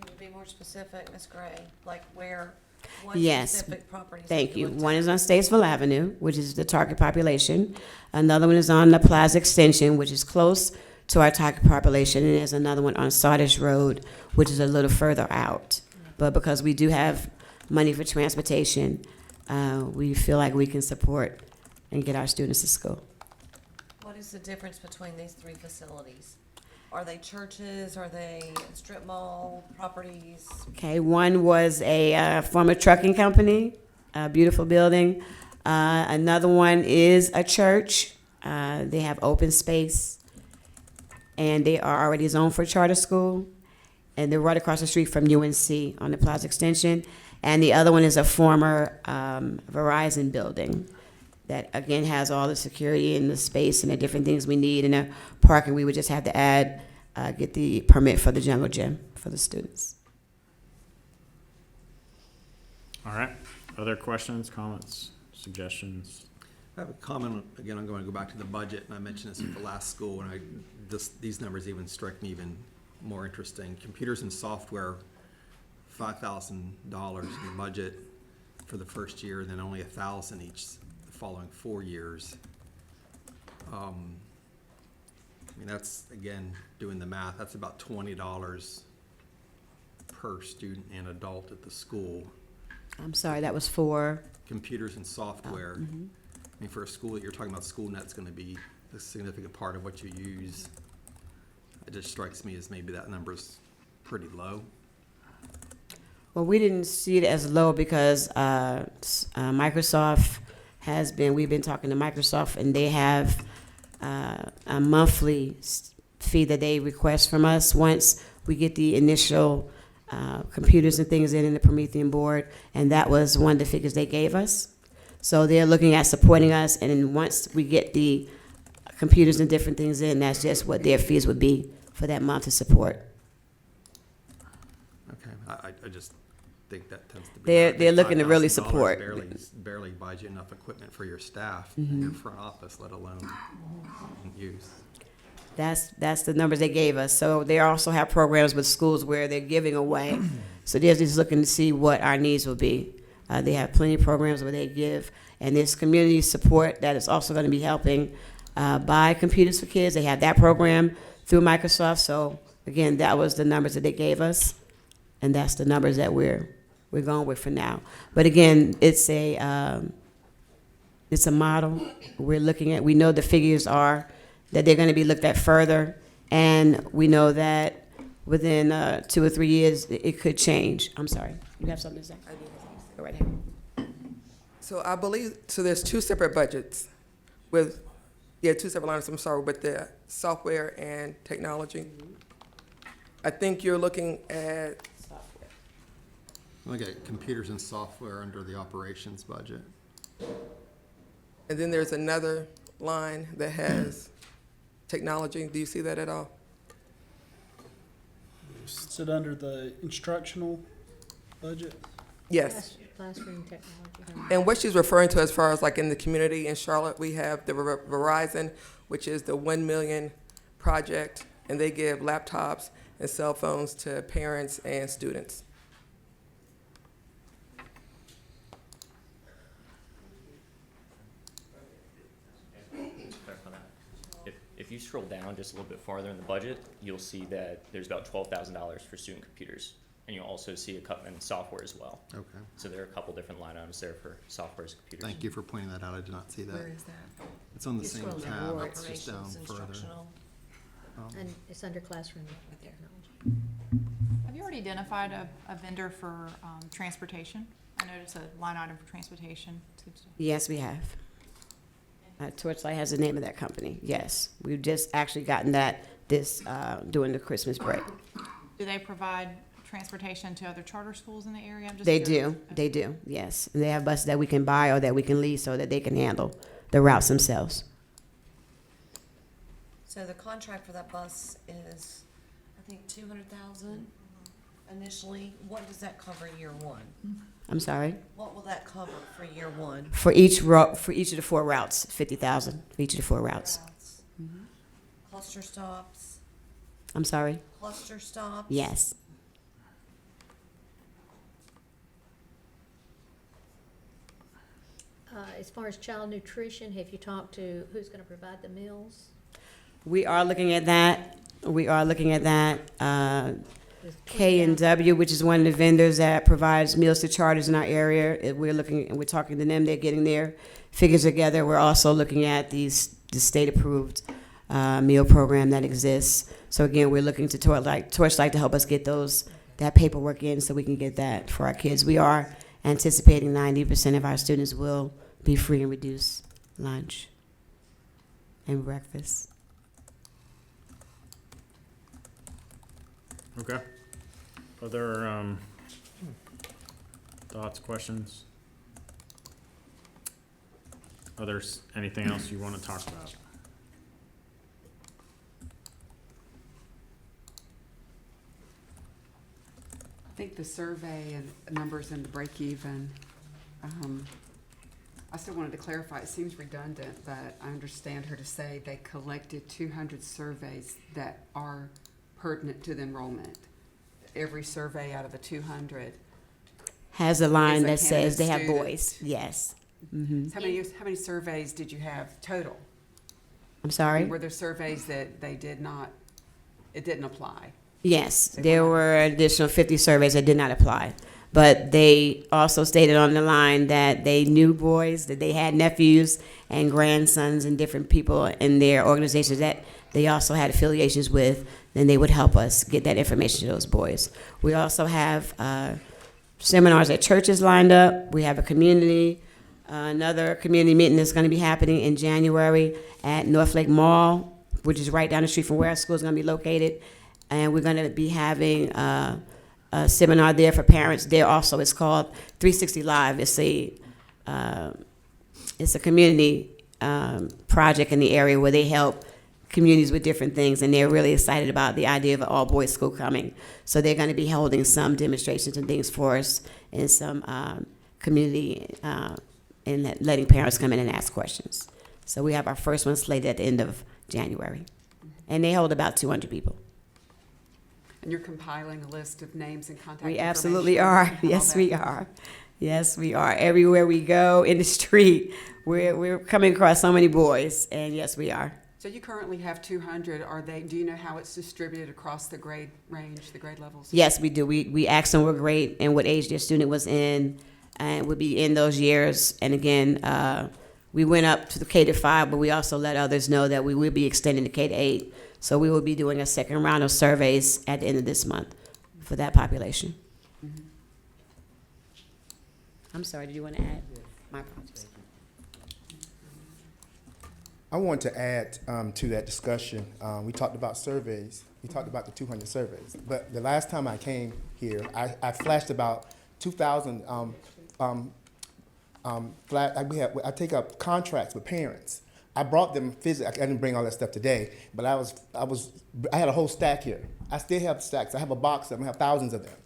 Can you be more specific, Ms. Gray? Like where, what Yes. specific properties? have Thank you. looked One at? is on Statesville Avenue, which is the target population. Another one is on the Plaza Extension, which is close to our target population. And there's another one on Sardis Road, which is a little further out. But because we do have money for transportation, we feel like we can support and get our students to school. What is the difference between these 3 facilities? Are they churches? Are they strip mall properties? Okay, one was a former trucking company, a beautiful building. Another one is a church. They have open space, and they are already zoned for charter school. And they're right across the street from UNC on the Plaza Extension. And the other one is a former Verizon building that, again, has all the security and the space and the different things we need in a parking. We would just have to get the permit for the jungle gym for the students. All right. Other questions, comments? suggestions? I have a comment, again, I'm going to go back to the budget, and I mentioned this at the last school, and these numbers even strike me even more interesting. Computers and software, $5,000 in the budget for the first year, and then only $1,000 each the following 4 years. I mean, that's, again, doing the math, that's about $20 per student and adult at the school. I'm sorry, that was for? Computers and software. Mm-hmm. I mean, for a school that you're talking about, SchoolNet's gonna be a significant part of what you use. It just strikes me as maybe that number's pretty low. Well, we didn't see it as low because Microsoft we've been talking to Microsoft, and they have a monthly fee that they request from us once we get the initial computers and things in the Promethean board, and that was one of the figures they gave us. So they're looking at supporting us, and then once we get the computers and different things in, that's just what their fees would be for that month of support. Okay, I just think that tends to be. They're looking to really $5,000 support. Barely buys you enough equipment for your staff, Mhm. and your front office, let alone use. That's the numbers they gave us. So they also have programs with schools where they're giving away. So they're just looking to see what our needs will be. They have plenty of programs where they give, and there's community support that is also going to be helping buy computers for kids. They have that program through Microsoft. So again, that was the numbers that they gave us, and that's the numbers that we're going with for now. But again, it's a model we're looking at. We know the figures are that they're going to be looked at further, and we know that within 2 or 3 years it could change. I'm sorry, you have something to say? I do. Go right ahead. So I believe, so there's two separate budgets with, two separate lines, I'm sorry, with the software and technology. I think you're looking at, Look at computers and software under the operations budget. and then there's another line that has technology. Do you see that at all? Is it under the instructional budget? Yes. Classroom technology. And what she's referring to as far as like in the community in Charlotte, we have the Verizon, which is the 1 million project, and they give laptops and cell phones to parents and students. If you scroll down just a little bit farther in the budget, you'll see that there's about $12,000 for student computers. And you'll also see a couple in software as well. Okay. So there are a couple different line items there for software as computers. Thank you for pointing that out. I did not see that. Where is that? It's on the You same scroll down, tab. It's just down operations, further. instructional. And it's under classroom technology. Have you already identified a vendor for transportation? I noticed a line item for transportation. Yes, we have. Torchlight has the name of that company. Yes, we've just actually gotten that during the Christmas break. Do they provide transportation to other charter schools in the area? I'm just They curious. do. They do. Yes, and they have buses that we can buy or that we can lease so that they can handle the routes themselves. So the contract for that bus is, I think, 200,000 initially. What does that cover year one? I'm sorry. What will that cover for year one? For each of the 4 routes, 50,000 for each of the 4 routes. Cluster stops? I'm sorry. Cluster stops? Yes. As far as child nutrition, have you talked to who's going to provide the meals? We are looking at that. K&W, which is one of the vendors that provides meals to charters in our area, we're talking to them. They're getting their figures together. We're also looking at the state-approved meal program that exists. So again, we're looking to Torchlight to help us get that paperwork in so we can get that for our kids. We are anticipating 90% of our students will be free and reduced lunch and breakfast. Okay. Other thoughts, questions? Others, anything else you want to talk about? I think the survey and numbers and the break even, I still wanted to clarify, it seems redundant, but I understand her to say they collected 200 surveys that are pertinent to the enrollment. Every survey out of the 200 Has a line is a that says they have candidate boys. student. Yes. Hmm. So how many surveys did you have total? I'm sorry? Were there surveys that it didn't apply? Yes, there were additional 50 surveys that did not apply. But they also stated on the line that they knew boys, that they had nephews and grandsons and different people in their organizations that they also had affiliations with, then they would help us get that information to those boys. We also have seminars at churches lined up. We have a community, another community meeting that's going to be happening in January at Northlake Mall, which is right down the street from where our school is going to be located. And we're going to be having a seminar there for parents. There also, it's called 360 Live. It's a community project in the area where they help communities with different things, and they're really excited about the idea of an all-boys school coming. So they're going to be holding some demonstrations and things for us in some community and letting parents come in and ask questions. So we have our first one slated at the end of January, and they hold about 200 people. And you're compiling a list of names and contact We information absolutely are. and all Yes, that? we are. Yes, we are. Everywhere we go in the street, we're coming across so many boys, and yes, we are. So you currently have 200. Do you know how it's distributed across the grade range, the grade levels? Yes, we do. We ask them what grade and what age their student was in, and would be in those years. And again, we went up to the K-5, but we also let others know that we will be extending to K-8. So we will be doing a second round of surveys at the end of this month for that population. Mm-hmm. I'm sorry, did you want to add? My apologies. I want to add to that discussion. We talked about surveys. We talked about the 200 surveys. But the last time I came here, I flashed about 2,000 I take up contracts with parents. I brought them physically. I didn't bring all that stuff today, but I had a whole stack here. I still have stacks. I have a box of them. I have thousands of them.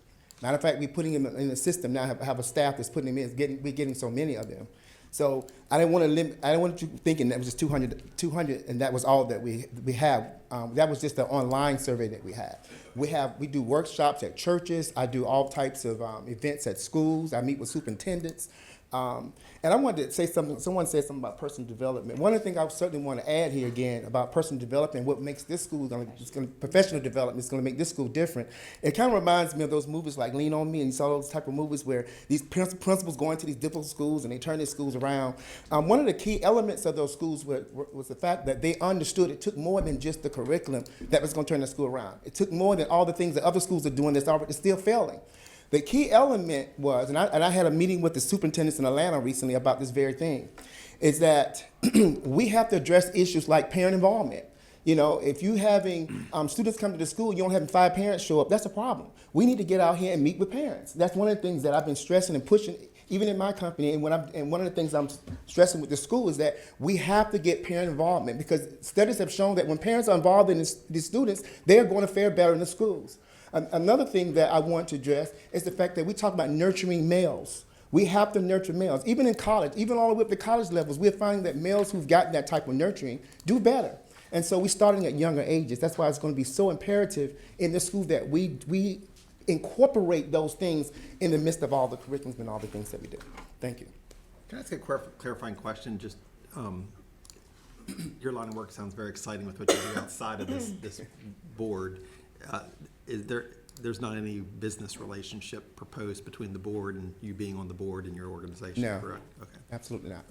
Matter of fact, we're putting them in the system now. I have a staff that's putting them in. We're getting so many of them. So I didn't want to limit. I didn't want you thinking that was just 200, and that was all that we have. That was just the online survey that we had. We do workshops at churches. I do all types of events at schools. I meet with superintendents. And I wanted to say something. Someone said something about personal development. One of the things I certainly want to add here again about personal development, what makes this school professional development is going to make this school different. It kind of reminds me of those movies like Lean on Me, and you saw those type of movies where these principals go into these difficult schools and they turn their schools around. One of the key elements of those schools was the fact that they understood it took more than just the curriculum that was going to turn the school around. It took more than all the things that other schools are doing that's already still failing. The key element was, and I had a meeting with the superintendents in Atlanta recently about this very thing, is that we have to address issues like parent involvement. You know, if you having students come to the school, you don't having 5 parents show up, that's a problem. We need to get out here and meet with parents. That's one of the things that I've been stressing and pushing, even in my company. And one of the things I'm stressing with the school is that we have to get parent involvement, because studies have shown that when parents are involved in these students, they are going to fare better in the schools. Another thing that I want to address is the fact that we talk about nurturing males. We have to nurture males. Even in college, even all the way up to college levels, we're finding that males who've gotten that type of nurturing do better. And so we're starting at younger ages. That's why it's going to be so imperative in the school that we incorporate those things in the midst of all the curriculums and all the things that we do. Thank you. Can I ask a clarifying question? Just your line of work sounds very exciting with what you do outside of this board. There's not any business relationship proposed between the board and you being on the board and your organization, No, correct? Okay. Absolutely not.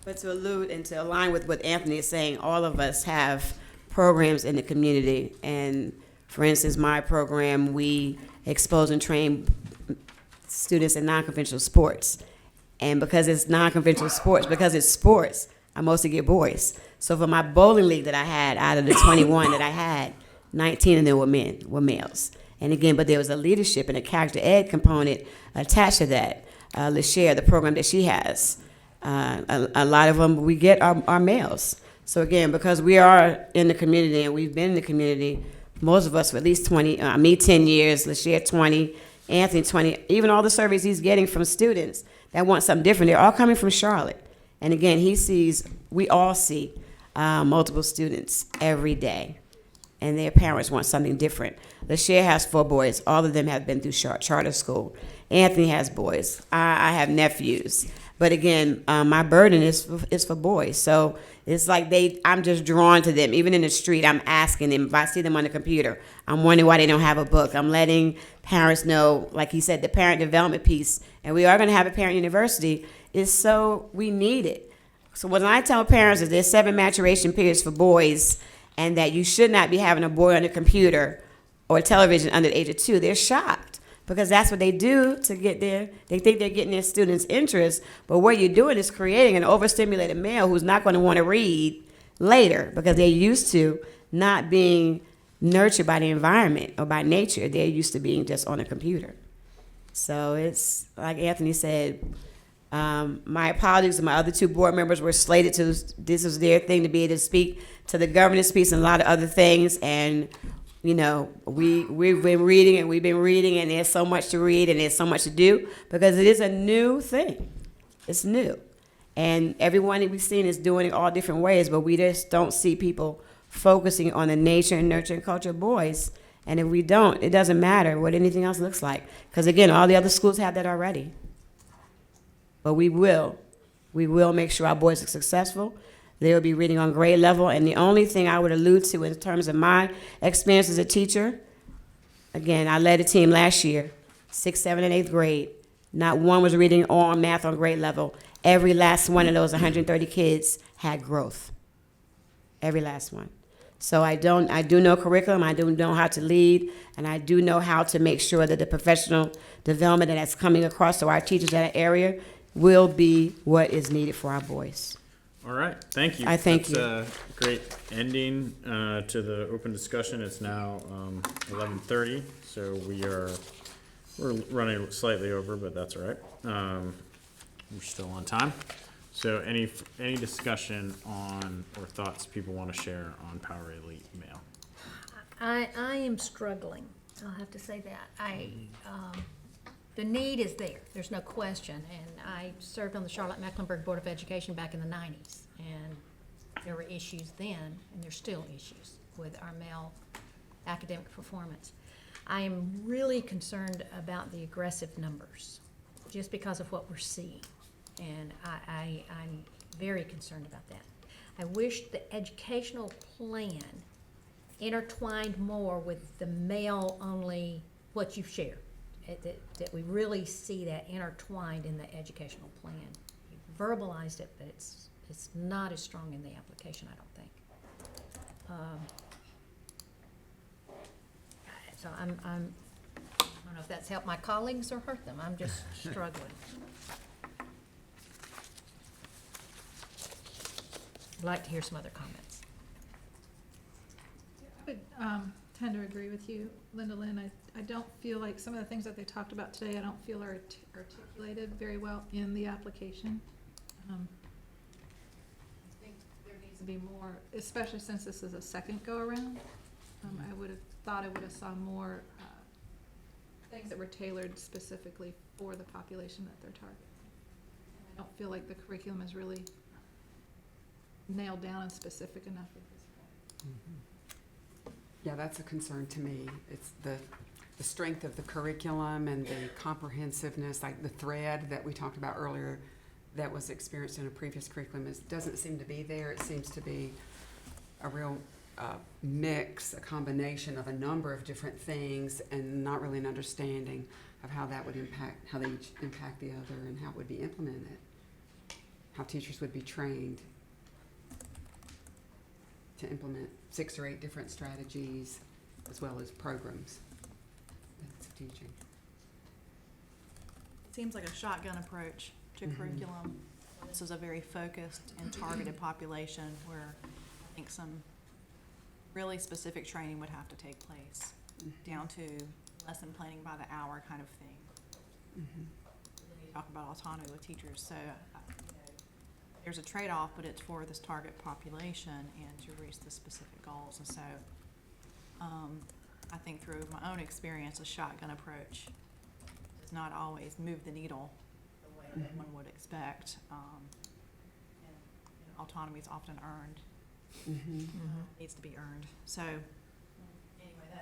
But to allude and to align with what Anthony is saying, all of us have programs in the community. And for instance, my program, we expose and train students in non-conventional sports. And because it's non-conventional sports, because it's sports, I mostly get boys. So for my bowling league that I had, out of the 21 that I had, 19 of them were males. And again, but there was a leadership and a character ed component attached to that. LaShare, the program that she has, a lot of them we get are males. So again, because we are in the community and we've been in the community, most of us for at least 20, me 10 years, LaShare 20, Anthony 20, even all the surveys he's getting from students that want something different, they're all coming from Charlotte. And again, we all see multiple students every day, and their parents want something different. LaShare has 4 boys. All of them have been through charter school. Anthony has boys. I have nephews. But again, my burden is for boys. So it's like I'm just drawn to them. Even in the street, I'm asking them. If I see them on the computer, I'm wondering why they don't have a book. I'm letting parents know, like he said, the parent development piece, and we are going to have a parent university, is so we need it. So when I tell parents that there's 7 maturation periods for boys and that you should not be having a boy on the computer or television under the age of 2, they're shocked. Because that's what they do to get they think they're getting their students' interest, but what you're doing is creating an overstimulated male who's not going to want to read later because they're used to not being nurtured by the environment or by nature. They're used to being just on a computer. So it's, like Anthony said, my apologies to my other 2 board members were slated to, this was their thing to be able to speak to the governance piece and a lot of other things, and you know, we've been reading and there's so much to read and there's so much to do because it is a new thing. It's new. And everyone that we've seen is doing it all different ways, but we just don't see people focusing on the nature and nurture and culture of boys. And if we don't, it doesn't matter what anything else looks like. Because again, all the other schools have that already. But we will make sure our boys are successful. They will be reading on grade level. And the only thing I would allude to in terms of my experience as a teacher, again, I led a team last year, 6th, 7th, and 8th grade. Not one was reading or math on grade level. Every last one of those 130 kids had growth. Every last one. So I do know curriculum, I do know how to lead, and I do know how to make sure that the professional development that's coming across to our teachers in that area will be what is needed for our boys. All right, thank you. I thank you. That's a great ending to the open discussion. It's now 11:30, so we're running slightly over, but that's all right. We're still on time. So any discussion on or thoughts people want to share on Power Elite Mail? I am struggling. I'll have to say that. The need is there. There's no question. And I served on the Charlotte-Mecklenburg Board of Education back in the 90s. And there were issues then, and there's still issues with our male academic performance. I am really concerned about the aggressive numbers, just because of what we're seeing. And I'm very concerned about that. I wish the educational plan intertwined more with the male-only, what you've shared. That we really see that intertwined in the educational plan. You verbalized it, but it's not as strong in the application, I don't think. So I don't know if that's helped my colleagues or hurt them. I'm just struggling. I'd like to hear some other comments. I would tend to agree with you, Linda Lynn. I don't feel like some of the things that they talked about today, I don't feel are articulated very well in the application. I think there needs to be more, especially since this is a second go-around. I would have thought I would have saw more things that were tailored specifically for the population that they're targeting. I don't feel like the curriculum is really nailed down and specific enough at this point. Yeah, that's a concern to me. It's the strength of the curriculum and the comprehensiveness, like the thread that we talked about earlier that was experienced in a previous curriculum doesn't seem to be there. It seems to be a real mix, a combination of a number of different things and not really an understanding of how that would impact, how they each impact the other and how it would be implemented, how teachers would be trained to implement 6 or 8 different strategies as well as programs of teaching. It seems like a shotgun approach to curriculum. This is a very focused and targeted population where I think some really specific training would have to take place, down to lesson planning by the hour kind of thing. You talk about autonomy with teachers, so there's a trade-off, but it's for this target population and to reach the specific goals. And so I think through my own experience, a shotgun approach not always move the needle the way that one would expect. And autonomy is often earned. Needs to be earned. So anyway,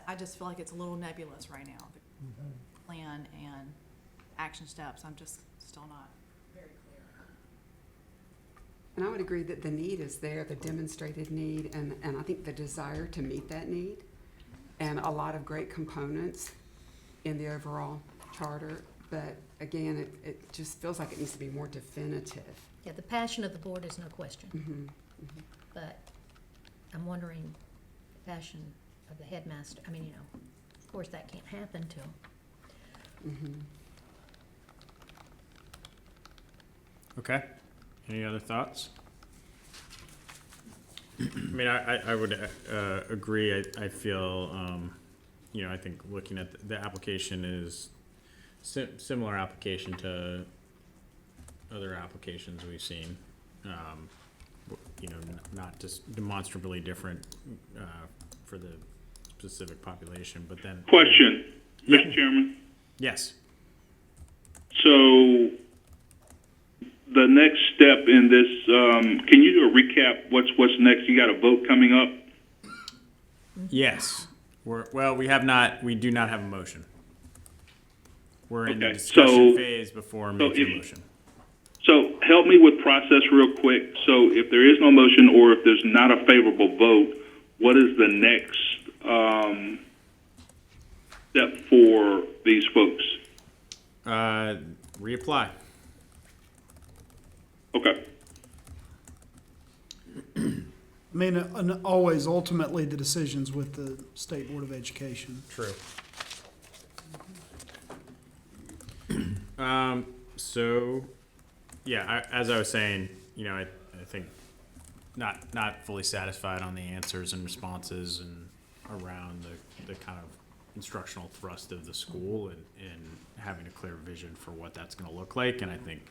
I just feel like it's a little nebulous right now. The plan and action steps, I'm just still not very clear. And I would agree that the need is there, the demonstrated need, and I think the desire to meet that need, and a lot of great components in the overall charter. But again, it just feels like it needs to be more definitive. Yeah, the passion of the board is no question. But I'm wondering, the passion of the headmaster, I mean, of course that can't happen till. Okay. Any other thoughts? I mean, I would agree. I feel, I think looking at the application is similar application to other applications we've seen. Not just demonstrably different for the specific population, but then. Question, Mr. Chairman. Yes. So the next step in this, can you do a recap? What's next? You got a vote coming up? Yes. We do not have a motion. We're in the discussion phase before making a motion. So help me with process real quick. So if there is no motion or if there's not a favorable vote, what is the next step for these folks? Reapply. Okay. I mean, and always, ultimately, the decision's with the State Board of Education. True. So, yeah, as I was saying, I think not fully satisfied on the answers and responses and around the kind of instructional thrust of the school and having a clear vision for what that's going to look like. And I think,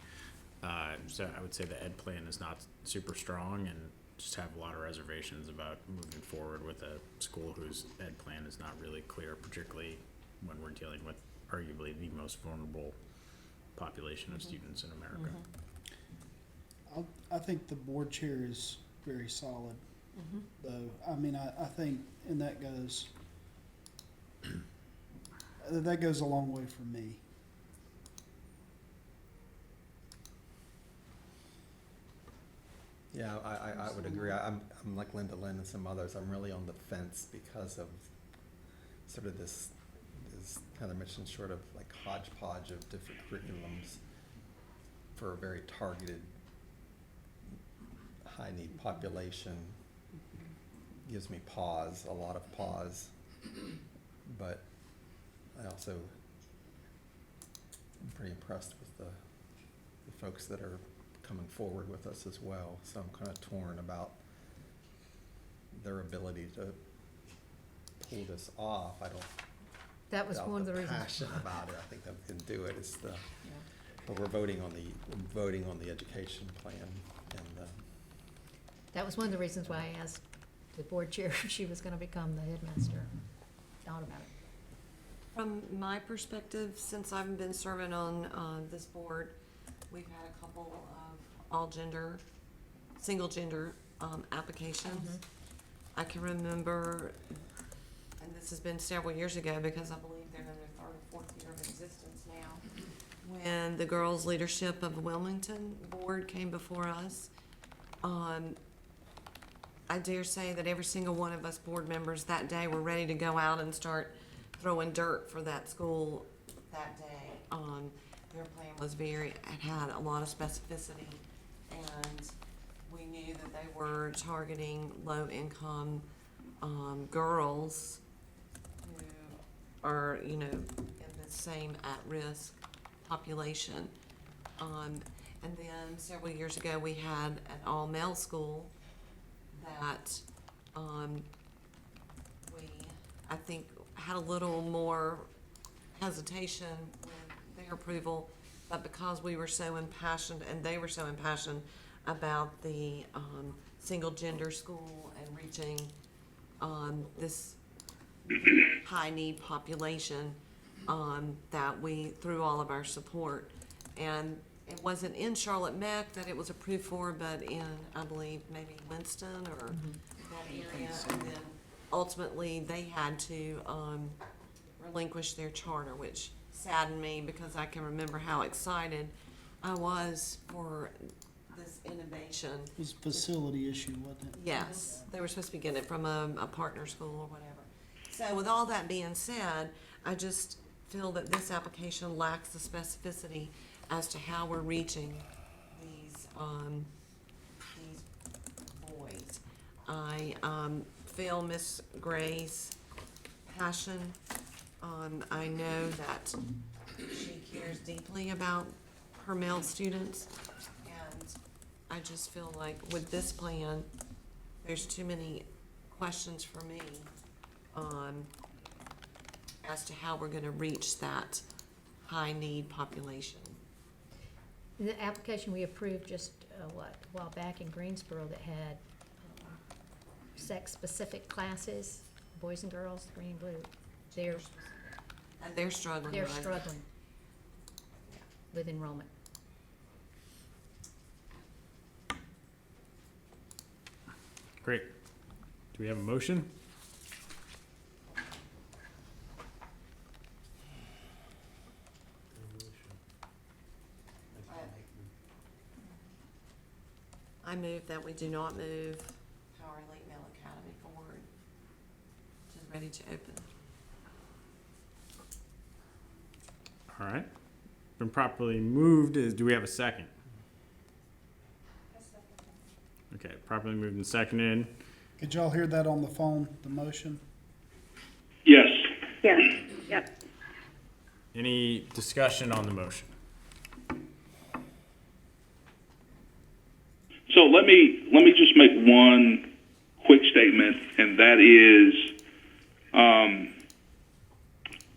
so I would say the ed plan is not super strong and just have a lot of reservations about moving forward with a school whose ed plan is not really clear, particularly when we're dealing with arguably the most vulnerable population of students in America. I think the board chair is very solid, though. I mean, I think, and that goes a long way for me. Yeah, I would agree. I'm like Linda Lynn and some others. I'm really on the fence because of sort of this, as Heather mentioned, sort of like hodgepodge of different curriculums for a very targeted high need population. Gives me pause, a lot of pause. But I also am pretty impressed with the folks that are coming forward with us as well. So I'm kind of torn about their ability to pull this off. I don't. That was one of the reasons. Passion about it. I think that we can do it. It's the. But we're voting on the education plan, and. That was one of the reasons why I asked the board chair if she was going to become the headmaster. Thought about it. From my perspective, since I've been serving on this board, we've had a couple of single gender applications. I can remember, and this has been several years ago because I believe they're in their third or fourth year of existence now, when the Girls Leadership of Wilmington Board came before us. I dare say that every single one of us board members that day were ready to go out and start throwing dirt for that school that day. Their plan had a lot of specificity, and we knew that they were targeting low-income girls who are, in the same at-risk population. And then several years ago, we had an all-male school that I think, had a little more hesitation with their approval, but because we were so impassioned and they were so impassioned about the single gender school and reaching this high need population, that we threw all of our support. And it wasn't in Charlotte Meck that it was approved for, but in, I believe, maybe Winston or that area. And then ultimately, they had to relinquish their charter, which saddened me because I can remember how excited I was for this innovation. It was a facility issue, wasn't it? Yes, they were supposed to be getting it from a partner school or whatever. So with all that being said, I just feel that this application lacks the specificity as to how we're reaching these boys. I feel Miss Gray's passion. I know that she cares deeply about her male students, and I just feel like with this plan, there's too many questions for me as to how we're going to reach that high-need population. The application we approved just, a while back in Greensboro that had sex-specific classes, boys and girls, green and blue, And they're struggling. they're with it. struggling with enrollment. Great. Do we have a motion? I move that we do not move Power Elite Male Academy forward to ready to open. All right. Been properly moved. Do we have a second? Okay, properly moved and seconded. Could y'all hear that on the phone, the motion? Yes. Yes, yep. Any discussion on the motion? So let me just make one quick statement, and that is,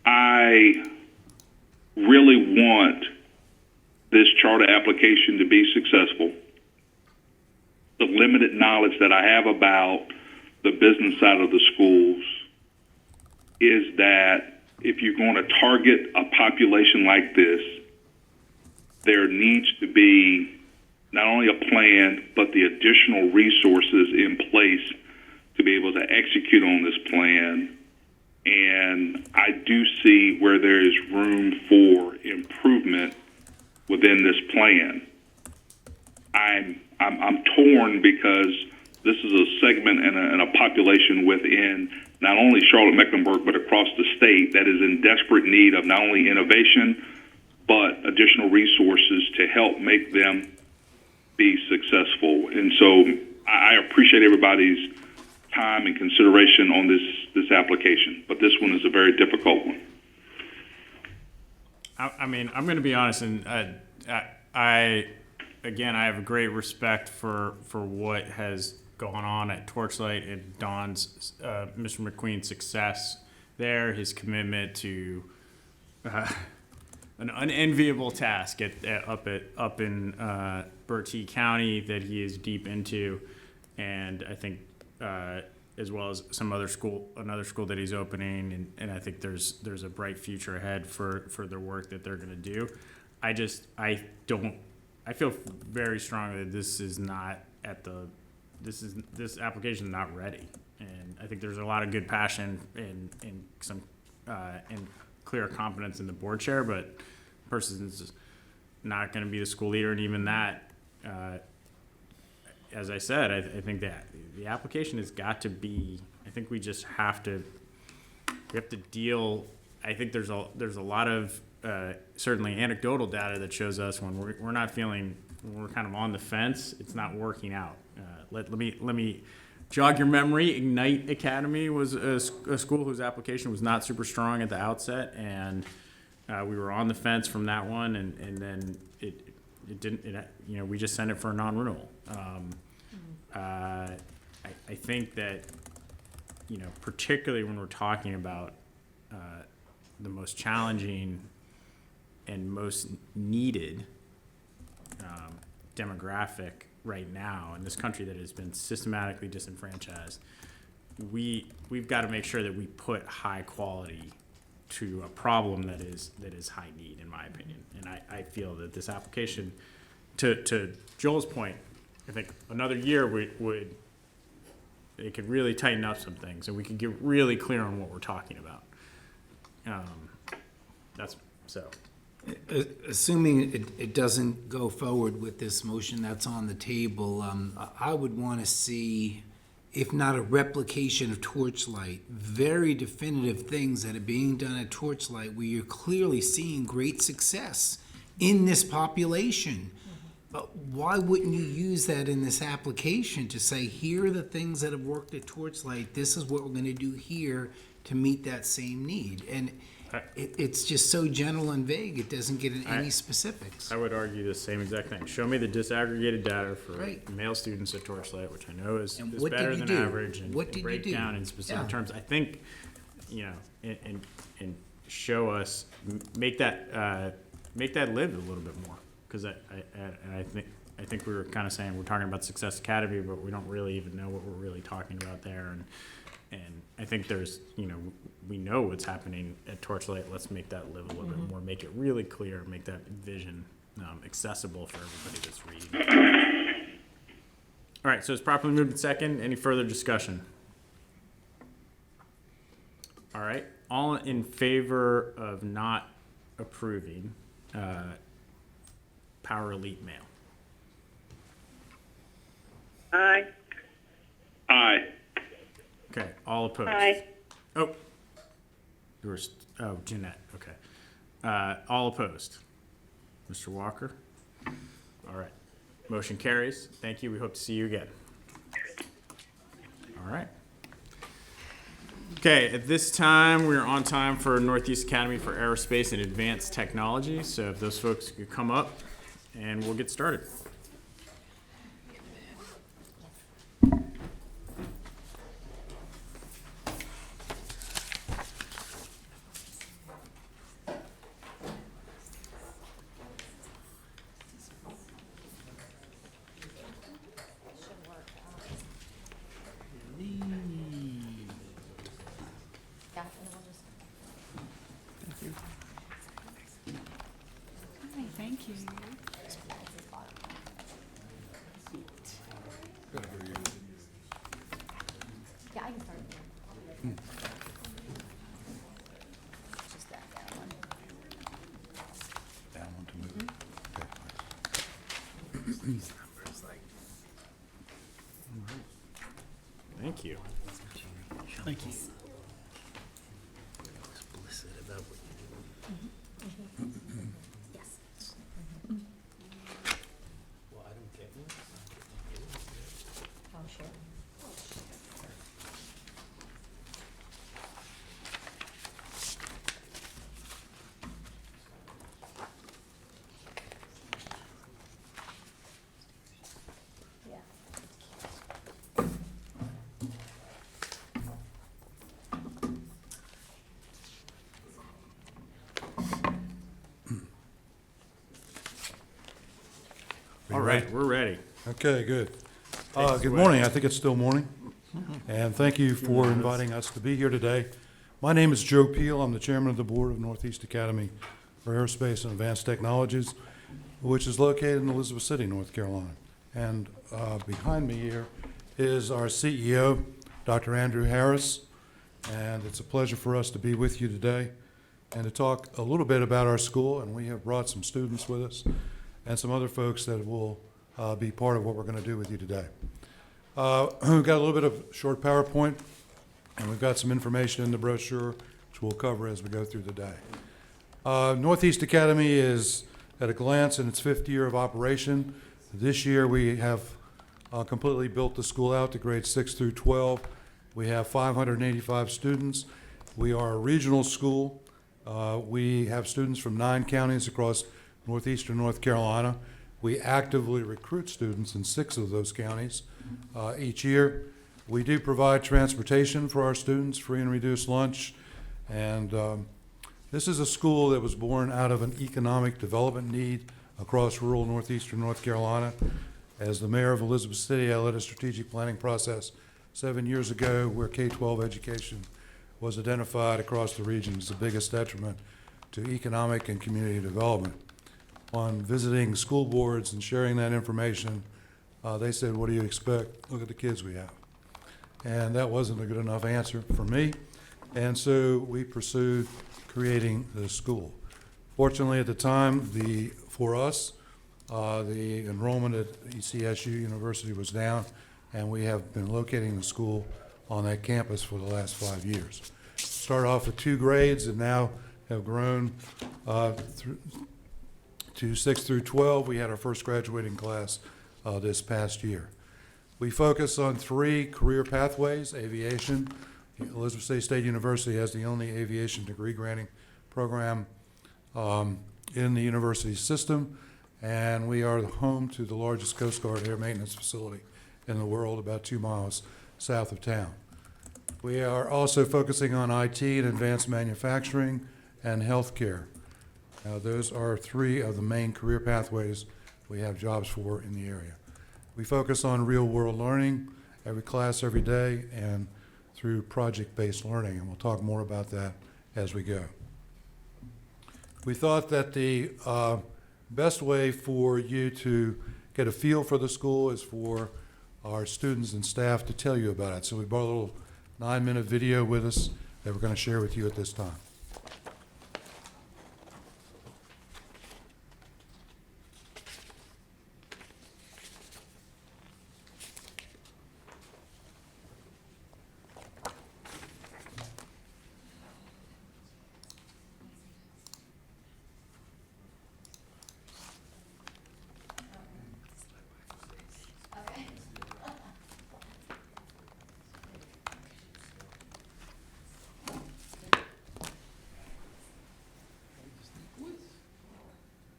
I really want this charter application to be successful. The limited knowledge that I have about the business side of the schools is that if you're going to target a population like this, there needs to be not only a plan, but the additional resources in place to be able to execute on this plan. And I do see where there is room for improvement within this plan. I'm torn because this is a segment and a population within not only Charlotte-Mecklenburg, but across the state that is in desperate need of not only innovation, but additional resources to help make them be successful. And so I appreciate everybody's time and consideration on this application, but this one is a very difficult one. I mean, I'm going to be honest, and I have a great respect for what has gone on at Torchlight and Don's, Mr. McQueen's success there, his commitment to an unenviable task up in Bertie County that he is deep into, and I think as well as another school that he's opening, and I think there's a bright future ahead for the work that they're going to do. I feel very strongly that this application is not ready, and I think there's a lot of good passion and some and clear confidence in the board chair, but the person's not going to be the school leader, and even that, as I said, I think that the application has got to be. I think we just have to deal. I think there's a lot of certainly anecdotal data that shows us when we're kind of on the fence, it's not working out. Let me jog your memory. Ignite Academy was a school whose application was not super strong at the outset, and we were on the fence from that one, and then it didn't. We just sent it for a non-renewal. I think that particularly when we're talking about the most challenging and most needed demographic right now in this country that has been systematically disenfranchised, we've got to make sure that we put high quality to a problem that is high need, in my opinion. And I feel that this application, to Joel's point, I think another year it could really tighten up some things, and we could get really clear on what we're talking about. That's so. Assuming it doesn't go forward with this motion that's on the table, I would want to see, if not a replication of Torchlight, very definitive things that are being done at Torchlight where you're clearly seeing great success in this population. But why wouldn't you use that in this application to say, here are the things that have worked at Torchlight, this is what we're going to do here to meet that same need? And it's just so general and vague, it doesn't get in any specifics. I would argue the same exact thing. Show me the disaggregated data for male students at Torchlight, which I know is better than average, and break down in specific terms. I think, and show us, make that live a little bit more, because I think we were kind of saying we're talking about Success Academy, but we don't really even know what we're really talking about there, and I think there's, we know what's happening at Torchlight. Let's make that live a little bit more, make it really clear, make that vision accessible for everybody that's reading. All right, so it's properly moved and second. Any further discussion? All right, all in favor of not approving Power Elite Male? Aye. Aye. Okay, all opposed? Aye. Oh, Jeanette, okay. All opposed? Mr. Walker? All right, motion carries. Thank you, we hope to see you again. All right. Okay, at this time, we're on time for Northeast Academy for Aerospace and Advanced Technology, so if those folks could come up, and we'll get started. Thank you. Yeah, I can start. Just that down one. Down one to move. These numbers, like. Thank you. Thank you. Explicit about what you do. Yes. Well, I don't get one. Oh, sure. All right, we're ready. Okay, good. Good morning. I think it's still morning. And thank you for inviting us to be here today. My name is Joe Peel. I'm the chairman of the board of Northeast Academy for Aerospace and Advanced Technologies, which is located in Elizabeth City, North Carolina. And behind me here is our CEO, Dr. Andrew Harris. And it's a pleasure for us to be with you today and to talk a little bit about our school. And we have brought some students with us and some other folks that will be part of what we're going to do with you today. We've got a little bit of short PowerPoint, and we've got some information in the brochure, which we'll cover as we go through the day. Northeast Academy is, at a glance, in its 5th year of operation. This year we have completely built the school out to grades 6 through 12. We have 585 students. We are a regional school. We have students from 9 counties across northeastern North Carolina. We actively recruit students in 6 of those counties each year. We do provide transportation for our students, free and reduced lunch. And this is a school that was born out of an economic development need across rural northeastern North Carolina. As the mayor of Elizabeth City, I led a strategic planning process 7 years ago where K-12 education was identified across the region as the biggest detriment to economic and community development. On visiting school boards and sharing that information, they said, what do you expect? Look at the kids we have. And that wasn't a good enough answer for me. And so we pursued creating the school. Fortunately, at the time, for us, the enrollment at ECSU University was down, and we have been locating the school on that campus for the last 5 years. Started off with 2 grades and now have grown to 6 through 12. We had our first graduating class this past year. We focus on 3 career pathways: aviation. Elizabeth City State University has the only aviation degree granting program in the university system, and we are home to the largest Coast Guard air maintenance facility in the world, about 2 miles south of town. We are also focusing on IT and advanced manufacturing and healthcare. Now, those are 3 of the main career pathways we have jobs for in the area. We focus on real-world learning, every class, every day, and through project-based learning, and we'll talk more about that as we go. We thought that the best way for you to get a feel for the school is for our students and staff to tell you about it. So we brought a little 9-minute video with us that we're going to share with you at this time.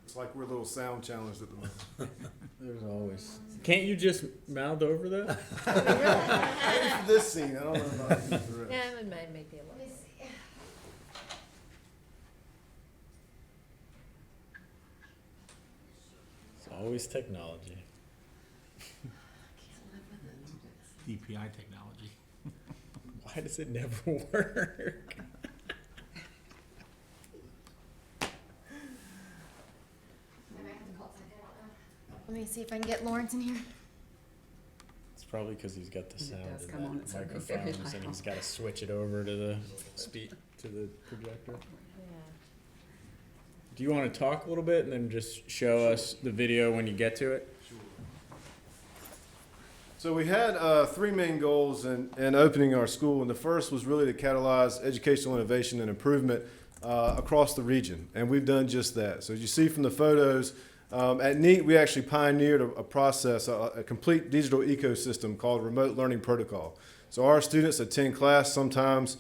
It's like we're a little sound challenged at the moment. There's always. Can't you just mouth over that? Maybe for this scene, I don't know about the rest. Yeah, it may be a little. It's always technology. DPI technology. Why does it never work? Let me see if I can get Lawrence in here. It's probably because he's got the sound does in come that on at something very microphones, and he's got to switch it over to the to the projector. Do you want to talk a little bit and then just show us the video when you get to it? So we had 3 main goals in opening our school, and the first was really to catalyze educational innovation and improvement across the region, and we've done just that. So as you see from the photos, at NEAT we actually pioneered a process, a complete digital ecosystem called Remote Learning Protocol. So our students attend class sometimes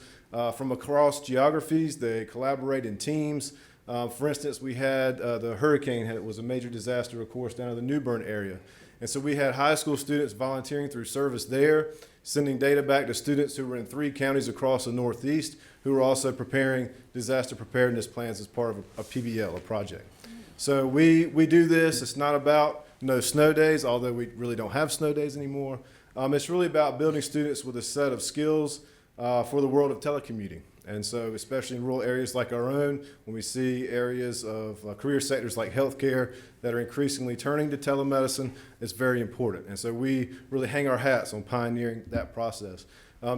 from across geographies. They collaborate in teams. For instance, we had the hurricane was a major disaster, of course, down in the New Bern area. And so we had high school students volunteering through service there, sending data back to students who were in 3 counties across the Northeast who were also preparing disaster preparedness plans as part of a PBL, a project. So we do this. It's not about no snow days, although we really don't have snow days anymore. It's really about building students with a set of skills for the world of telecommuting. And so especially in rural areas like our own, when we see areas of career sectors like healthcare that are increasingly turning to telemedicine, it's very important. And so we really hang our hats on pioneering that process.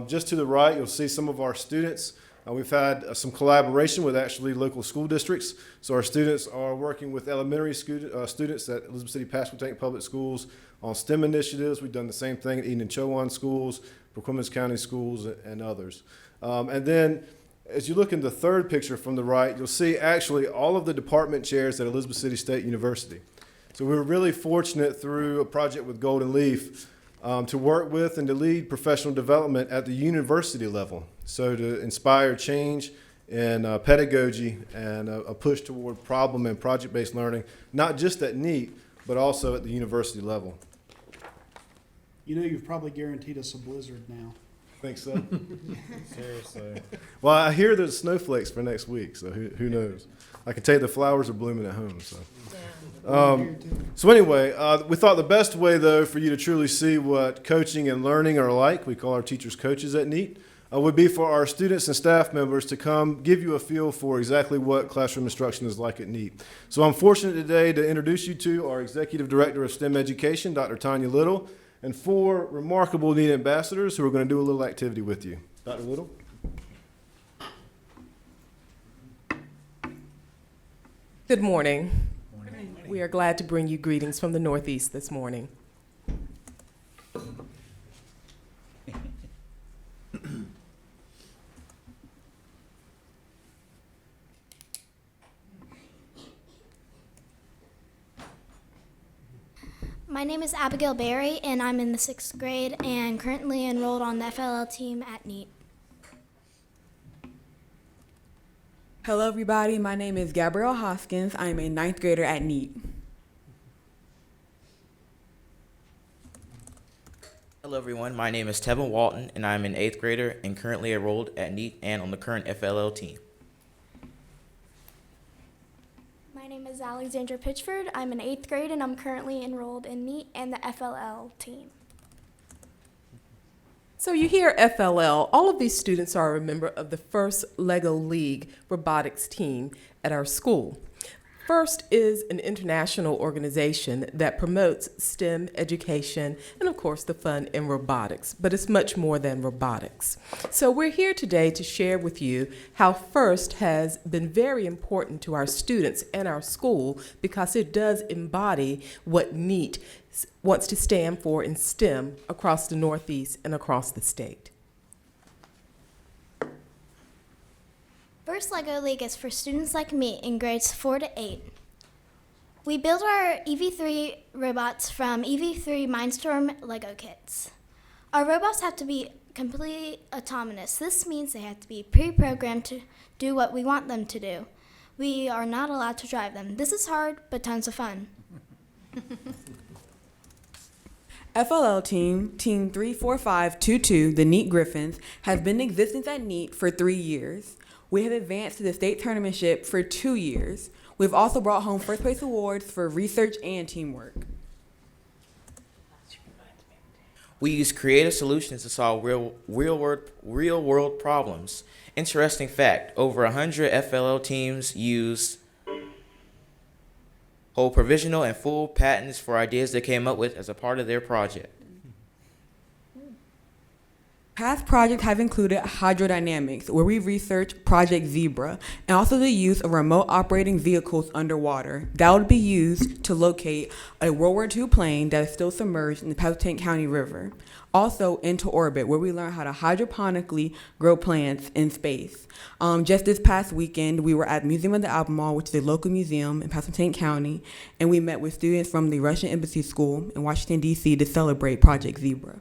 Just to the right, you'll see some of our students. We've had some collaboration with actually local school districts. So our students are working with elementary students at Elizabeth City Pasquotank Public Schools on STEM initiatives. We've done the same thing at Eden and Chowan schools, Perquimans County schools, and others. And then as you look in the third picture from the right, you'll see actually all of the department chairs at Elizabeth City State University. So we were really fortunate through a project with Golden Leaf to work with and to lead professional development at the university level. So to inspire change in pedagogy and a push toward problem and project-based learning, not just at NEAT, but also at the university level. You know, you've probably guaranteed us a blizzard now. Think so? Seriously. Well, I hear there's snowflakes for next week, so who knows? I can tell you the flowers are blooming at home. So anyway, we thought the best way, though, for you to truly see what coaching and learning are like, we call our teachers coaches at NEAT, would be for our students and staff members to come give you a feel for exactly what classroom instruction is like at NEAT. So I'm fortunate today to introduce you to our Executive Director of STEM Education, Dr. Tanya Little, and 4 remarkable NEAT ambassadors who are going to do a little activity with you. Dr. Little? Good morning. We are glad to bring you greetings from the Northeast this morning. My name is Abigail Berry, and I'm in the 6th grade and currently enrolled on the FLL team at NEAT. Hello, everybody. My name is Gabrielle Hoskins. I am a 9th grader at NEAT. Hello, everyone. My name is Tevin Walton, and I'm an 8th grader and currently enrolled at NEAT and on the current FLL team. My name is Alexandra Pitchford. I'm in 8th grade, and I'm currently enrolled in NEAT and the FLL team. So you hear FLL, all of these students are a member of the FIRST LEGO League robotics team at our school. FIRST is an international organization that promotes STEM education and, of course, the fun in robotics, but it's much more than robotics. So we're here today to share with you how FIRST has been very important to our students and our school because it does embody what NEAT wants to stand for in STEM across the Northeast and across the state. First LEGO League is for students like me in grades 4 to 8. We build our EV3 robots from EV3 Mindstorm LEGO kits. Our robots have to be completely autonomous. This means they have to be pre-programmed to do what we want them to do. We are not allowed to drive them. This is hard, but tons of fun. FLL team, Team 34522, the NEAT Griffins, has been in existence at NEAT for 3 years. We have advanced to the state tournamentship for 2 years. We've also brought home first place awards for research and teamwork. We use creative solutions to solve real world problems. Interesting fact, over 100 FLL teams use hold provisional and full patents for ideas they came up with as a part of their project. Past projects have included hydrodynamics, where we researched Project Zebra, and also the use of remote operating vehicles underwater. That would be used to locate a World War II plane that is still submerged in the Pasquotank County River. Also, Into Orbit, where we learned how to hydroponically grow plants in space. Just this past weekend, we were at Museum of the Albemarle, which is a local museum in Pasquotank County, and we met with students from the Russian Embassy School in Washington, D.C. to celebrate Project Zebra.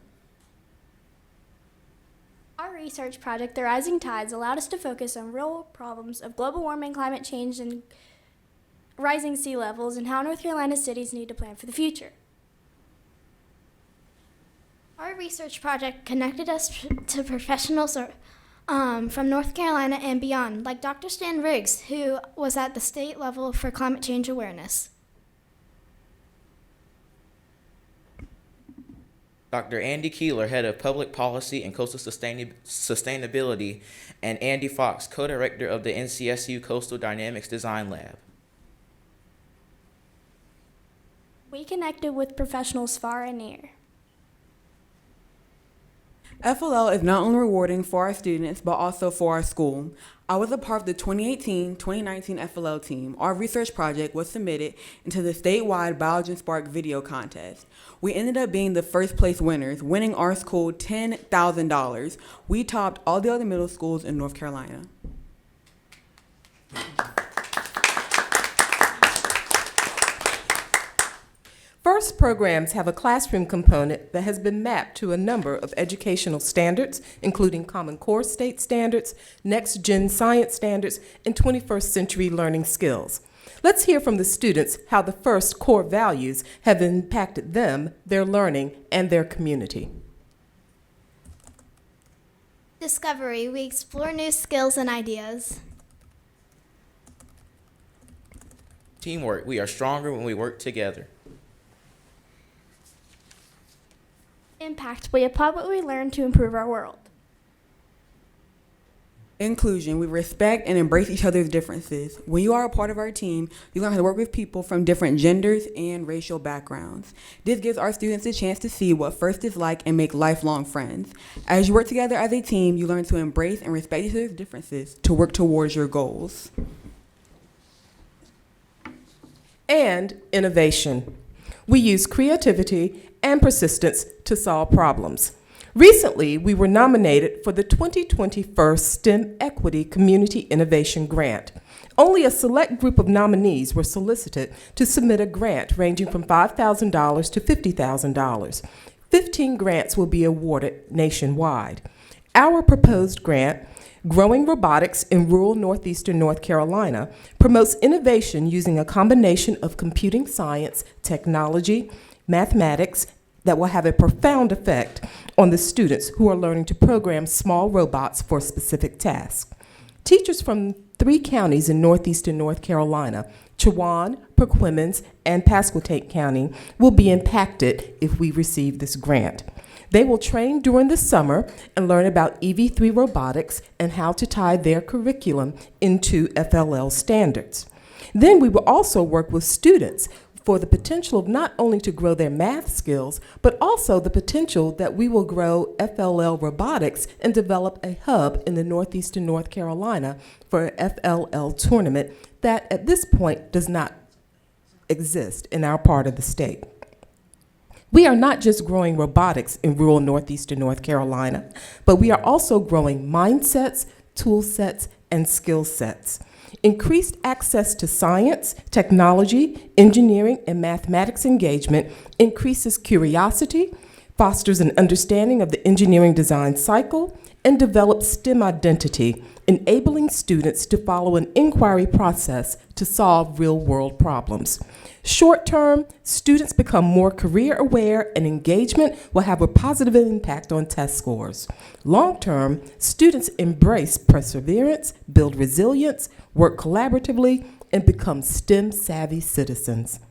Our research project, The Rising Tides, allowed us to focus on real problems of global warming, climate change, and rising sea levels, and how North Carolina cities need to plan for the future. Our research project connected us to professionals from North Carolina and beyond, like Dr. Stan Riggs, who was at the state level for climate change awareness. Dr. Andy Keeler, head of public policy and coastal sustainability, and Andy Fox, co-director of the NCSU Coastal Dynamics Design Lab. We connected with professionals far and near. FLL is not only rewarding for our students, but also for our school. I was a part of the 2018-2019 FLL team. Our research project was submitted into the statewide Biogen Spark video contest. We ended up being the first place winners, winning our school $10,000. We topped all the other middle schools in North Carolina. FIRST programs have a classroom component that has been mapped to a number of educational standards, including Common Core state standards, next-gen science standards, and 21st century learning skills. Let's hear from the students how the FIRST core values have impacted them, their learning, and their community. Discovery, we explore new skills and ideas. Teamwork, we are stronger when we work together. Impact, we apply what we learn to improve our world. Inclusion. We respect and embrace each other's differences. When you are a part of our team, you learn how to work with people from different genders and racial backgrounds. This gives our students a chance to see what first is like and make lifelong friends. As you work together as a team, you learn to embrace and respect each other's differences to work towards your goals. And innovation. We use creativity and persistence to solve problems. Recently, we were nominated for the 2021 STEM Equity Community Innovation Grant. Only a select group of nominees were solicited to submit a grant ranging from $5,000 to $50,000. 15 grants will be awarded nationwide. Our proposed grant, Growing Robotics in Rural Northeastern North Carolina, promotes innovation using a combination of computing science, technology, mathematics, that will have a profound effect on the students who are learning to program small robots for specific tasks. Teachers from 3 counties in northeastern North Carolina, Chowan, Perquimans, and Pasquotank County, will be impacted if we receive this grant. They will train during the summer and learn about EV3 robotics and how to tie their curriculum into FLL standards. Then we will also work with students for the potential of not only to grow their math skills, but also the potential that we will grow FLL robotics and develop a hub in the northeastern North Carolina for an FLL tournament that at this point does not exist in our part of the state. We are not just growing robotics in rural northeastern North Carolina, but we are also growing mindsets, tool sets, and skill sets. Increased access to science, technology, engineering, and mathematics engagement increases curiosity, fosters an understanding of the engineering design cycle, and develops STEM identity, enabling students to follow an inquiry process to solve real-world problems. Short-term, students become more career-aware, and engagement will have a positive impact on test scores. Long-term, students embrace perseverance, build resilience, work collaboratively, and become STEM-savvy citizens.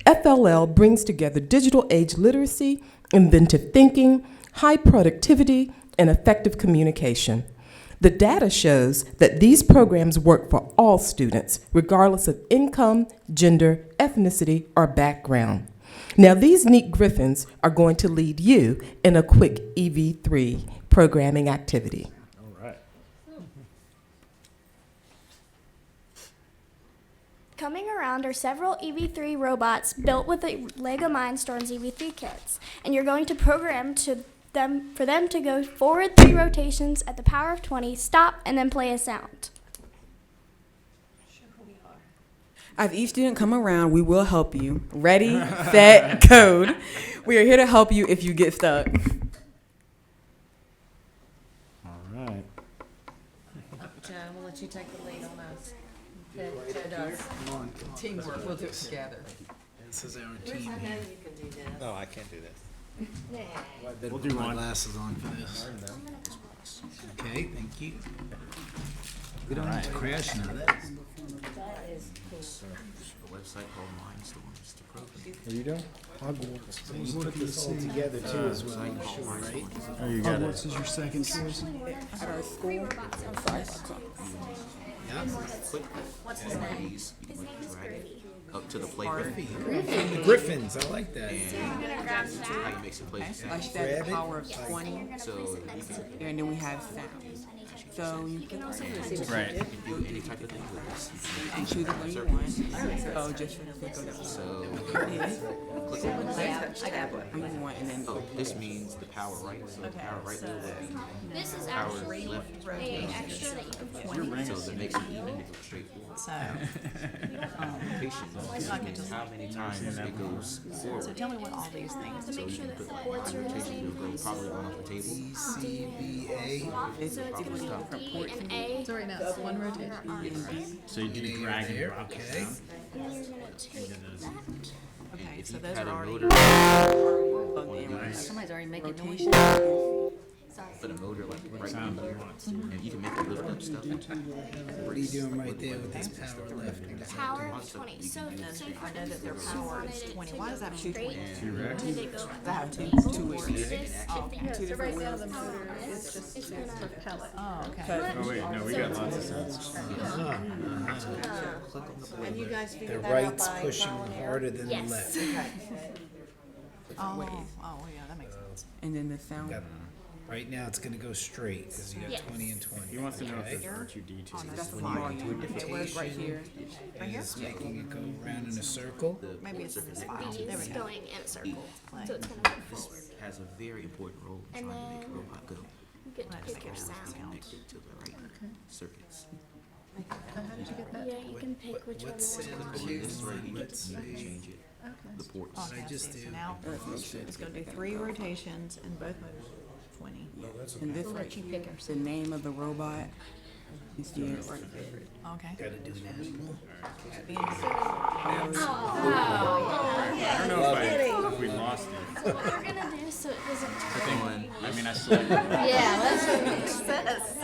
FLL brings together digital age literacy, inventive thinking, high productivity, and effective communication. The data shows that these programs work for all students, regardless of income, gender, ethnicity, or background. Now, these neat griffins are going to lead you in a quick EV3 programming activity. All right. Coming around are several EV3 robots built with the LEGO Mindstorms EV3 kits, and you're going to program for them to go forward 3 rotations at the power of 20, stop, and then play a sound. As each student come around, we will help you. Ready, set, code. We are here to help you if you get stuck. All right. Joe, we'll let you take the lead on those. Joe does. Teamwork, we'll do it together. This is our team. You can do this. No, I can't do this. We'll do my glasses on for this. Okay, thank you. We don't need to crash now. That is cool. A website called Mindstorms to program. There you go. Hogwarts. You put this all together too as well, I'm sure, right? Oh, you got Hogwarts it. is your second choice. At our school, What's his name? His name is up to the playground. The Griffins, I like that. How you make some plays. Like that power of 20, So you can and then we have sounds. So you can Right. you can do any type of thing with this. and choose the one you want. So just for the sake of the So click on the I got what I want, and then oh, this means the power right. So the power right will be This is power actually left. a extra that you can put. So that makes it even straightforward. So, Rotation means how many times it goes forward. so tell me what all these things So you can put like one rotation, it'll go probably one off the table. it's different ports. And A. So right now it's one rotation. So you do drag and drop. Okay. Okay, If so you those had are a already. motor on Somebody's already making noise. Rotation. put a motor like right in here, and you can make it lift up stuff. What are you doing right there with this power lifting? Power 20. So I know that their she power wanted is it 20. to Why go does that mean straight. 20? Wanted it go That two ways. this, Oh, shifting okay. to So right now the this, motor this, is just it's for gonna pellet. Oh, okay. Oh wait, no, we got lots of sense. And you guys The figured that out right's by pushing trial and error? harder than the Yes. left. Oh, yeah, that makes sense. And then the sound. Got- Right now, it's gonna go straight, because you got Yes. 20 and 20. He wants to know if okay? it's R2D2. That's when you are to a different Where's right here? Right here? It's making it go around in a circle. Maybe it's this file. it's There we go. going in a circle. Play. So it's gonna go forward. This has a very important role in And trying to make a then robot go. you get to Let's pick your get sound. Connected to the right circuits. How did you get that? Yeah, you can pick which one you What's want. in Click this right here, Let's you can see. change it, the ports. What I just Okay, so do. now it's going to do 3 rotations and both motors 20. And this right here, the name of the robot. You see it right there. Okay. Gotta do national. I don't know if we lost it. So what we're gonna do so it doesn't I mean, I still. Yeah, let's Success.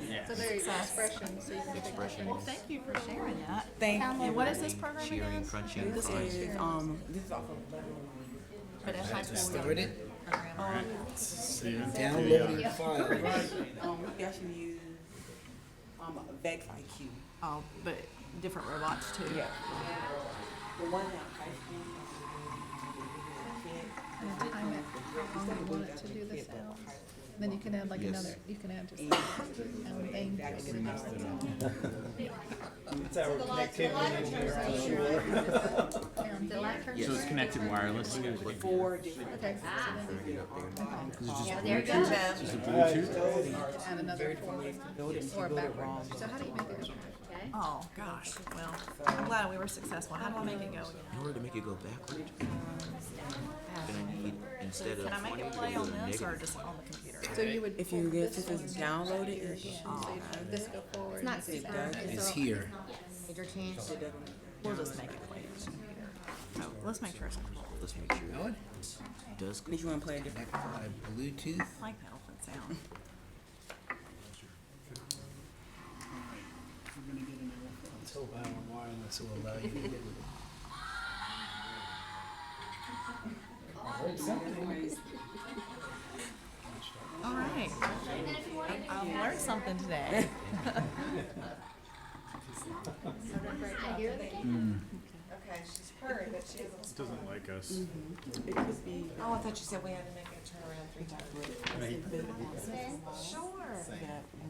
Yeah. So there you go, expression, so you can pick Expression. Well, thank you for sharing that. Thank And what is this program Cheering, again? crunching, This fun. is this is off of. But at high school, Start it. program. Steven? Downloading file. We actually use Vex IQ. Oh, but different robots too. Yeah. The one that high school. And time it, how long you want it to do the sounds. Then you can add like another, you can add just a sound thing to make it a different sound. That's our connectivity engineer, I'm sure. So it's connected wirelessly. 4 different. Okay, so then There you go. Is it Bluetooth? add another 4 or backwards. So how do you make it go? Oh, gosh. Well, I'm glad we were successful. How do I make it go again? In order to make it go backward, you're gonna need, instead of Can I make 20, it you're play gonna on go this or negative. just on the computer? So you would. If you get this is downloaded, Here again, so you have this go forward. not and this super. back. It's here. Your chance. We'll just make it play on the computer. Oh, let's make sure it's controlled. Let's make sure Know it? it does go. if you want to play a different. Connected by Bluetooth. I like the elephant sound. Let's hope our wireless will allow you to get it. All right. I've learned something today. Okay, she's purring, but she doesn't. Doesn't like us. Oh, I thought you said we had to make it turn around 3 times. Sure.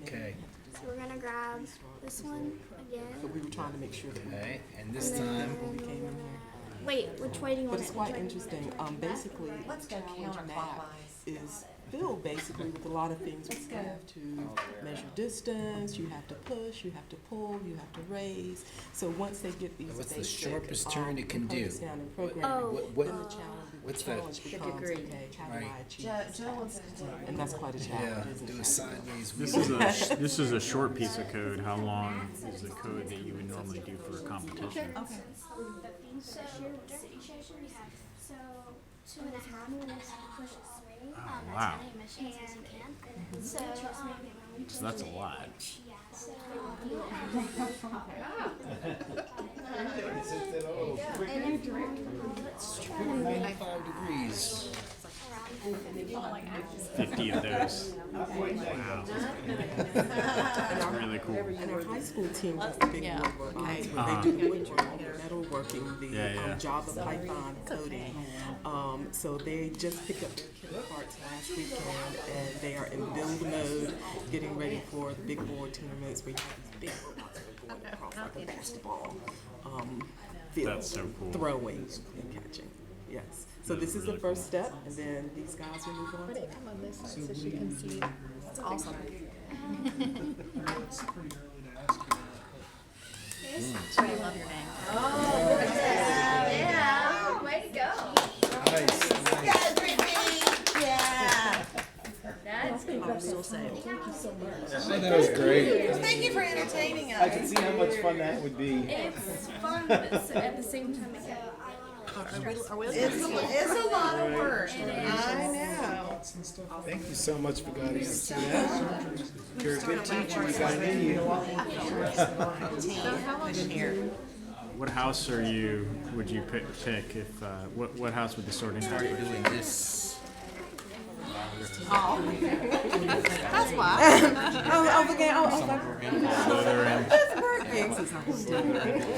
Okay, So we're gonna grab this one again. We were trying to make sure that okay, and this time, we came in here. Wait, which way do you But want it's it? quite interesting. Basically, Let's go Challenge Map counterclockwise. is filled basically with a lot of things. You have to measure distance, you have to push, you have to pull, you have to raise. So once they get these What's the basic, sharpest turn it can do? components down in programming, Oh, what- then the challenge, what's that? becomes, okay, how do I Right. achieve Joe, this? Joe wants to do. And that's quite a yeah, challenge, isn't do a it? sideways This wheel. is this is a short piece of code. How long is the code that you would normally do for a competition? Okay. So during each session we have 2.5 minutes to push a swing. Wow. And so So that's a lot. so let's try to make 95 degrees. 50 of those. Wow. That's really cool. And our high school team does the big Yeah. work Okay. they do metalworking, the Yeah. Java Python coding. So they just picked up their killer parts last weekend, and they are in build mode, getting ready for the big board tournaments where you have these big robots that are going across like a basketball field. That's so cool. Throwing and catching. Yes. So this is the first step, and then these guys will move on. Put it come on this side so she can see. That's awesome. I love your name. Oh, yeah. Way to go. Nice, Yeah. That's I'm still saved. Thank you so much. Oh, that was great. Thank you for entertaining us. I can see how much fun that would be. it's fun, but it's at the same time it's Are we It's a lot of work. I know. and stuff. Thank you so much for guiding us through that. You're a good teacher, we got it in you. What house would you pick if, what house would the sorting house be? Doing this. Oh. That's why.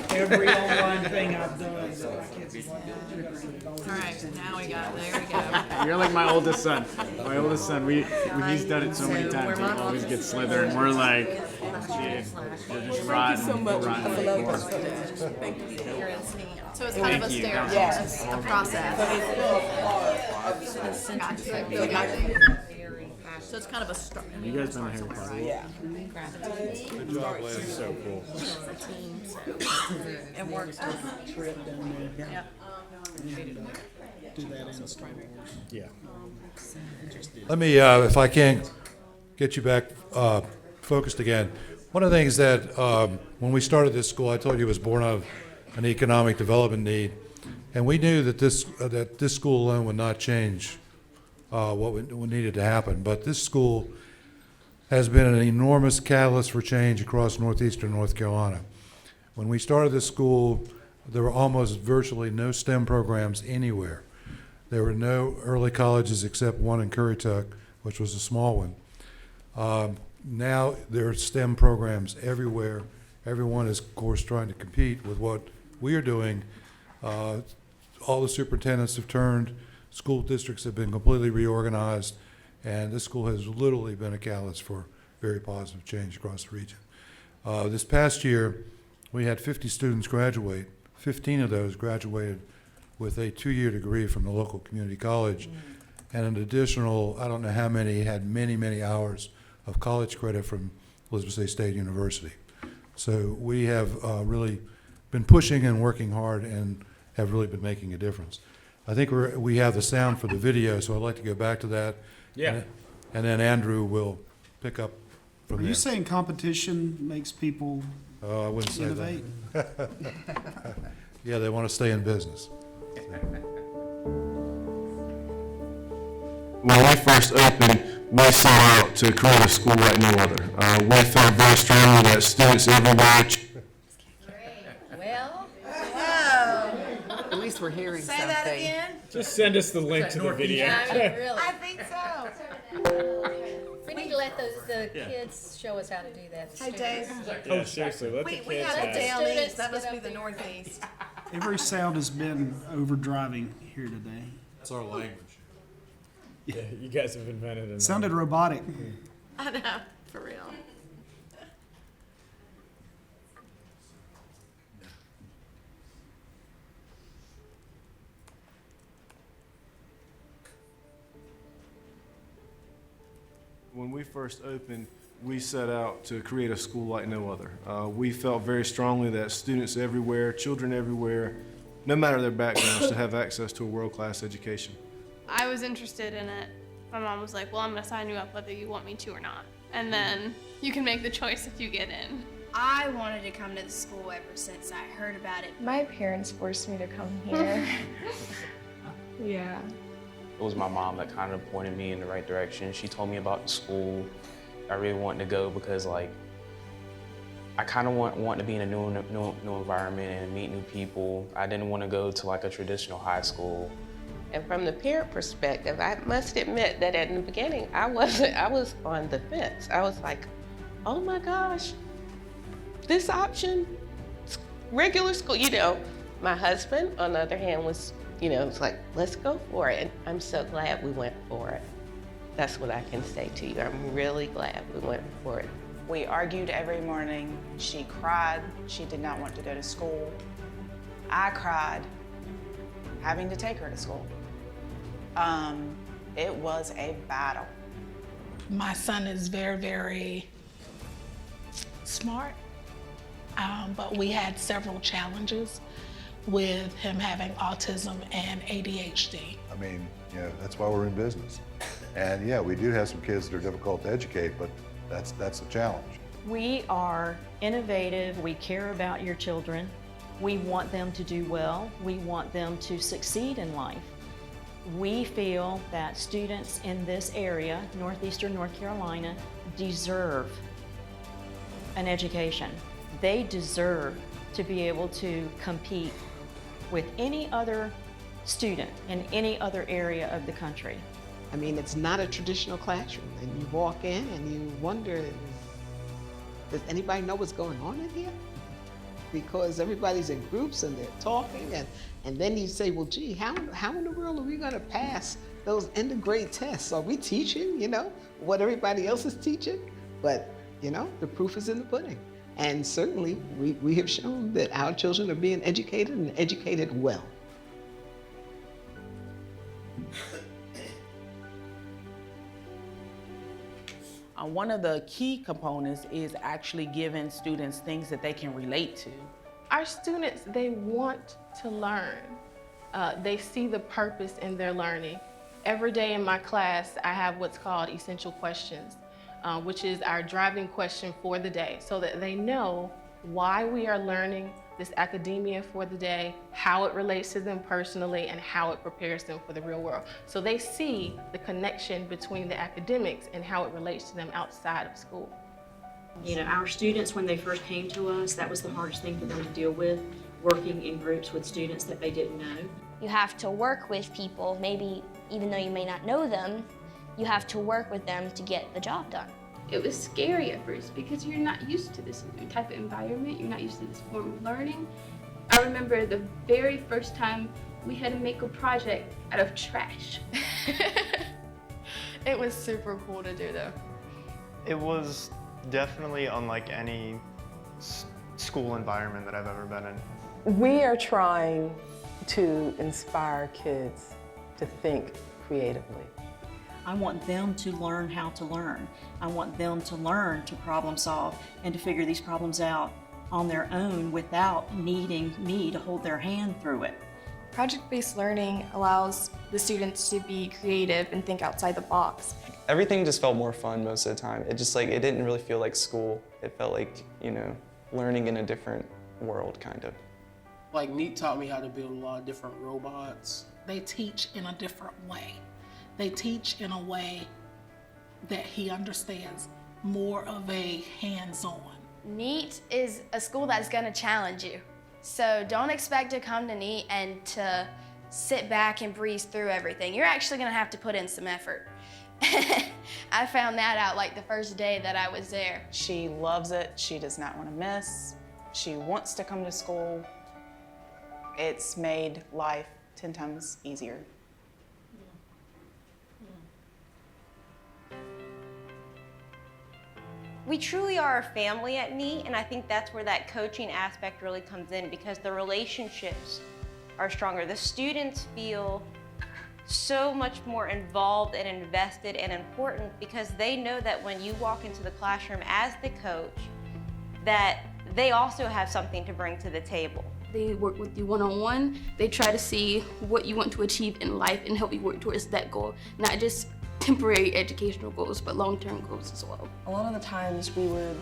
Every online thing I've done. All right, now we got, there we go. You're like my oldest son. My oldest son, he's done it so many times, he always gets Slytherin. We're like, dude, you're just rotten. so much. rotten I to the love core. Thank you. So it's kind of a Thank you. staircase, a process. So it's kind of a start. You guys been to Harry Potter? Yeah. Good job, ladies. So cool. It works. Trip down there. Yep. Do that in Star Wars. Yeah. Let me, if I can, get you back focused again. One of the things that when we started this school, I told you it was born out of an economic development need, and we knew that this school alone would not change what needed to happen. But this school has been an enormous catalyst for change across northeastern North Carolina. When we started this school, there were almost virtually no STEM programs anywhere. There were no early colleges except one in Currituck, which was a small one. Now there are STEM programs everywhere. Everyone is, of course, trying to compete with what we are doing. All the superintendents have turned. School districts have been completely reorganized, and this school has literally been a catalyst for very positive change across the region. This past year, we had 50 students graduate. 15 of those graduated with a 2-year degree from the local community college, and an additional, I don't know how many, had many, many hours of college credit from Elizabeth State University. So we have really been pushing and working hard and have really been making a difference. I think we have the sound for the video, so I'd like to go back to that. Yeah. And then Andrew will pick up from Are there. you saying competition makes people I wouldn't say innovate? that. Yeah, they want to stay in business. When we first opened, we set out to create a school like no other. We felt very strongly that students everywhere. Well, At least we're hearing Say something. that again? Just send us the link to the video. I think so. we need to let the kids show us how to do that. Hey, Dave. Oh, seriously, let the We kids have have the it. down Students east, that must get be up the there. northeast. Every sound has been overdriving here today. That's our language. Yeah, you guys have invented it. It sounded robotic. I know, for real. When we first opened, we set out to create a school like no other. We felt very strongly that students everywhere, children everywhere, no matter their background, should have access to a world-class education. I was interested in it. My mom was like, well, I'm going to sign you up whether you want me to or not. And then you can make the choice if you get in. I wanted to come to the school ever since I heard about it. My parents forced me to come here. Yeah. It was my mom that kind of pointed me in the right direction. She told me about the school. I really wanted to go because, like, I kind of want to be in a new environment and meet new people. I didn't want to go to like a traditional high school. And from the parent perspective, I must admit that in the beginning, I was on the fence. I was like, oh my gosh, this option, regular school, you know. My husband, on the other hand, was, you know, it's like, let's go for it. And I'm so glad we went for it. That's what I can say to you. I'm really glad we went for it. We argued every morning. She cried. She did not want to go to school. I cried having to take her to school. It was a battle. My son is very, very smart, but we had several challenges with him having autism and ADHD. I mean, you know, that's why we're in business. And yeah, we do have some kids that are difficult to educate, but that's a challenge. We are innovative. We care about your children. We want them to do well. We want them to succeed in life. We feel that students in this area, northeastern North Carolina, deserve an education. They deserve to be able to compete with any other student in any other area of the country. I mean, it's not a traditional classroom, and you walk in and you wonder, does anybody know what's going on in here? Because everybody's in groups and they're talking, and then you say, well, gee, how in the world are we gonna pass those end of grade tests? Are we teaching, what everybody else is teaching? But, the proof is in the pudding. And certainly, we have shown that our children are being educated and educated well. One of the key components is actually giving students things that they can relate to. Our students, they want to learn. They see the purpose in their learning. Every day in my class, I have what's called essential questions, which is our driving question for the day, so that they know why we are learning this academia for the day, how it relates to them personally, and how it prepares them for the real world. So they see the connection between the academics and how it relates to them outside of school. Our students, when they first came to us, that was the hardest thing for them to deal with, working in groups with students that they didn't know. You have to work with people, maybe even though you may not know them, you have to work with them to get the job done. It was scary at first because you're not used to this type of environment, you're not used to this form of learning. I remember the very first time we had to make a project out of trash. It was super cool to do though. It was definitely unlike any school environment that I've ever been in. We are trying to inspire kids to think creatively. I want them to learn how to learn. I want them to learn to problem solve and to figure these problems out on their own without needing me to hold their hand through it. Project-based learning allows the students to be creative and think outside the box. Everything just felt more fun most of the time. It didn't really feel like school. It felt like, learning in a different world, kind of. Like Neat taught me how to build a lot of different robots. They teach in a different way. They teach in a way that he understands, more of a hands-on. NEAT is a school that's gonna challenge you. So don't expect to come to NEAT and to sit back and breeze through everything. You're actually gonna have to put in some effort. I found that out like the first day that I was there. She loves it. She does not want to miss. She wants to come to school. It's made life 10 times easier. We truly are a family at NEAT, and I think that's where that coaching aspect really comes in, because the relationships are stronger. The students feel so much more involved and invested and important because they know that when you walk into the classroom as the coach, that they also have something to bring to the table. They work with you one-on-one. They try to see what you want to achieve in life and help you work towards that goal, not just temporary educational goals, but long-term goals as well. A lot of the times we would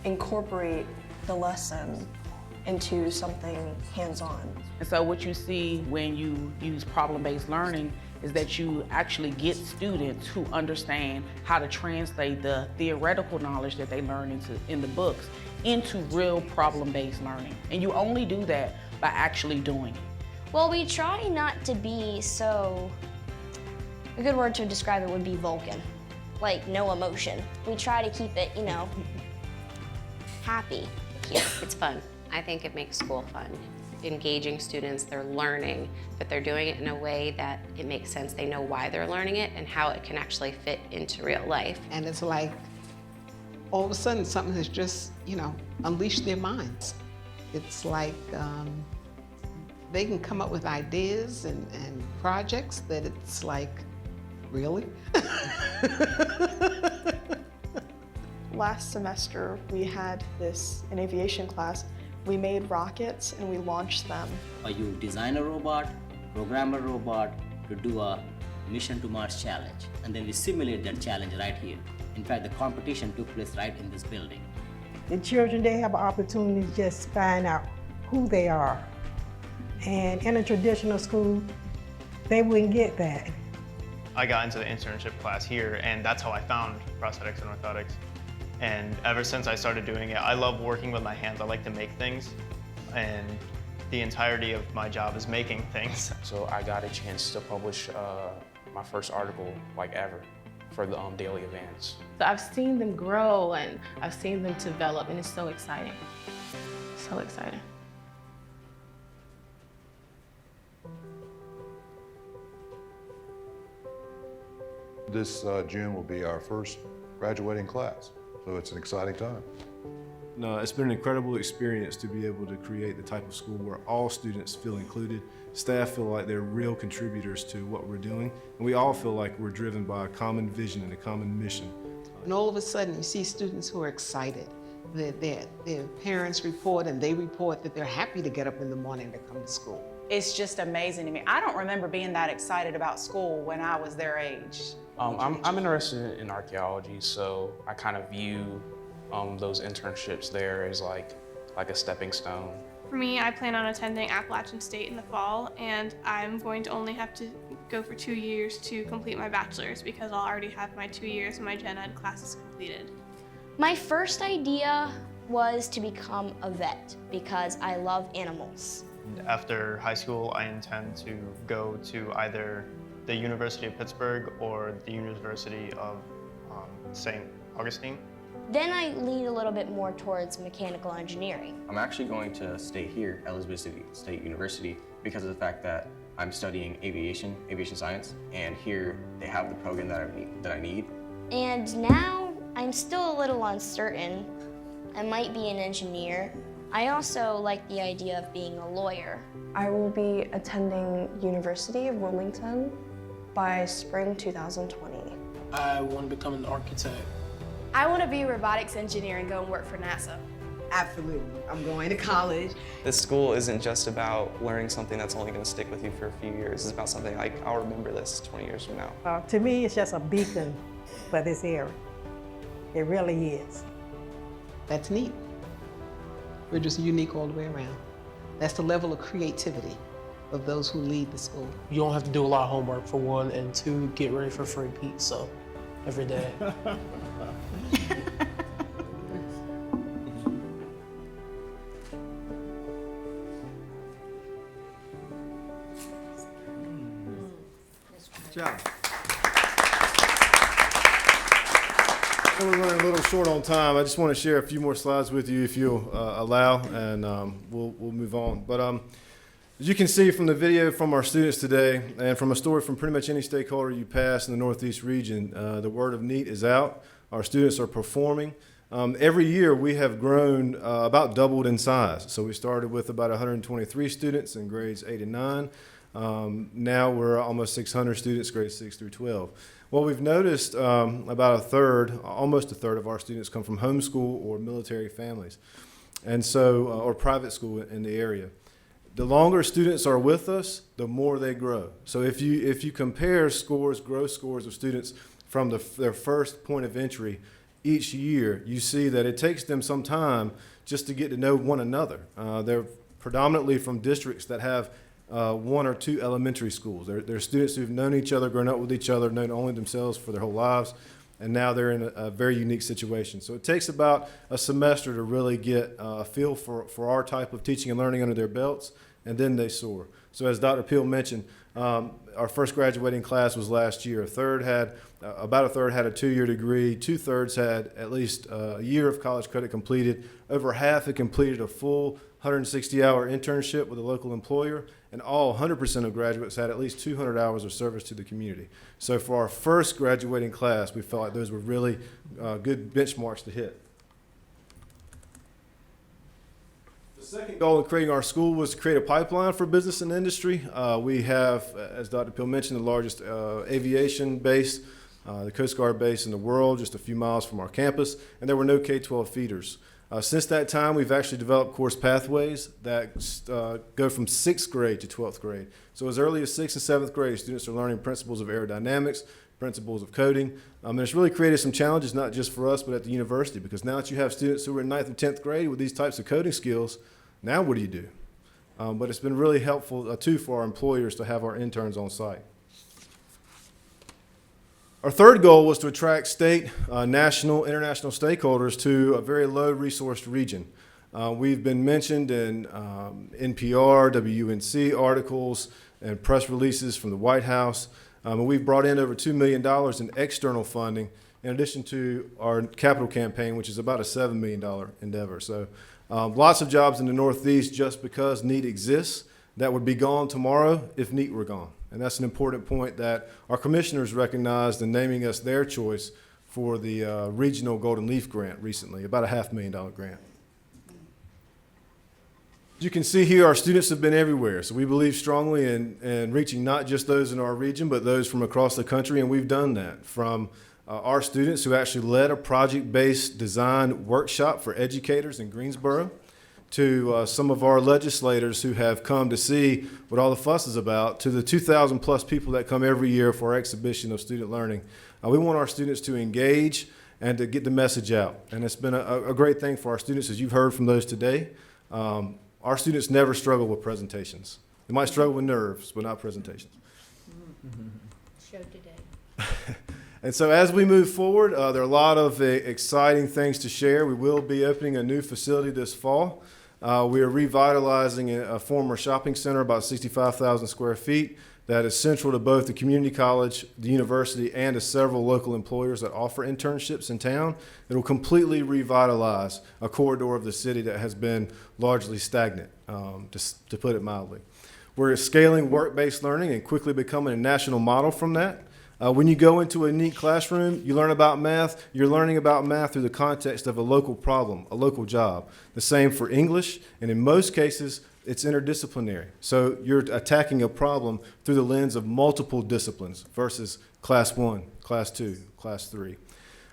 incorporate the lesson into something hands-on. And so what you see when you use problem-based learning is that you actually get students who understand how to translate the theoretical knowledge that they learn in the books into real problem-based learning. And you only do that by actually doing it. Well, we try not to be so, a good word to describe it would be Vulcan, like no emotion. We try to keep it, happy. Yeah, it's fun. I think it makes school fun. Engaging students, they're learning, but they're doing it in a way that it makes sense. They know why they're learning it and how it can actually fit into real life. And it's like, all of a sudden, something has just, unleashed their minds. It's like they can come up with ideas and projects that it's like, really? Last semester, we had an aviation class. We made rockets and we launched them. You design a robot, program a robot to do a mission to Mars challenge, and then we simulate that challenge right here. In fact, the competition took place right in this building. The children, they have an opportunity to just find out who they are. And in a traditional school, They wouldn't get that. I got into the internship class here, and that's how I found prosthetics and orthotics. And ever since I started doing it, I love working with my hands. I like to make things, and the entirety of my job is making things. So I got a chance to publish my first article like ever for the Daily Advance. So I've seen them grow and I've seen them develop, and it's so exciting. So exciting. This June will be our first graduating class, so it's an exciting time. No, it's been an incredible experience to be able to create the type of school where all students feel included, staff feel like they're real contributors to what we're doing, and we all feel like we're driven by a common vision and a common mission. And all of a sudden, you see students who are excited. Their parents report, and they report that they're happy to get up in the morning to come to school. It's just amazing to me. I don't remember being that excited about school when I was their age. I'm interested in archaeology, so I kind of view those internships there as like a stepping stone. For me, I plan on attending Appalachian State in the fall, and I'm going to only have to go for 2 years to complete my bachelor's because I'll already have my 2 years of my gen ed classes completed. My first idea was to become a vet because I love animals. After high school, I intend to go to either the University of Pittsburgh or the University of St. Augustine. Then I lean a little bit more towards mechanical engineering. I'm actually going to stay here at Elizabeth State University because of the fact that I'm studying aviation science, and here they have the program that I need. And now I'm still a little uncertain. I might be an engineer. I also like the idea of being a lawyer. I will be attending University of Wilmington by spring 2020. I want to become an architect. I want to be a robotics engineer and go and work for NASA. Absolutely. I'm going to college. This school isn't just about learning something that's only going to stick with you for a few years. It's about something like, I'll remember this 20 years from now. To me, it's just a beacon for this area. It really is. That's neat. We're just unique all the way around. That's the level of creativity of those who lead the school. You don't have to do a lot of homework, for one, and two, get ready for free pizza every day. Good job. We're running a little short on time. I just want to share a few more slides with you if you'll allow, and we'll move on. But as you can see from the video from our students today, and from a story from pretty much any stakeholder you pass in the Northeast region, the word of NEAT is out. Our students are performing. Every year we have grown about doubled in size. So we started with about 123 students in grades 8 and 9. Now we're almost 600 students, grades 6 through 12. Well, we've noticed about almost a third of our students come from homeschool or military families, and so or private school in the area. The longer students are with us, the more they grow. So if you compare growth scores of students from their first point of entry each year, you see that it takes them some time just to get to know one another. They're predominantly from districts that have 1 or 2 elementary schools. They're students who've known each other, grown up with each other, known only themselves for their whole lives, and now they're in a very unique situation. So it takes about a semester to really get a feel for our type of teaching and learning under their belts, and then they soar. So as Dr. Peel mentioned, our first graduating class was last year. About a third had a 2-year degree, 2/3 had at least a year of college credit completed, over half had completed a full 160-hour internship with a local employer, and all 100% of graduates had at least 200 hours of service to the community. So for our first graduating class, we felt like those were really good benchmarks to hit. The second goal in creating our school was to create a pipeline for business and industry. We have, as Dr. Peel mentioned, the largest aviation base, the Coast Guard base in the world, just a few miles from our campus, and there were no K-12 feeders. Since that time, we've actually developed course pathways that go from 6th grade to 12th grade. So as early as 6th and 7th grade, students are learning principles of aerodynamics, principles of coding. And it's really created some challenges, not just for us, but at the university, because now that you have students who are in 9th and 10th grade with these types of coding skills, now what do you do? but it's been really helpful too for our employers to have our interns on site. Our third goal was to attract state, national, international stakeholders to a very low-resourced region. We've been mentioned in NPR, WUNC articles, and press releases from the White House. And we've brought in over $2 million in external funding, in addition to our capital campaign, which is about a $7 million endeavor. So lots of jobs in the Northeast just because NEAT exists that would be gone tomorrow if NEAT were gone. And that's an important point that our commissioners recognized in naming us their choice for the Regional Golden Leaf Grant recently, about a $500,000 grant. As you can see here, our students have been everywhere. So we believe strongly in reaching not just those in our region, but those from across the country, and we've done that. From our students who actually led a project-based design workshop for educators in Greensboro, to some of our legislators who have come to see what all the fuss is about, to the 2,000 plus people that come every year for our exhibition of student learning. We want our students to engage and to get the message out. And it's been a great thing for our students, as you've heard from those today. Our students never struggle with presentations. They might struggle with nerves, but not presentations. Show today. And so as we move forward, there are a lot of exciting things to share. We will be opening a new facility this fall. We are revitalizing a former shopping center, about 65,000 square feet, that is central to both the community college, the university, and to several local employers that offer internships in town. It will completely revitalize a corridor of the city that has been largely stagnant, to put it mildly. We're scaling work-based learning and quickly becoming a national model from that. When you go into a NEAT classroom, you learn about math. You're learning about math through the context of a local problem, a local job. The same for English, and in most cases, it's interdisciplinary. So you're attacking a problem through the lens of multiple disciplines versus class 1, class 2, class 3.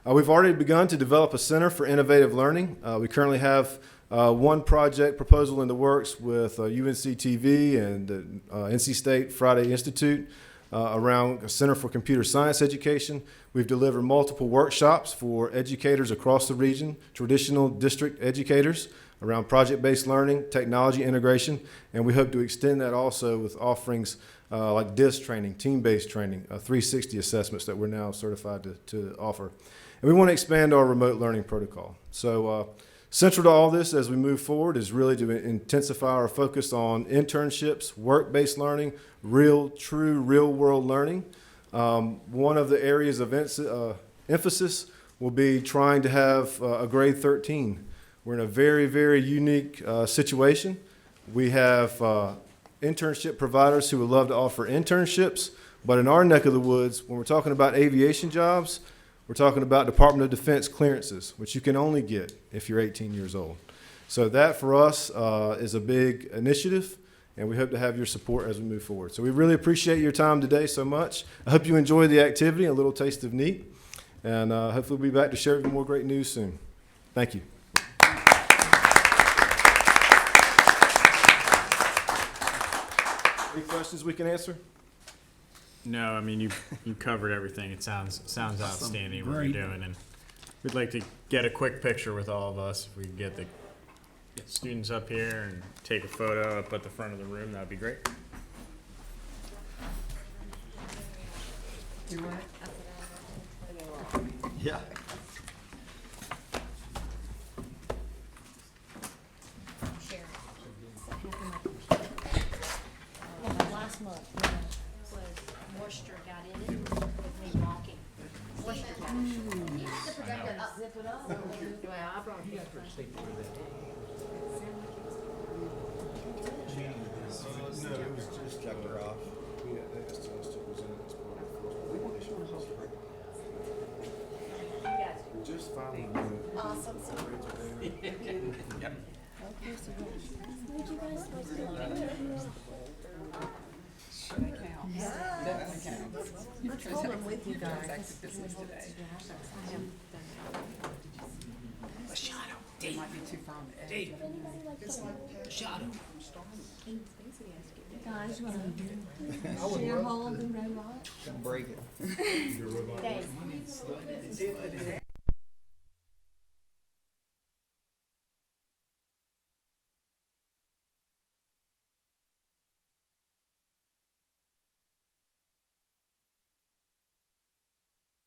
We've already begun to develop a center for innovative learning. We currently have one project proposal in the works with UNC TV and NC State Friday Institute around a Center for Computer Science Education. We've delivered multiple workshops for educators across the region, traditional district educators, around project-based learning, technology integration, and we hope to extend that also with offerings like DIS training, team-based training, 360 assessments that we're now certified to offer. And we want to expand our remote learning protocol. So central to all this as we move forward is really to intensify our focus on internships, work-based learning, true real-world learning. One of the areas of emphasis will be trying to have a grade 13. We're in a very, very unique situation. We have internship providers who would love to offer internships, but in our neck of the woods, when we're talking about aviation jobs, we're talking about Department of Defense clearances, which you can only get if you're 18 years old. So that for us is a big initiative, and we hope to have your support as we move forward. So we really appreciate your time today so much. I hope you enjoy the activity, a little taste of NEAT, and hopefully we'll be back to share more great news soon. Thank you. Any questions we can answer? No, I mean you covered everything. It sounds outstanding what you're doing, and we'd like to get a quick picture with all of us. If we could get the students up here and take a photo up at the front of the room, that'd be great. Yeah. Last month, was moisture got in it with me walking. Moisture got in it. Zip it up. Well, I brought it up first. No, it was just checked her off. They just told us to present it as part of the first just following the Awesome. Yep. Let's hold them with you guys. Dave might be too far on the edge. Shadow. Guys, you want to share hold and robot? Break it. Dave.